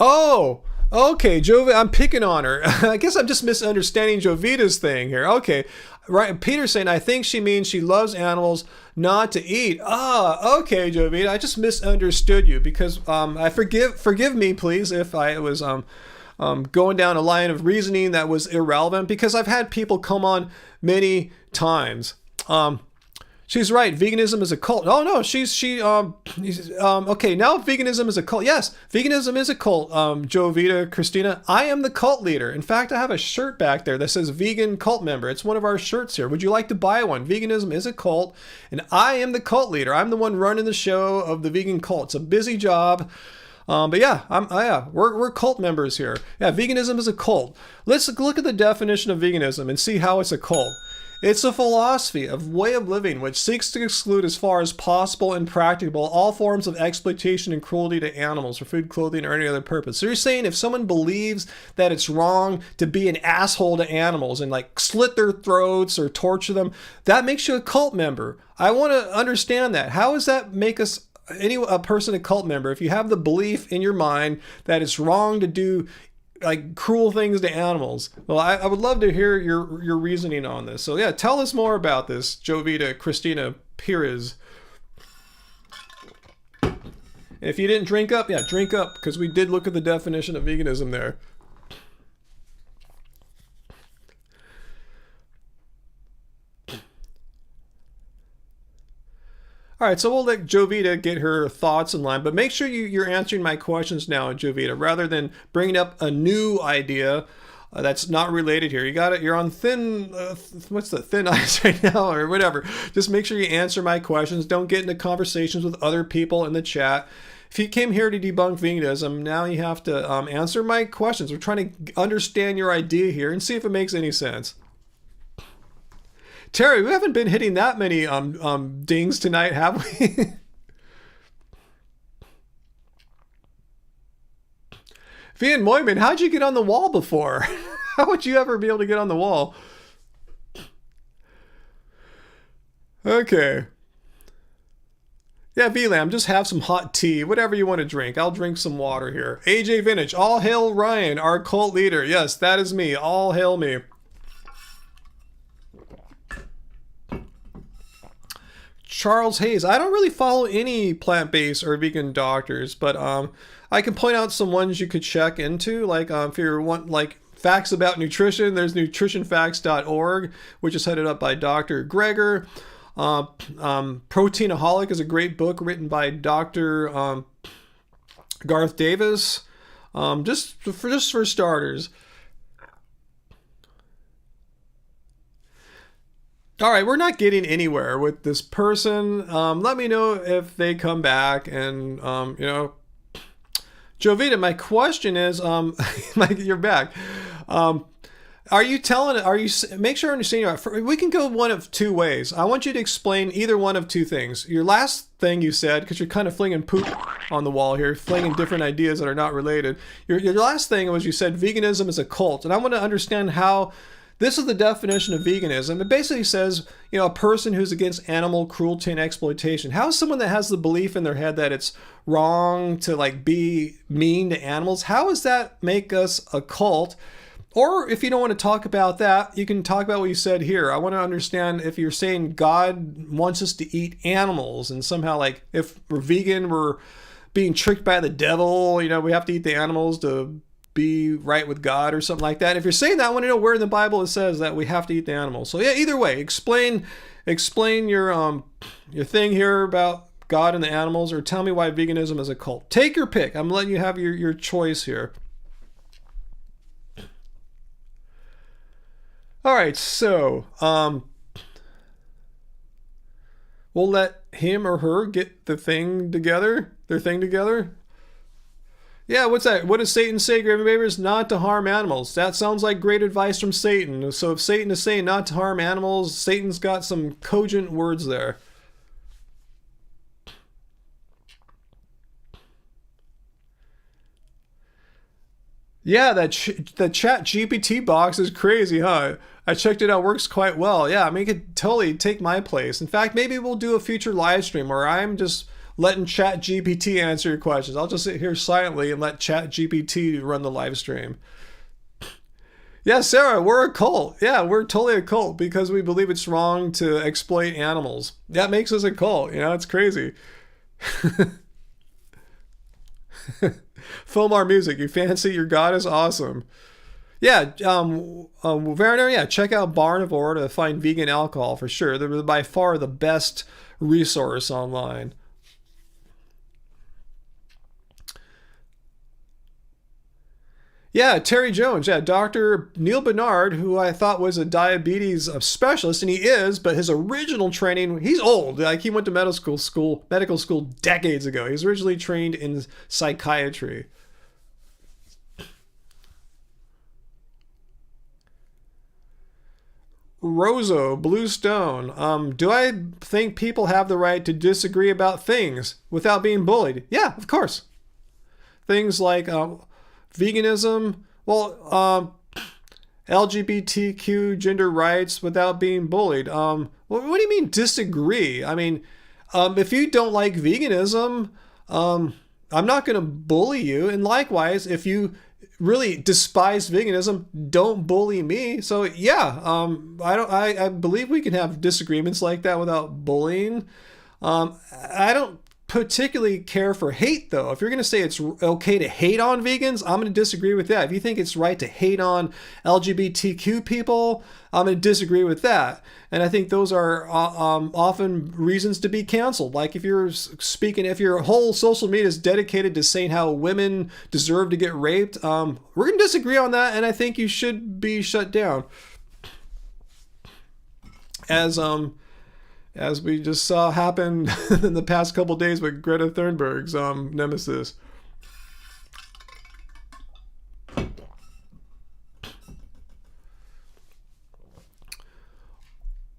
Oh, okay, Jovita, I'm picking on her. I guess I'm just misunderstanding Jovita's thing here. Okay, right. Peter's saying, I think she means she loves animals not to eat. Okay, Jovita, I just misunderstood you, because I forgive me, please, if I was going down a line of reasoning that was irrelevant, because I've had people come on many times. She's right. Veganism is a cult. Oh no, okay, now veganism is a cult. Yes, veganism is a cult. Jovita, Christina, I am the cult leader. In fact, I have a shirt back there that says vegan cult member. It's one of our shirts here. Would you like to buy one? Veganism is a cult, and I am the cult leader. I'm the one running the show of the vegan cult. It's a busy job. But yeah, we're cult members here. Yeah, veganism is a cult. Let's look at the definition of veganism and see how it's a cult. It's a philosophy of way of living which seeks to exclude as far as possible and practicable all forms of exploitation and cruelty to animals for food, clothing, or any other purpose. So you're saying if someone believes that it's wrong to be an asshole to animals and like slit their throats or torture them, that makes you a cult member. I want to understand that. How does that make us a person a cult member if you have the belief in your mind that it's wrong to do like cruel things to animals? Well, I would love to hear your reasoning on this. So yeah, tell us more about this, Jovita Christina Pires. If you didn't drink up, yeah, drink up, because we did look at the definition of veganism there. All right, so we'll let Jovita get her thoughts in line, but make sure you're answering my questions now, Jovita, rather than bringing up a new idea that's not related here. You got it. You're on thin, what's the thin ice right now, or whatever. Just make sure you answer my questions. Don't get into conversations with other people in the chat. If you came here to debunk veganism, now you have to answer my questions. We're trying to understand your idea here and see if it makes any sense. Terry, we haven't been hitting that many dings tonight, have we? Vian Moyman, how'd you get on the wall before? How would you ever be able to get on the wall? Okay. Yeah, VLAM, just have some hot tea, whatever you want to drink. I'll drink some water here. AJ Vintage, all hail Ryan, our cult leader. Yes, that is me. All hail me. Charles Hayes, I don't really follow any plant-based or vegan doctors, but I can point out some ones you could check into. Like if you want like facts about nutrition, there's nutritionfacts.org, which is headed up by Dr. Greger. Proteinaholic is a great book written by Dr. Garth Davis. Just for starters. All right, we're not getting anywhere with this person. Let me know if they come back, and you know, Jovita, my question is, you're back. Make sure I understand you. We can go one of two ways. I want you to explain either one of two things. Your last thing you said, because you're kind of flinging poop on the wall here, flinging different ideas that are not related. Your last thing was you said veganism is a cult, and I want to understand how. This is the definition of veganism. It basically says, you know, a person who's against animal cruelty and exploitation. How is someone that has the belief in their head that it's wrong to like be mean to animals? How does that make us a cult? Or if you don't want to talk about that, you can talk about what you said here. I want to understand if you're saying God wants us to eat animals and somehow like if we're vegan, we're being tricked by the devil, you know, we have to eat the animals to be right with God or something like that. If you're saying that, I want to know where in the Bible it says that we have to eat the animals. So yeah, either way, explain your thing here about God and the animals, or tell me why veganism is a cult. Take your pick. I'm letting you have your choice here. All right, so we'll let him or her get their thing together. Yeah, what's that? What does Satan say, Gravy Babers? Not to harm animals. That sounds like great advice from Satan. So if Satan is saying not to harm animals, Satan's got some cogent words there. Yeah, the chat GPT box is crazy, huh? I checked it out, works quite well. Yeah, I mean, it could totally take my place. In fact, maybe we'll do a future live stream where I'm just letting chat GPT answer your questions. I'll just sit here silently and let chat GPT run the live stream. Yeah, Sarah, we're a cult. Yeah, we're totally a cult because we believe it's wrong to exploit animals. That makes us a cult. You know, it's crazy. Filmar Music, you fancy your God is awesome. Yeah, Werner, yeah, check out Barnivore to find vegan alcohol for sure. They're by far the best resource online. Yeah, Terry Jones. Yeah, Dr. Neil Bernard, who I thought was a diabetes specialist, and he is, but his original training, he's old. Like he went to medical school decades ago. He was originally trained in psychiatry. Roso, Bluestone. Do I think people have the right to disagree about things without being bullied? Yeah, of course. Things like veganism, well, LGBTQ gender rights without being bullied. What do you mean disagree? I mean, if you don't like veganism, I'm not going to bully you. And likewise, if you really despise veganism, don't bully me. So yeah, I believe we can have disagreements like that without bullying. I don't particularly care for hate, though. If you're going to say it's okay to hate on vegans, I'm going to disagree with that. If you think it's right to hate on LGBTQ people, I'm going to disagree with that. And I think those are often reasons to be canceled. Like if your whole social media is dedicated to saying how women deserve to get raped, we're going to disagree on that, and I think you should be shut down. As we just saw happen in the past couple days with Greta Thunberg's nemesis.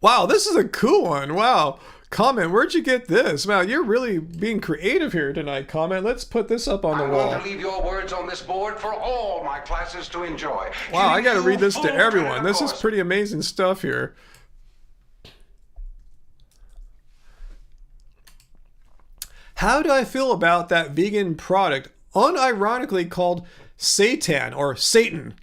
Wow, this is a cool one. Wow. Comment, where'd you get this? Wow, you're really being creative here tonight, Comment. Let's put this up on the wall. I'm going to leave your words on this board for all my classes to enjoy. Wow, I got to read this to everyone. This is pretty amazing stuff here. How do I feel about that vegan product unironically called Satan or Satan?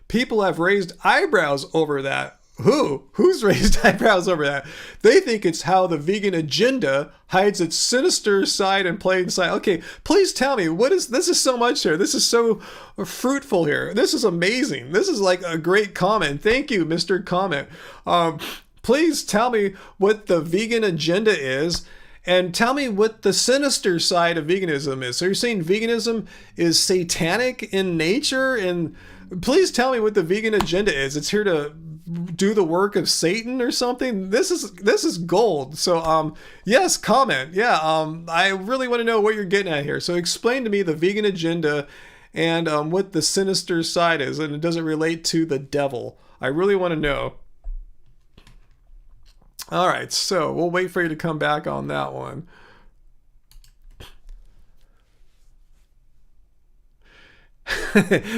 People have raised eyebrows over that. Who's raised eyebrows over that? They think it's how the vegan agenda hides its sinister side in plain sight. Okay, please tell me, this is so much here. This is so fruitful here. This is amazing. This is like a great comment. Thank you, Mr. Comment. Please tell me what the vegan agenda is. And tell me what the sinister side of veganism is. So you're saying veganism is satanic in nature? And please tell me what the vegan agenda is. It's here to do the work of Satan or something? This is gold. So yes, Comment. Yeah, I really want to know what you're getting at here. So explain to me the vegan agenda and what the sinister side is, and does it relate to the devil? I really want to know. All right, so we'll wait for you to come back on that one.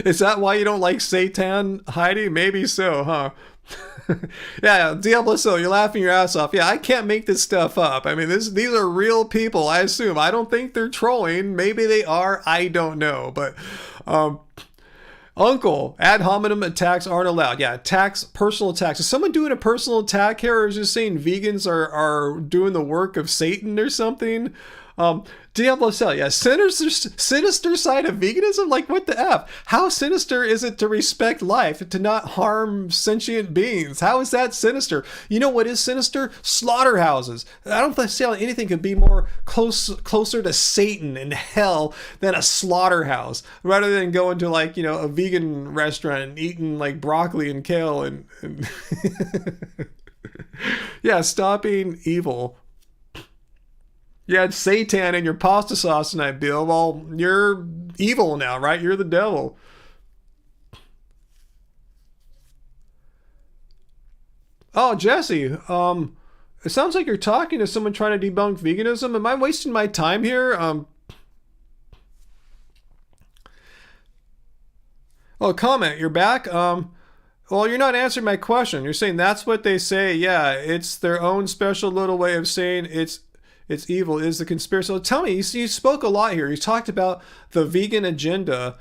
Is that why you don't like Satan, Heidi? Maybe so, huh? Yeah, Diablo, so you're laughing your ass off. Yeah, I can't make this stuff up. I mean, these are real people, I assume. I don't think they're trolling. Maybe they are. I don't know. But Uncle, ad hominem attacks aren't allowed. Yeah, personal attacks. Is someone doing a personal attack here, or is just saying vegans are doing the work of Satan or something? Diablo Cell, yeah, sinister side of veganism? Like, what the F? How sinister is it to respect life, to not harm sentient beings? How is that sinister? You know what is sinister? Slaughterhouses. I don't see how anything could be more closer to Satan and hell than a slaughterhouse, rather than going to, like, you know, a vegan restaurant and eating like broccoli and kale and yeah, stop being evil. You had Satan in your pasta sauce tonight, Bill. Well, you're evil now, right? You're the devil. Oh, Jesse, it sounds like you're talking to someone trying to debunk veganism. Am I wasting my time here? Oh, Comment, you're back? Well, you're not answering my question. You're saying that's what they say. Yeah, it's their own special little way of saying it's evil, is the conspiracy. So tell me, you spoke a lot here. You talked about the vegan agenda.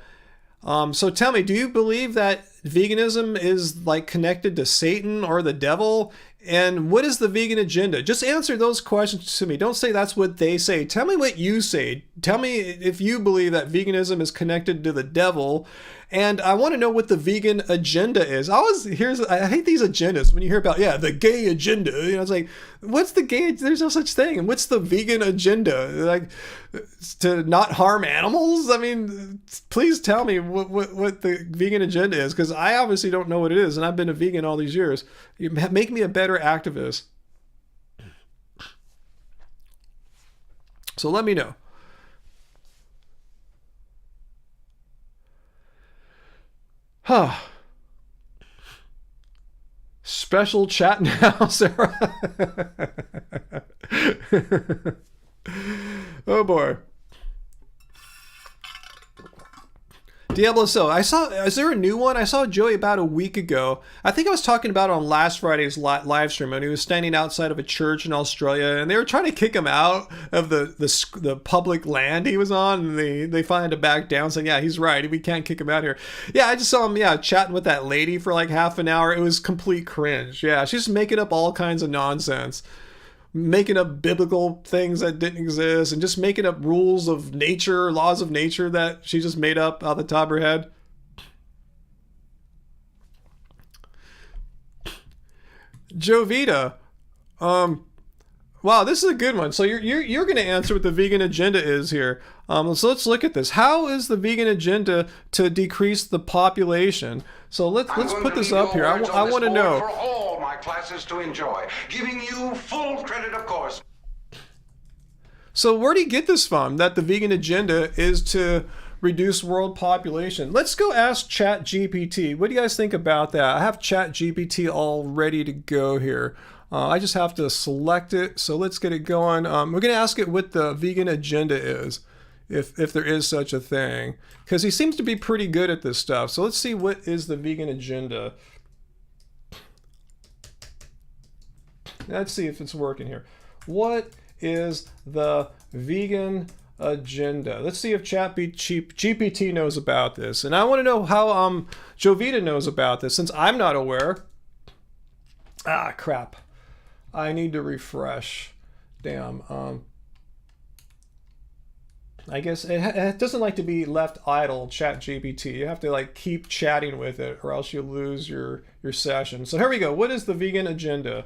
So tell me, do you believe that veganism is like connected to Satan or the devil? And what is the vegan agenda? Just answer those questions to me. Don't say that's what they say. Tell me what you say. Tell me if you believe that veganism is connected to the devil. And I want to know what the vegan agenda is. I hate these agendas. When you hear about, yeah, the gay agenda, you know, it's like, what's the gay? There's no such thing. And what's the vegan agenda? Like, to not harm animals? I mean, please tell me what the vegan agenda is, because I obviously don't know what it is, and I've been a vegan all these years. You make me a better activist. So let me know. special chat now, Sarah. Oh boy. Diablo So, is there a new one? I saw Joey about a week ago. I think I was talking about it on last Friday's live stream, and he was standing outside of a church in Australia, and they were trying to kick him out of the public land he was on, and they finally had to back down, saying, yeah, he's right, we can't kick him out here. Yeah, I just saw him, chatting with that lady for like half an hour. It was complete cringe. Yeah, she's making up all kinds of nonsense. Making up biblical things that didn't exist, and just making up rules of nature, laws of nature that she just made up out the top of her head. Jovita, wow, this is a good one. So you're going to answer what the vegan agenda is here. So let's look at this. How is the vegan agenda to decrease the population? So let's put this up here. I want to know. For all my classes to enjoy, giving you full credit, of course. So where do you get this from? That the vegan agenda is to reduce world population? Let's go ask ChatGPT. What do you guys think about that? I have ChatGPT all ready to go here. I just have to select it. So let's get it going. We're going to ask it what the vegan agenda is, if there is such a thing, because he seems to be pretty good at this stuff. So let's see, what is the vegan agenda? Let's see if it's working here. What is the vegan agenda? Let's see if GPT knows about this. And I want to know how Jovita knows about this, since I'm not aware. Ah, crap. I need to refresh. Damn. I guess it doesn't like to be left idle, ChatGPT. You have to like keep chatting with it, or else you lose your session. So here we go. What is the vegan agenda?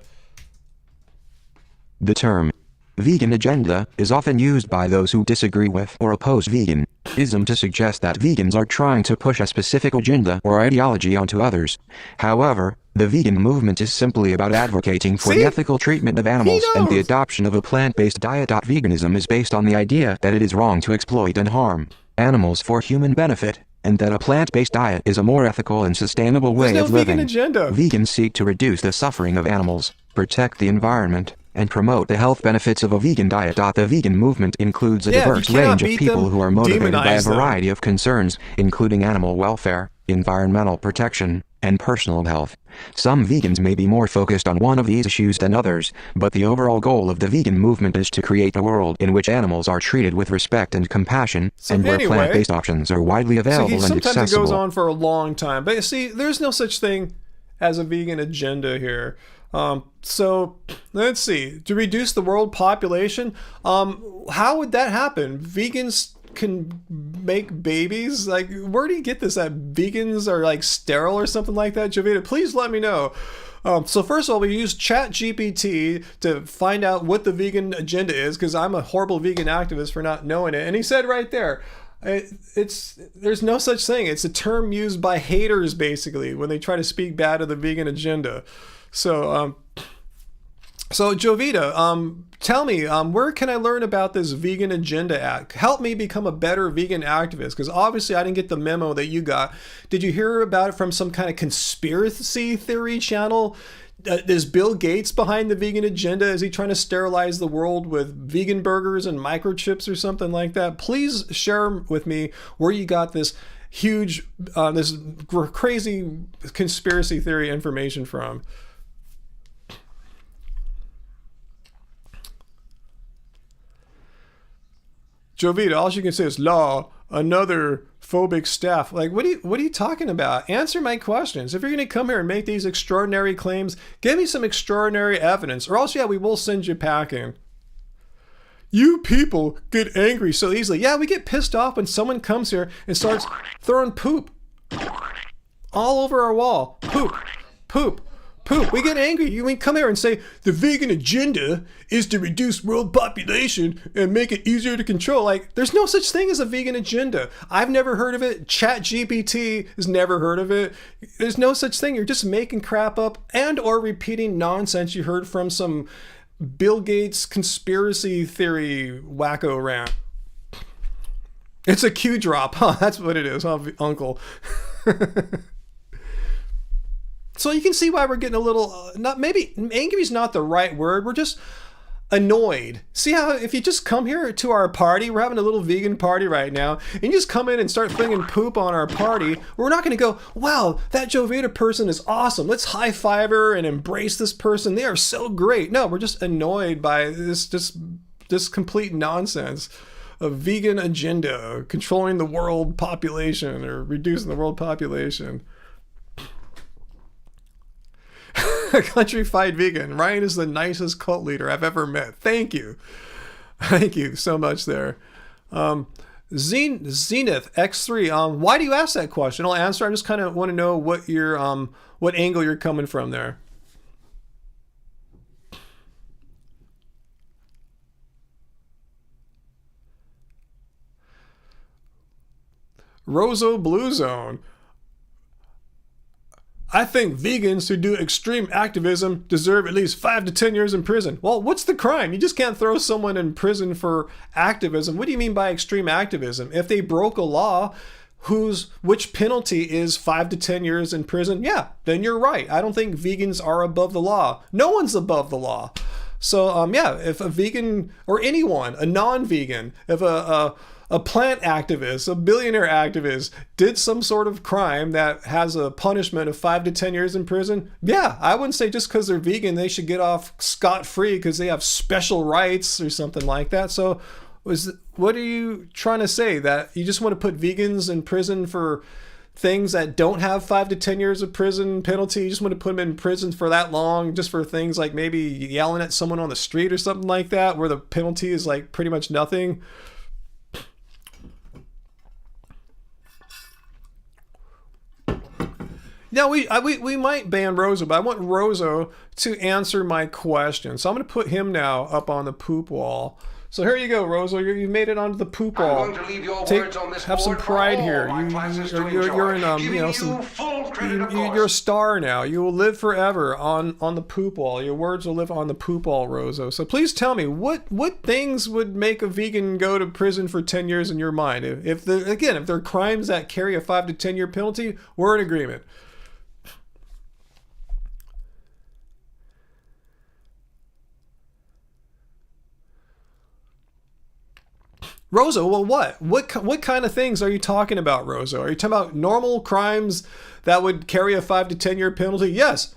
The term vegan agenda is often used by those who disagree with or oppose veganism to suggest that vegans are trying to push a specific agenda or ideology onto others. However, the vegan movement is simply about advocating for the ethical treatment of animals and the adoption of a plant-based diet. Veganism is based on the idea that it is wrong to exploit and harm animals for human benefit, and that a plant-based diet is a more ethical and sustainable way of living. Vegans seek to reduce the suffering of animals, protect the environment, and promote the health benefits of a vegan diet. The vegan movement includes a diverse range of people who are motivated by a variety of concerns, including animal welfare, environmental protection, and personal health. Some vegans may be more focused on one of these issues than others, but the overall goal of the vegan movement is to create a world in which animals are treated with respect and compassion, and where plant-based options are widely available and accessible. Sometimes it goes on for a long time, but you see, there's no such thing as a vegan agenda here. So let's see, to reduce the world population, how would that happen? Vegans can make babies? Like, where do you get this, that vegans are like sterile or something like that? Jovita, please let me know. So first of all, we use ChatGPT to find out what the vegan agenda is, because I'm a horrible vegan activist for not knowing it. And he said right there, there's no such thing. It's a term used by haters, basically, when they try to speak bad of the vegan agenda. So Jovita, tell me, where can I learn about this vegan agenda act? Help me become a better vegan activist, because obviously I didn't get the memo that you got. Did you hear about it from some kind of conspiracy theory channel? Is Bill Gates behind the vegan agenda? Is he trying to sterilize the world with vegan burgers and microchips or something like that? Please share with me where you got this huge, this crazy conspiracy theory information from. Jovita, all you can say is law, another phobic staff. Like, what are you talking about? Answer my questions. If you're going to come here and make these extraordinary claims, give me some extraordinary evidence, or else, yeah, we will send you packing. You people get angry so easily. Yeah, we get pissed off when someone comes here and starts throwing poop all over our wall. Poop, poop, poop. We get angry. You come here and say the vegan agenda is to reduce world population and make it easier to control. Like, there's no such thing as a vegan agenda. I've never heard of it. ChatGPT has never heard of it. There's no such thing. You're just making crap up and or repeating nonsense you heard from some Bill Gates conspiracy theory wacko rant. It's a Q drop, huh? That's what it is, huh, Uncle? So you can see why we're getting a little, not maybe angry is not the right word. We're just annoyed. See how if you just come here to our party, we're having a little vegan party right now, and you just come in and start flinging poop on our party, we're not going to go, wow, that Jovita person is awesome. Let's high five her and embrace this person. They are so great. No, we're just annoyed by this complete nonsense of vegan agenda, controlling the world population or reducing the world population. Countrified vegan. Ryan is the nicest cult leader I've ever met. Thank you. Thank you so much there. Zenith X3. Why do you ask that question? I'll answer. I just kind of want to know what your what angle you're coming from there. Roso Blue Zone. I think vegans who do extreme activism deserve at least 5 to 10 years in prison. Well, what's the crime? You just can't throw someone in prison for activism. What do you mean by extreme activism? If they broke a law, which penalty is 5 to 10 years in prison? Yeah, then you're right. I don't think vegans are above the law. No one's above the law. So, yeah, if a vegan or anyone, a non-vegan, if a plant activist, a billionaire activist did some sort of crime that has a punishment of 5 to 10 years in prison, yeah, I wouldn't say just because they're vegan, they should get off scot-free because they have special rights or something like that. So what are you trying to say? That you just want to put vegans in prison for things that don't have 5 to 10 years of prison penalty? You just want to put them in prison for that long just for things like maybe yelling at someone on the street or something like that, where the penalty is like pretty much nothing? Now, we might ban Roso, but I want Roso to answer my question. So I'm going to put him now up on the poop wall. So here you go, Roso. You made it onto the poop wall. I'm going to leave your words on this have some board pride for all here. my classes to You're enjoy, in giving you full credit, of course. you're a star now. You will live forever on the poop wall. Your words will live on the poop wall, Roso. So please tell me what things would make a vegan go to prison for 10 years in your mind? If they're crimes that carry a 5 to 10 year penalty, we're in agreement. Roso, well, what kind of things are you talking about, Roso? Are you talking about normal crimes that would carry a 5 to 10 year penalty? Yes.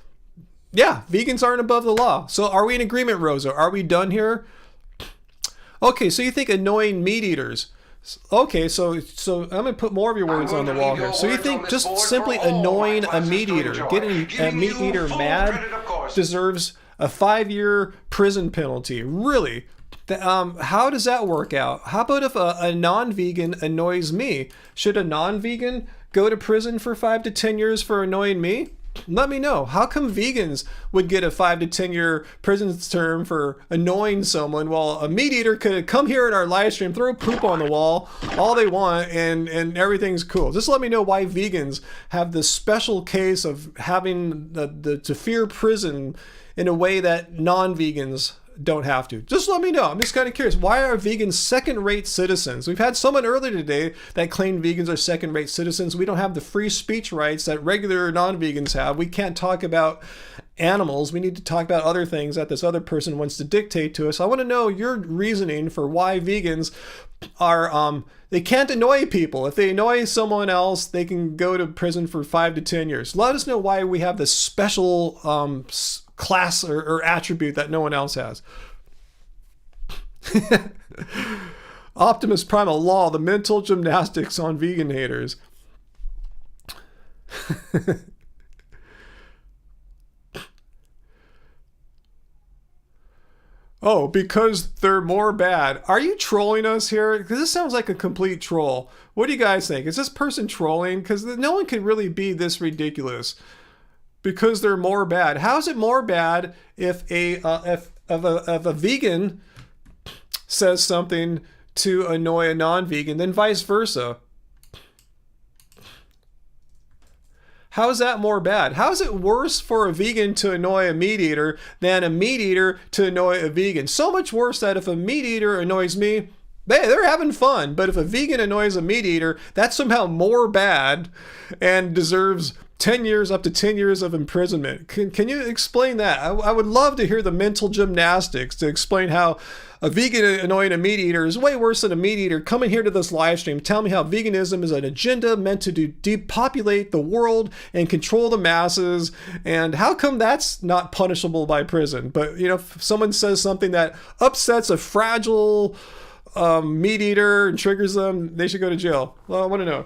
Yeah, vegans aren't above the law. So are we in agreement, Roso? Are we done here? Okay, so you think annoying meat eaters. Okay, so I'm going to put more of your words on the wall here. So you think just simply annoying a meat eater, getting a meat eater mad, deserves a 5-year prison penalty? Really? How does that work out? How about if a non-vegan annoys me? Should a non-vegan go to prison for 5 to 10 years for annoying me? Let me know. How come vegans would get a 5 to 10 year prison term for annoying someone, while a meat eater could come here in our live stream, throw poop on the wall all they want, and everything's cool? Just let me know why vegans have this special case of having to fear prison in a way that non-vegans don't have to. Just let me know. I'm just kind of curious. Why are vegans second-rate citizens? We've had someone earlier today that claimed vegans are second-rate citizens. We don't have the free speech rights that regular non-vegans have. We can't talk about animals. We need to talk about other things that this other person wants to dictate to us. I want to know your reasoning for why vegans are they can't annoy people. If they annoy someone else, they can go to prison for 5 to 10 years. Let us know why we have this special class or attribute that no one else has. Optimus Primal Law, the mental gymnastics on vegan haters. Oh, because they're more bad. Are you trolling us here? Because this sounds like a complete troll. What do you guys think? Is this person trolling? Because no one can really be this ridiculous. Because they're more bad. How is it more bad if a vegan says something to annoy a non-vegan than vice versa? How is that more bad? How is it worse for a vegan to annoy a meat eater than a meat eater to annoy a vegan? So much worse that if a meat eater annoys me, they're having fun. But if a vegan annoys a meat eater, that's somehow more bad and deserves 10 years, up to 10 years of imprisonment. Can you explain that? I would love to hear the mental gymnastics to explain how a vegan annoying a meat eater is way worse than a meat eater. Coming here to this live stream, tell me how veganism is an agenda meant to depopulate the world and control the masses, and how come that's not punishable by prison? But, you know, if someone says something that upsets a fragile meat eater and triggers them, they should go to jail. Well, I want to know.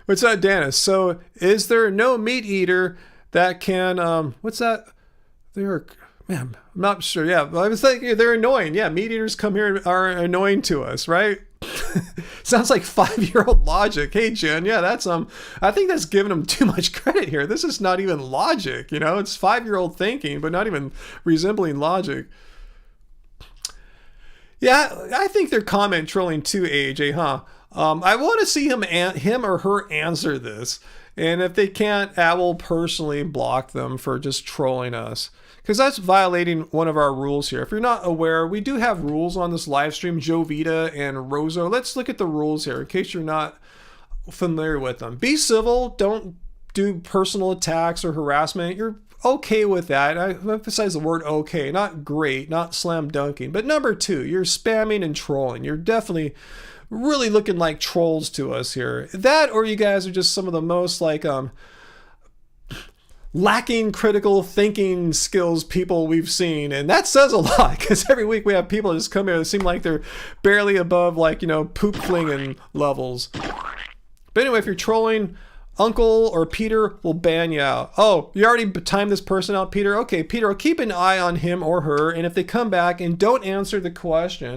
What's that, Dennis? So is there no meat eater that can, what's that? Man, I'm not sure. Yeah, I was thinking they're annoying. Yeah, meat eaters come here and are annoying to us, right? Sounds like 5-year-old logic. Hey, Jen, yeah, that's, I think that's giving them too much credit here. This is not even logic, you know? It's 5-year-old thinking, but not even resembling logic. Yeah, I think they're comment trolling too, AJ, huh? I want to see him or her answer this. And if they can't, I will personally block them for just trolling us. Because that's violating one of our rules here. If you're not aware, we do have rules on this live stream, Jovita and Rozo. Let's look at the rules here in case you're not familiar with them. Be civil. Don't do personal attacks or harassment. You're okay with that. I emphasize the word okay, not great, not slam dunking. But number 2, you're spamming and trolling. You're definitely really looking like trolls to us here. That, or you guys are just some of the most like lacking critical thinking skills people we've seen, and that says a lot, because every week we have people just come here that seem like they're barely above, like, you know, poop flinging levels. But anyway, if you're trolling, Uncle or Peter will ban you out. Oh, you already timed this person out, Peter? Okay, Peter, I'll keep an eye on him or her, and if they come back and don't answer the question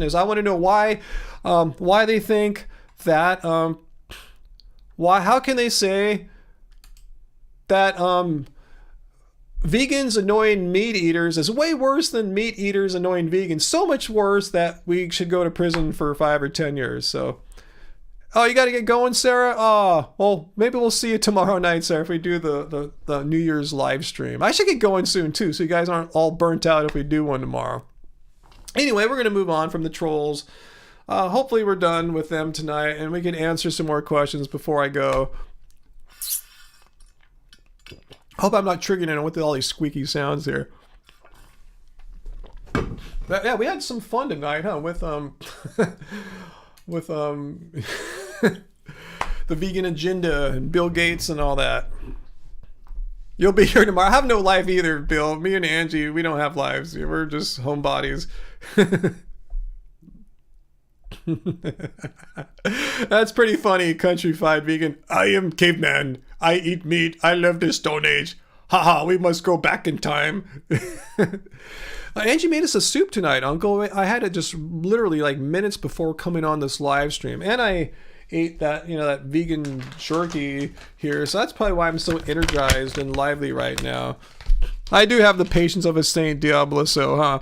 is, I want to know why they think that, how can they say that vegans annoying meat eaters is way worse than meat eaters annoying vegans? So much worse that we should go to prison for 5 or 10 years. So, oh, you got to get going, Sarah? Oh, well, maybe we'll see you tomorrow night, Sarah, if we do the New Year's live stream. I should get going soon, too, so you guys aren't all burnt out if we do one tomorrow. Anyway, we're going to move on from the trolls. Hopefully we're done with them tonight, and we can answer some more questions before I go. Hope I'm not triggering anyone with all these squeaky sounds here. But yeah, we had some fun tonight, huh? With the vegan agenda and Bill Gates and all that. You'll be here tomorrow. I have no life either, Bill. Me and Angie, we don't have lives. We're just homebodies. That's pretty funny, countrified vegan. I am caveman. I eat meat. I live the Stone Age. Haha, we must go back in time. Angie made us a soup tonight, Uncle. I had it just literally like minutes before coming on this live stream. And I ate that, you know, that vegan jerky here. So that's probably why I'm so energized and lively right now. I do have the patience of a Saint Diablo, so, huh?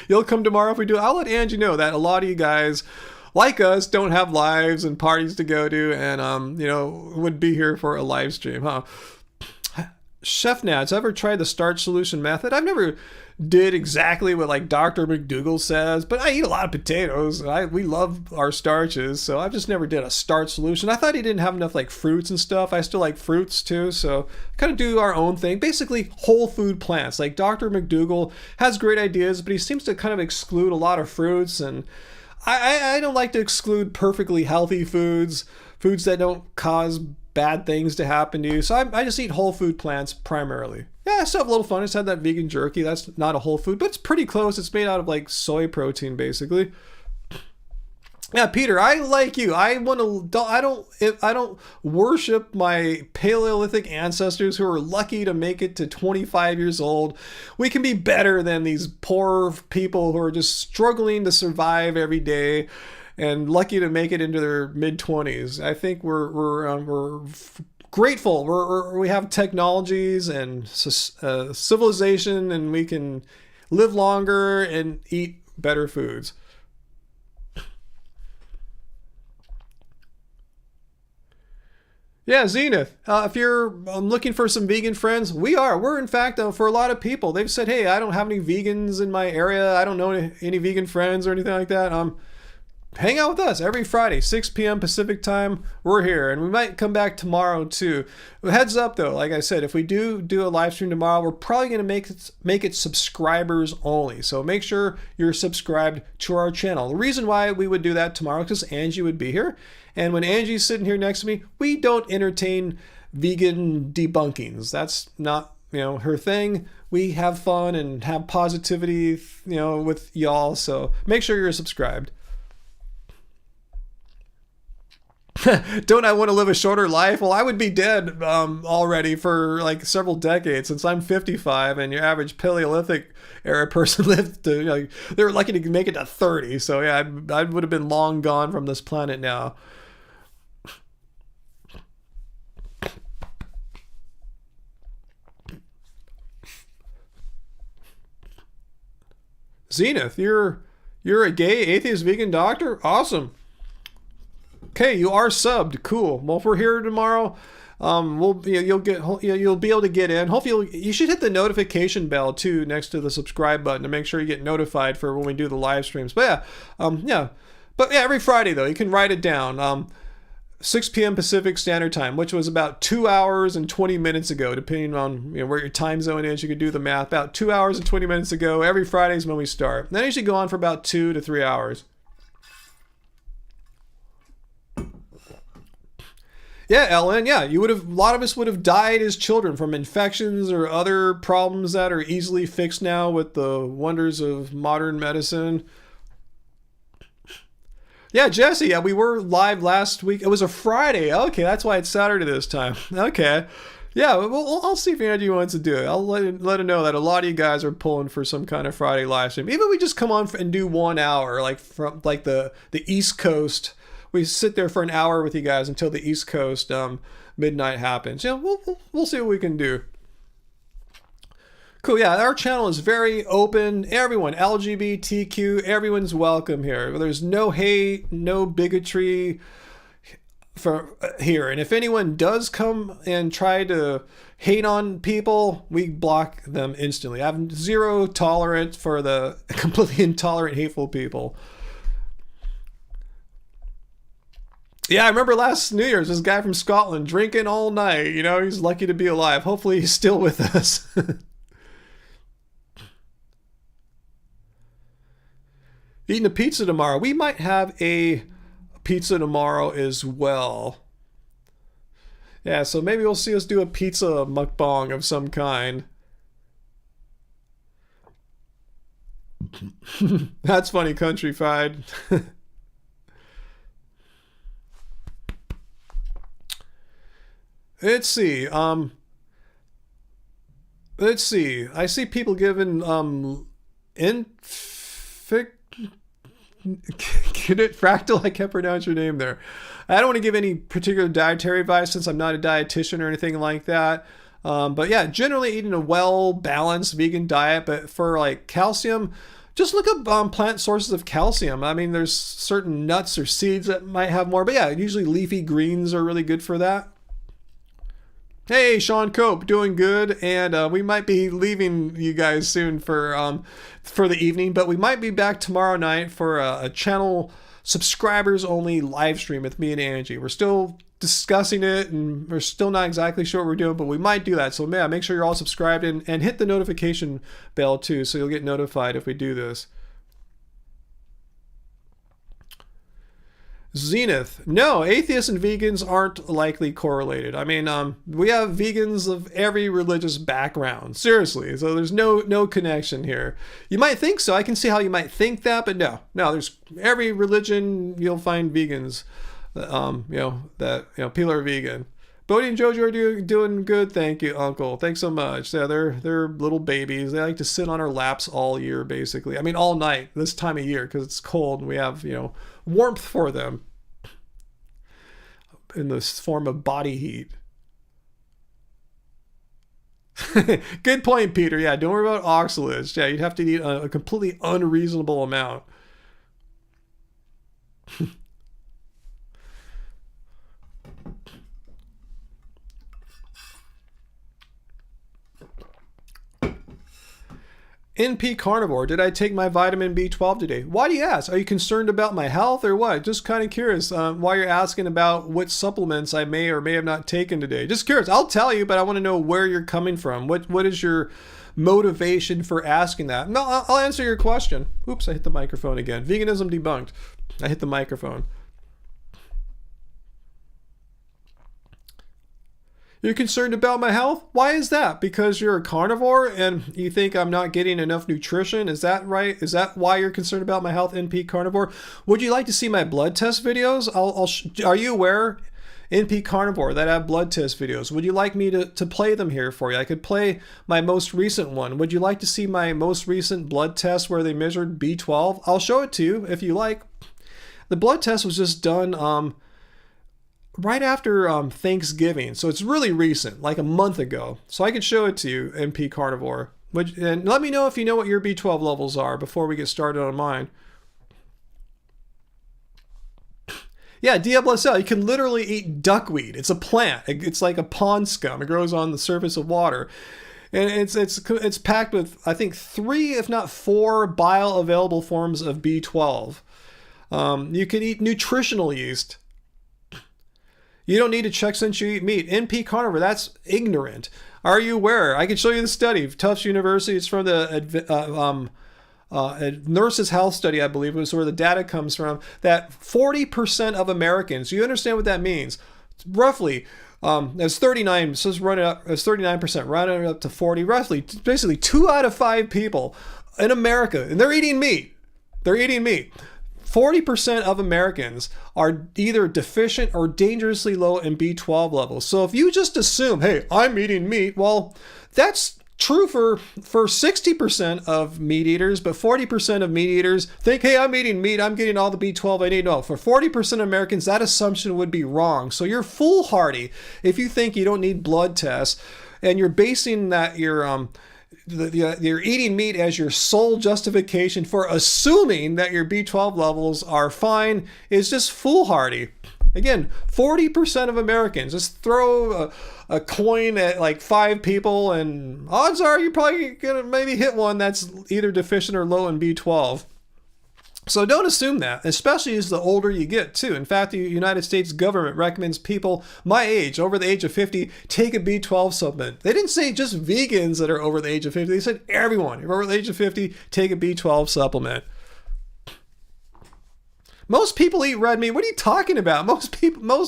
You'll come tomorrow if we do. I'll let Angie know that a lot of you guys, like us, don't have lives and parties to go to, and, you know, would be here for a live stream, huh? Chef Nats, ever tried the starch solution method? I've never did exactly what like Dr. McDougall says, but I eat a lot of potatoes. We love our starches, so I've just never did a starch solution. I thought he didn't have enough like fruits and stuff. I still like fruits too, so kind of do our own thing. Basically whole food plants. Like Dr. McDougall has great ideas, but he seems to kind of exclude a lot of fruits, and I don't like to exclude perfectly healthy foods that don't cause bad things to happen to you. So I just eat whole food plants primarily. Yeah, I still have a little fun. I just had that vegan jerky. That's not a whole food, but it's pretty close. It's made out of like soy protein, basically. Yeah, Peter, I like you. I don't worship my Paleolithic ancestors who are lucky to make it to 25 years old. We can be better than these poor people who are just struggling to survive every day and lucky to make it into their mid-20s. I think we're grateful. We have technologies and civilization, and we can live longer and eat better foods. Yeah, Zenith. If you're looking for some vegan friends, we're in fact, for a lot of people, they've said, hey, I don't have any vegans in my area. I don't know any vegan friends or anything like that. Hang out with us every Friday, 6 p.m. Pacific time. We're here, and we might come back tomorrow too. Heads up though, like I said, if we do a live stream tomorrow, we're probably going to make it subscribers only. So make sure you're subscribed to our channel. The reason why we would do that tomorrow is because Angie would be here, and when Angie's sitting here next to me, we don't entertain vegan debunkings. That's not her thing. We have fun and have positivity with y'all. So make sure you're subscribed. Don't I want to live a shorter life? Well, I would be dead already for like several decades, since I'm 55 and your average Paleolithic era person lived to, they were lucky to make it to 30. So yeah, I would have been long gone from this planet now. Zenith, you're a gay atheist vegan doctor? Awesome. Okay, you are subbed. Cool. Well, if we're here tomorrow, you'll be able to get in. Hopefully, you should hit the notification bell too next to the subscribe button to make sure you get notified for when we do the live streams. But every Friday though, you can write it down. 6 p.m. Pacific Standard Time, which was about 2 hours and 20 minutes ago, depending on where your time zone is. You could do the math. About 2 hours and 20 minutes ago. Every Friday is when we start. And then it should go on for about 2 to 3 hours. Yeah, Ellen, yeah, a lot of us would have died as children from infections or other problems that are easily fixed now with the wonders of modern medicine. Yeah, Jesse, we were live last week. It was a Friday. Okay, that's why it's Saturday this time. Okay. Yeah, well, I'll see if Angie wants to do it. I'll let her know that a lot of you guys are pulling for some kind of Friday live stream. Even if we just come on and do 1 hour, like from like the East Coast. We sit there for an hour with you guys until the East Coast midnight happens. Yeah, we'll see what we can do. Cool. Yeah, our channel is very open. Everyone, LGBTQ, everyone's welcome here. There's no hate, no bigotry for here. And if anyone does come and try to hate on people, we block them instantly. I have zero tolerance for the completely intolerant, hateful people. Yeah, I remember last New Year's, this guy from Scotland drinking all night. He's lucky to be alive. Hopefully he's still with us. Eating a pizza tomorrow. We might have a pizza tomorrow as well. Yeah, so maybe we'll see us do a pizza mukbang of some kind. That's funny, country fried. Let's see. I see people giving Fractal, I can't pronounce your name there. I don't want to give any particular dietary advice since I'm not a dietitian or anything like that. But yeah, generally eating a well-balanced vegan diet. But for like calcium, just look up plant sources of calcium. I mean, there's certain nuts or seeds that might have more. But yeah, usually leafy greens are really good for that. Hey, Sean Cope, doing good, and we might be leaving you guys soon for the evening, but we might be back tomorrow night for a channel subscribers only live stream with me and Angie. We're still discussing it, and we're still not exactly sure what we're doing, but we might do that. So yeah, make sure you're all subscribed and hit the notification bell too, so you'll get notified if we do this. Zenith. No, atheists and vegans aren't likely correlated. I mean, we have vegans of every religious background. Seriously. So there's no connection here. You might think so. I can see how you might think that, but no. There's every religion you'll find vegans, people are vegan. Bodie and Jojo are doing good. Thank you, Uncle. Thanks so much. Yeah, they're little babies. They like to sit on our laps all year, basically. I mean, all night this time of year because it's cold and we have, warmth for them in this form of body heat. Good point, Peter. Yeah, don't worry about oxalates. Yeah, you'd have to eat a completely unreasonable amount. NP carnivore, did I take my vitamin B12 today? Why do you ask? Are you concerned about my health or what? Just kind of curious why you're asking about what supplements I may or may have not taken today. Just curious. I'll tell you, but I want to know where you're coming from. What is your motivation for asking that? No, I'll answer your question. Oops, I hit the microphone again. Veganism debunked. I hit the microphone. You're concerned about my health? Why is that? Because you're a carnivore and you think I'm not getting enough nutrition? Is that right? Is that why you're concerned about my health, NP carnivore? Would you like to see my blood test videos? Are you aware, NP carnivore, that I have blood test videos? Would you like me to play them here for you? I could play my most recent one. Would you like to see my most recent blood test where they measured B12? I'll show it to you if you like. The blood test was just done right after Thanksgiving, so it's really recent, like a month ago. So I can show it to you, NP carnivore. And let me know if you know what your B12 levels are before we get started on mine. Yeah, DLSL, you can literally eat duckweed. It's a plant. It's like a pond scum. It grows on the surface of water. And it's packed with, I think, 3, if not 4 bioavailable forms of B12. You can eat nutritional yeast. You don't need to check since you eat meat. NP carnivore, that's ignorant. Are you aware? I can show you the study. Tufts University, it's from the Nurses' Health Study, I believe, was where the data comes from, that 40% of Americans, you understand what that means? Roughly, as 39, so let's run it up, as 39%, round it up to 40, roughly, basically 2 out of 5 people in America, and they're eating meat. 40% of Americans are either deficient or dangerously low in B12 levels. So if you just assume, hey, I'm eating meat, well, that's true for 60% of meat eaters, but 40% of meat eaters think, hey, I'm eating meat, I'm getting all the B12 I need. No, for 40% of Americans, that assumption would be wrong. So you're foolhardy if you think you don't need blood tests and you're basing that you're eating meat as your sole justification for assuming that your B12 levels are fine is just foolhardy. Again, 40% of Americans, just throw a coin at like 5 people and odds are you're probably gonna maybe hit one that's either deficient or low in B12. So don't assume that, especially as the older you get too. In fact, the United States government recommends people my age, over the age of 50, take a B12 supplement. They didn't say just vegans that are over the age of 50. They said everyone, if you're over the age of 50, take a B12 supplement. Most people eat red meat. What are you talking about? Most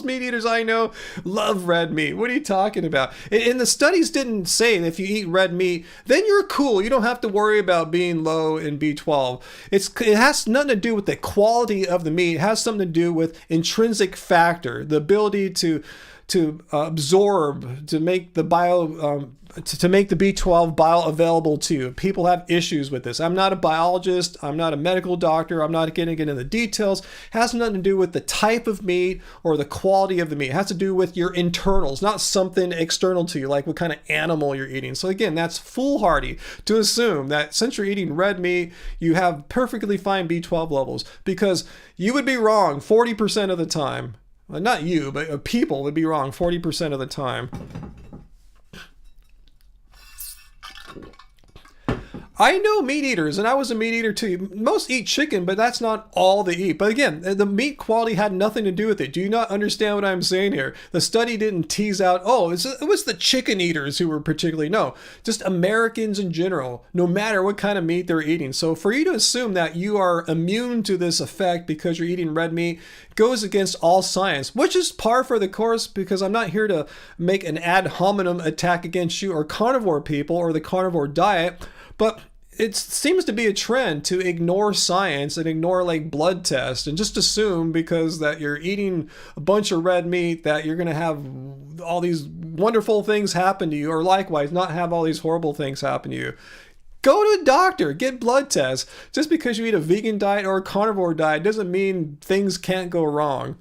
meat eaters I know love red meat. What are you talking about? And the studies didn't say that if you eat red meat, then you're cool. You don't have to worry about being low in B12. It has nothing to do with the quality of the meat. It has something to do with intrinsic factor, the ability to absorb, to make the B12 bioavailable to you. People have issues with this. I'm not a biologist. I'm not a medical doctor. I'm not getting into the details. It has nothing to do with the type of meat or the quality of the meat. It has to do with your internals, not something external to you, like what kind of animal you're eating. So again, that's foolhardy to assume that since you're eating red meat, you have perfectly fine B12 levels, because you would be wrong 40% of the time. Well, not you, but people would be wrong 40% of the time. I know meat eaters, and I was a meat eater too. Most eat chicken, but that's not all they eat. But again, the meat quality had nothing to do with it. Do you not understand what I'm saying here? The study didn't tease out, oh, it was the chicken eaters who were particularly, no, just Americans in general, no matter what kind of meat they're eating. So for you to assume that you are immune to this effect because you're eating red meat goes against all science, which is par for the course, because I'm not here to make an ad hominem attack against you or carnivore people or the carnivore diet. But it seems to be a trend to ignore science and ignore like blood tests and just assume because that you're eating a bunch of red meat that you're going to have all these wonderful things happen to you, or likewise not have all these horrible things happen to you. Go to a doctor, get blood tests. Just because you eat a vegan diet or a carnivore diet doesn't mean things can't go wrong.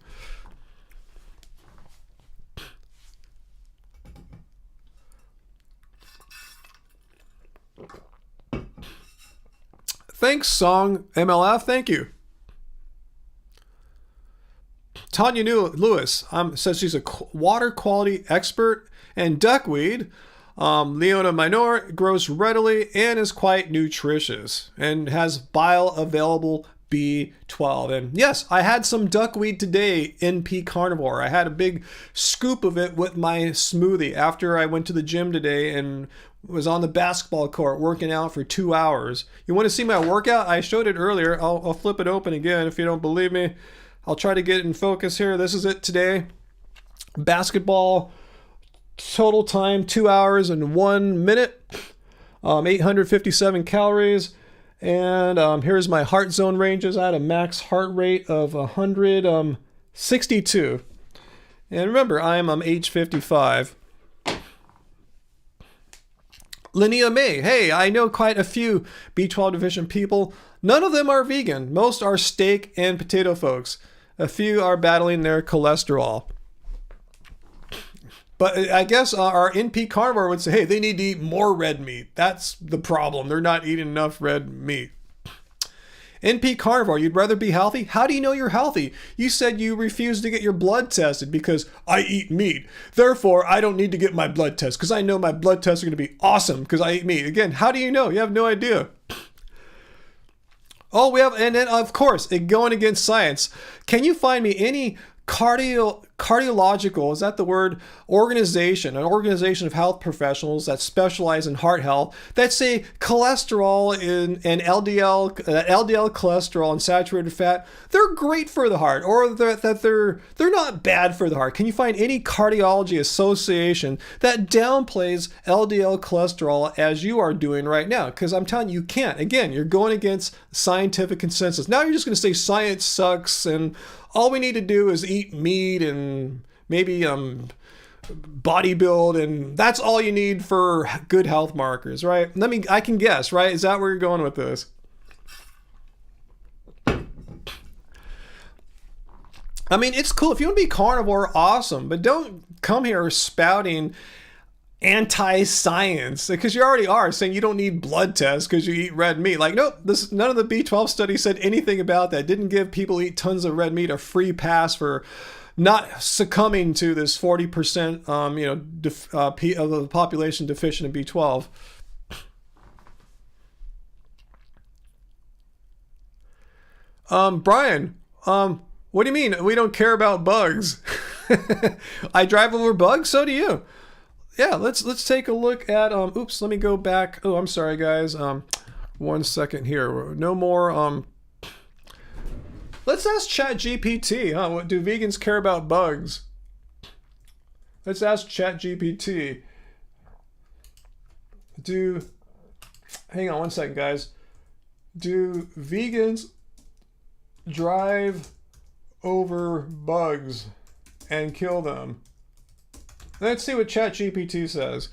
Thanks, Song MLF. Thank you. Tanya Lewis says she's a water quality expert and duckweed. Leona minor grows readily and is quite nutritious and has bioavailable B12. And yes, I had some duckweed today, NP carnivore. I had a big scoop of it with my smoothie after I went to the gym today and was on the basketball court working out for 2 hours. You want to see my workout? I showed it earlier. I'll flip it open again if you don't believe me. I'll try to get it in focus here. This is it today. Basketball. Total time 2 hours and 1 minute, 857 calories, and here's my heart zone ranges. I had a max heart rate of 162, and remember, I am age 55. Linnea May, hey, I know quite a few B12 deficient people. None of them are vegan. Most are steak and potato folks. A few are battling their cholesterol. But I guess our NP carnivore would say, hey, they need to eat more red meat. That's the problem. They're not eating enough red meat. NP carnivore, you'd rather be healthy? How do you know you're healthy? You said you refused to get your blood tested because I eat meat. Therefore, I don't need to get my blood test because I know my blood tests are going to be awesome because I eat meat. Again, how do you know? You have no idea. Oh, we have, and then of course, going against science. Can you find me any cardiological, is that the word, an organization of health professionals that specialize in heart health that say cholesterol and LDL cholesterol and saturated fat, they're great for the heart, or that they're not bad for the heart? Can you find any cardiology association that downplays LDL cholesterol as you are doing right now? Because I'm telling you, you can't. Again, you're going against scientific consensus. Now you're just going to say science sucks and all we need to do is eat meat and maybe bodybuild, and that's all you need for good health markers, right? I can guess, right? Is that where you're going with this? I mean, it's cool. If you want to be carnivore, awesome, but don't come here spouting anti-science, because you already are saying you don't need blood tests because you eat red meat. Like, nope, none of the B12 studies said anything about that. Didn't give people who eat tons of red meat a free pass for not succumbing to this 40% of the population deficient in B12. Brian, what do you mean we don't care about bugs? I drive over bugs, so do you. Yeah, let's take a look at oops, let me go back. Oh, I'm sorry guys. 1 second here. No more let's ask ChatGPT, huh? What do vegans care about bugs? Let's ask ChatGPT. Hang on 1 second, guys. Do vegans drive over bugs and kill them? Let's see what ChatGPT says.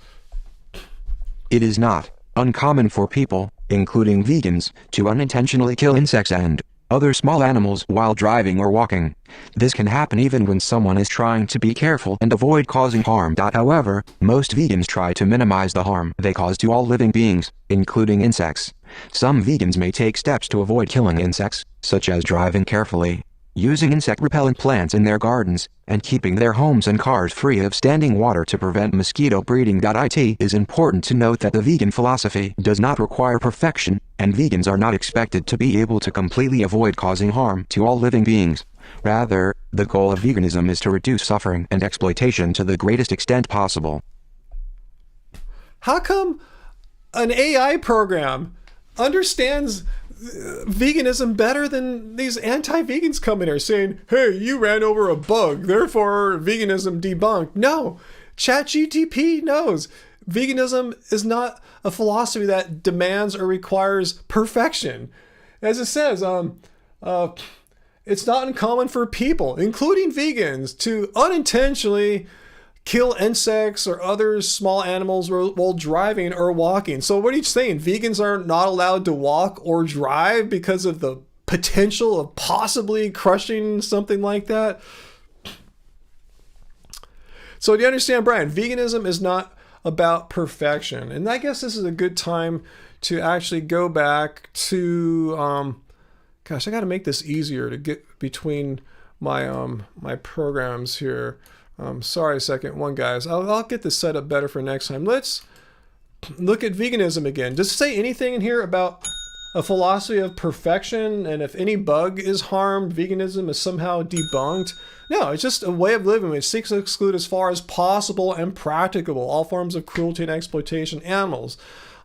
It is not uncommon for people, including vegans, to unintentionally kill insects and other small animals while driving or walking. This can happen even when someone is trying to be careful and avoid causing harm. However, most vegans try to minimize the harm they cause to all living beings, including insects. Some vegans may take steps to avoid killing insects, such as driving carefully, using insect repellent plants in their gardens, and keeping their homes and cars free of standing water to prevent mosquito breeding. It is important to note that the vegan philosophy does not require perfection, and vegans are not expected to be able to completely avoid causing harm to all living beings. Rather, the goal of veganism is to reduce suffering and exploitation to the greatest extent possible. How come an AI program understands veganism better than these anti-vegans come in here saying, hey, you ran over a bug, therefore veganism debunked? No, ChatGPT knows veganism is not a philosophy that demands or requires perfection. As it says, it's not uncommon for people, including vegans, to unintentionally kill insects or other small animals while driving or walking. So what are you saying? Vegans are not allowed to walk or drive because of the potential of possibly crushing something like that? So do you understand, Brian? Veganism is not about perfection. And I guess this is a good time to actually go back to, gosh, I got to make this easier to get between my my programs here. Sorry a second, guys. I'll get this set up better for next time. Let's look at veganism again. Does it say anything in here about a philosophy of perfection, and if any bug is harmed, veganism is somehow debunked? No, it's just a way of living which seeks to exclude as far as possible and practicable all forms of cruelty and exploitation of animals.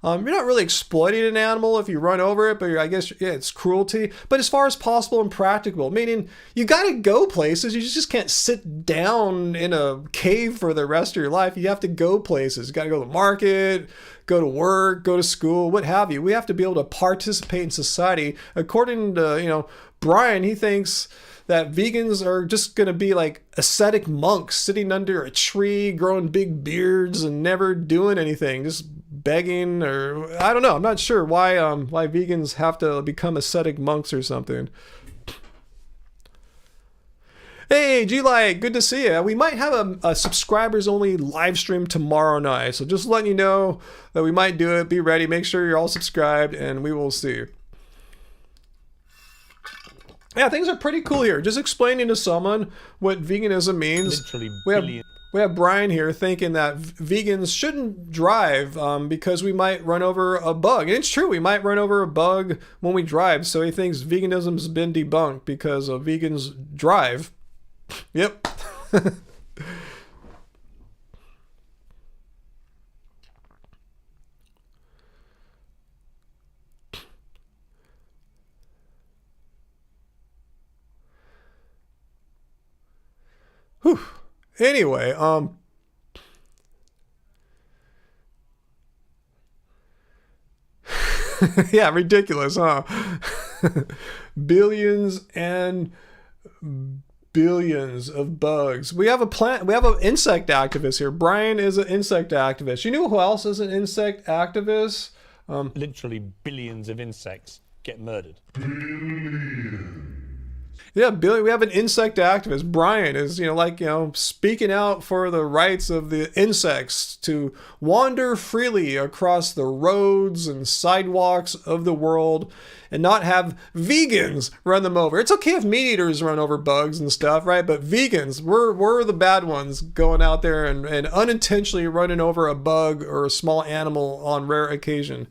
You're not really exploiting an animal if you run over it, but I guess it's cruelty. But as far as possible and practicable, meaning you got to go places. You just can't sit down in a cave for the rest of your life. You have to go places. You got to go to the market, go to work, go to school, what have you. We have to be able to participate in society. According to, Brian, he thinks that vegans are just going to be like ascetic monks sitting under a tree, growing big beards and never doing anything, just begging, or I don't know. I'm not sure why vegans have to become ascetic monks or something. Hey, G-Light, good to see you. We might have a subscribers-only live stream tomorrow night, so just letting you know that we might do it. Be ready. Make sure you're all subscribed, and we will see. Yeah, things are pretty cool here. Just explaining to someone what veganism means. Literally we have Brian here thinking that vegans shouldn't drive because we might run over a bug. And it's true, we might run over a bug when we drive. So he thinks veganism's been debunked because vegans drive. Yep. Whew. Anyway, yeah, ridiculous, huh? Billions and billions of bugs. We have an insect activist here. Brian is an insect activist. You know who else is an insect activist? Literally billions of insects get murdered. Yeah, Billy, we have an insect activist. Brian is, speaking out for the rights of the insects to wander freely across the roads and sidewalks of the world and not have vegans run them over. It's okay if meat eaters run over bugs and stuff, right? But vegans, we're the bad ones going out there and unintentionally running over a bug or a small animal on rare occasion.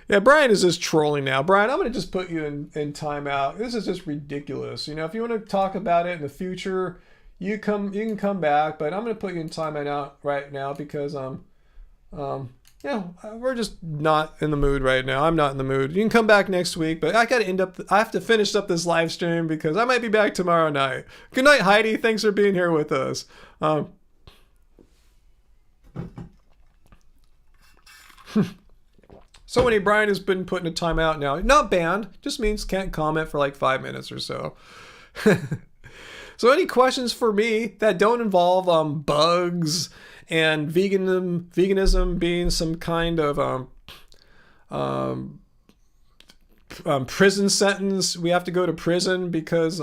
Yeah, Brian is just trolling now. Brian, I'm going to just put you in timeout. This is just ridiculous. If you want to talk about it in the future, you can come back, but I'm going to put you in timeout right now because we're just not in the mood right now. I'm not in the mood. You can come back next week, but I have to finish up this live stream because I might be back tomorrow night. Good night, Heidi. Thanks for being here with us. So many Brian has been put in a timeout now. Not banned, just means can't comment for like 5 minutes or so. So any questions for me that don't involve bugs and veganism being some kind of prison sentence? We have to go to prison because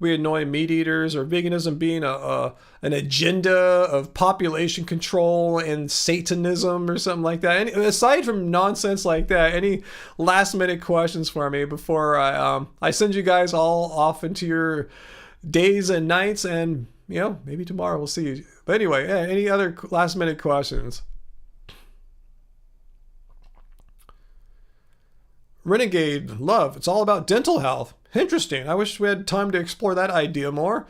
we annoy meat eaters, or veganism being an agenda of population control and Satanism or something like that. Aside from nonsense like that, any last minute questions for me before I send you guys all off into your days and nights, and maybe tomorrow we'll see you. But anyway, any other last minute questions? Renegade Love, it's all about dental health. Interesting. I wish we had time to explore that idea more.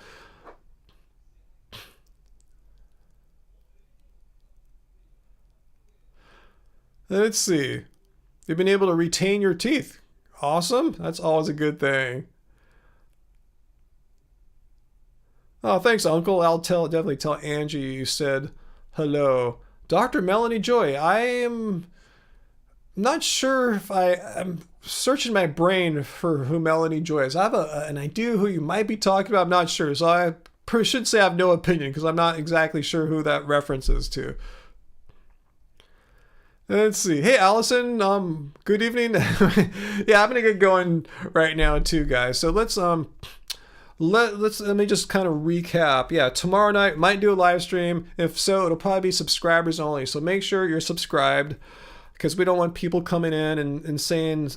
Let's see. You've been able to retain your teeth. Awesome. That's always a good thing. Oh, thanks, Uncle. I'll definitely tell Angie you said hello. Dr. Melanie Joy, I am not sure if I'm searching my brain for who Melanie Joy is. I have an idea who you might be talking about. I'm not sure. So I should say I have no opinion because I'm not exactly sure who that reference is to. Let's see. Hey, Allison. Good evening. Yeah, I'm gonna get going right now too, guys. So let's let me just kind of recap. Yeah, tomorrow night might do a live stream. If so, it'll probably be subscribers only. So make sure you're subscribed, because we don't want people coming in and saying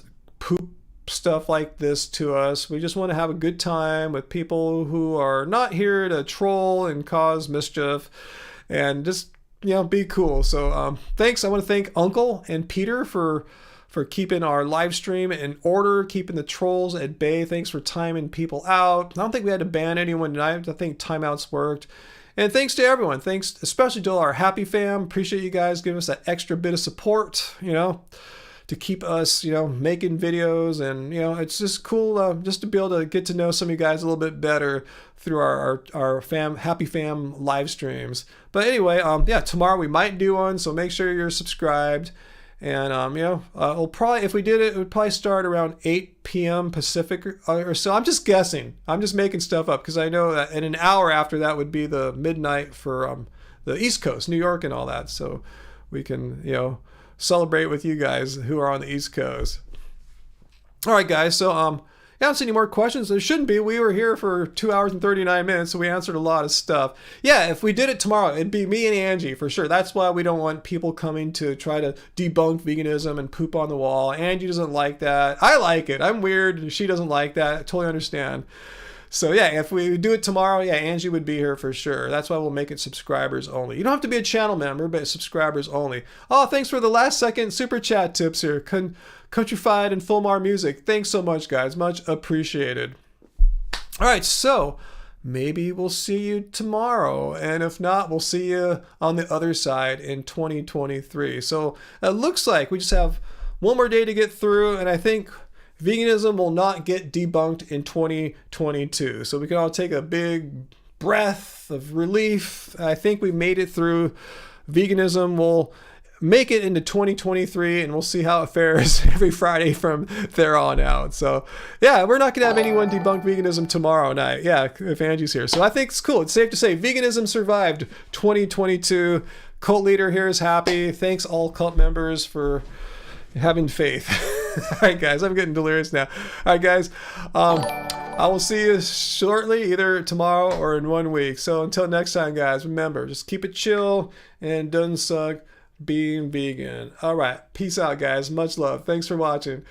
stuff like this to us. We just want to have a good time with people who are not here to troll and cause mischief and just, be cool. So thanks. I want to thank Uncle and Peter for keeping our live stream in order, keeping the trolls at bay. Thanks for timing people out. I don't think we had to ban anyone tonight. I think timeouts worked. And thanks to everyone. Thanks especially to our happy fam. Appreciate you guys giving us that extra bit of support, to keep us, making videos. And, it's just cool just to be able to get to know some of you guys a little bit better through our happy fam live streams. But anyway, tomorrow we might do one. So make sure you're subscribed. And, we'll probably, if we did it, it would probably start around 8 p.m. Pacific or so. I'm just guessing. I'm just making stuff up because I know that in an hour after that would be the midnight for the East Coast, New York and all that. So we can, celebrate with you guys who are on the East Coast. All right, guys. So, I don't see any more questions. There shouldn't be. We were here for 2 hours and 39 minutes, so we answered a lot of stuff. Yeah, if we did it tomorrow, it'd be me and Angie for sure. That's why we don't want people coming to try to debunk veganism and poop on the wall. Angie doesn't like that. I like it. I'm weird. She doesn't like that. I totally understand. So yeah, if we do it tomorrow, Angie would be here for sure. That's why we'll make it subscribers only. You don't have to be a channel member, but subscribers only. Oh, thanks for the last second super chat tips here. Countrified and Fulmar Music. Thanks so much, guys. Much appreciated. All right, so maybe we'll see you tomorrow. And if not, we'll see you on the other side in 2023. So it looks like we just have one more day to get through. And I think veganism will not get debunked in 2022. So we can all take a big breath of relief. I think we made it through. Veganism will make it into 2023 and we'll see how it fares every Friday from there on out. So yeah, we're not going to have anyone debunk veganism tomorrow night. Yeah, if Angie's here. So I think it's cool. It's safe to say veganism survived 2022. Cult leader here is happy. Thanks all cult members for having faith. All right, guys, I'm getting delirious now. All right, guys, I will see you shortly, either tomorrow or in 1 week. So until next time, guys, remember, just keep it chill and doesn't suck being vegan. All right, peace out, guys. Much love. Thanks for watching.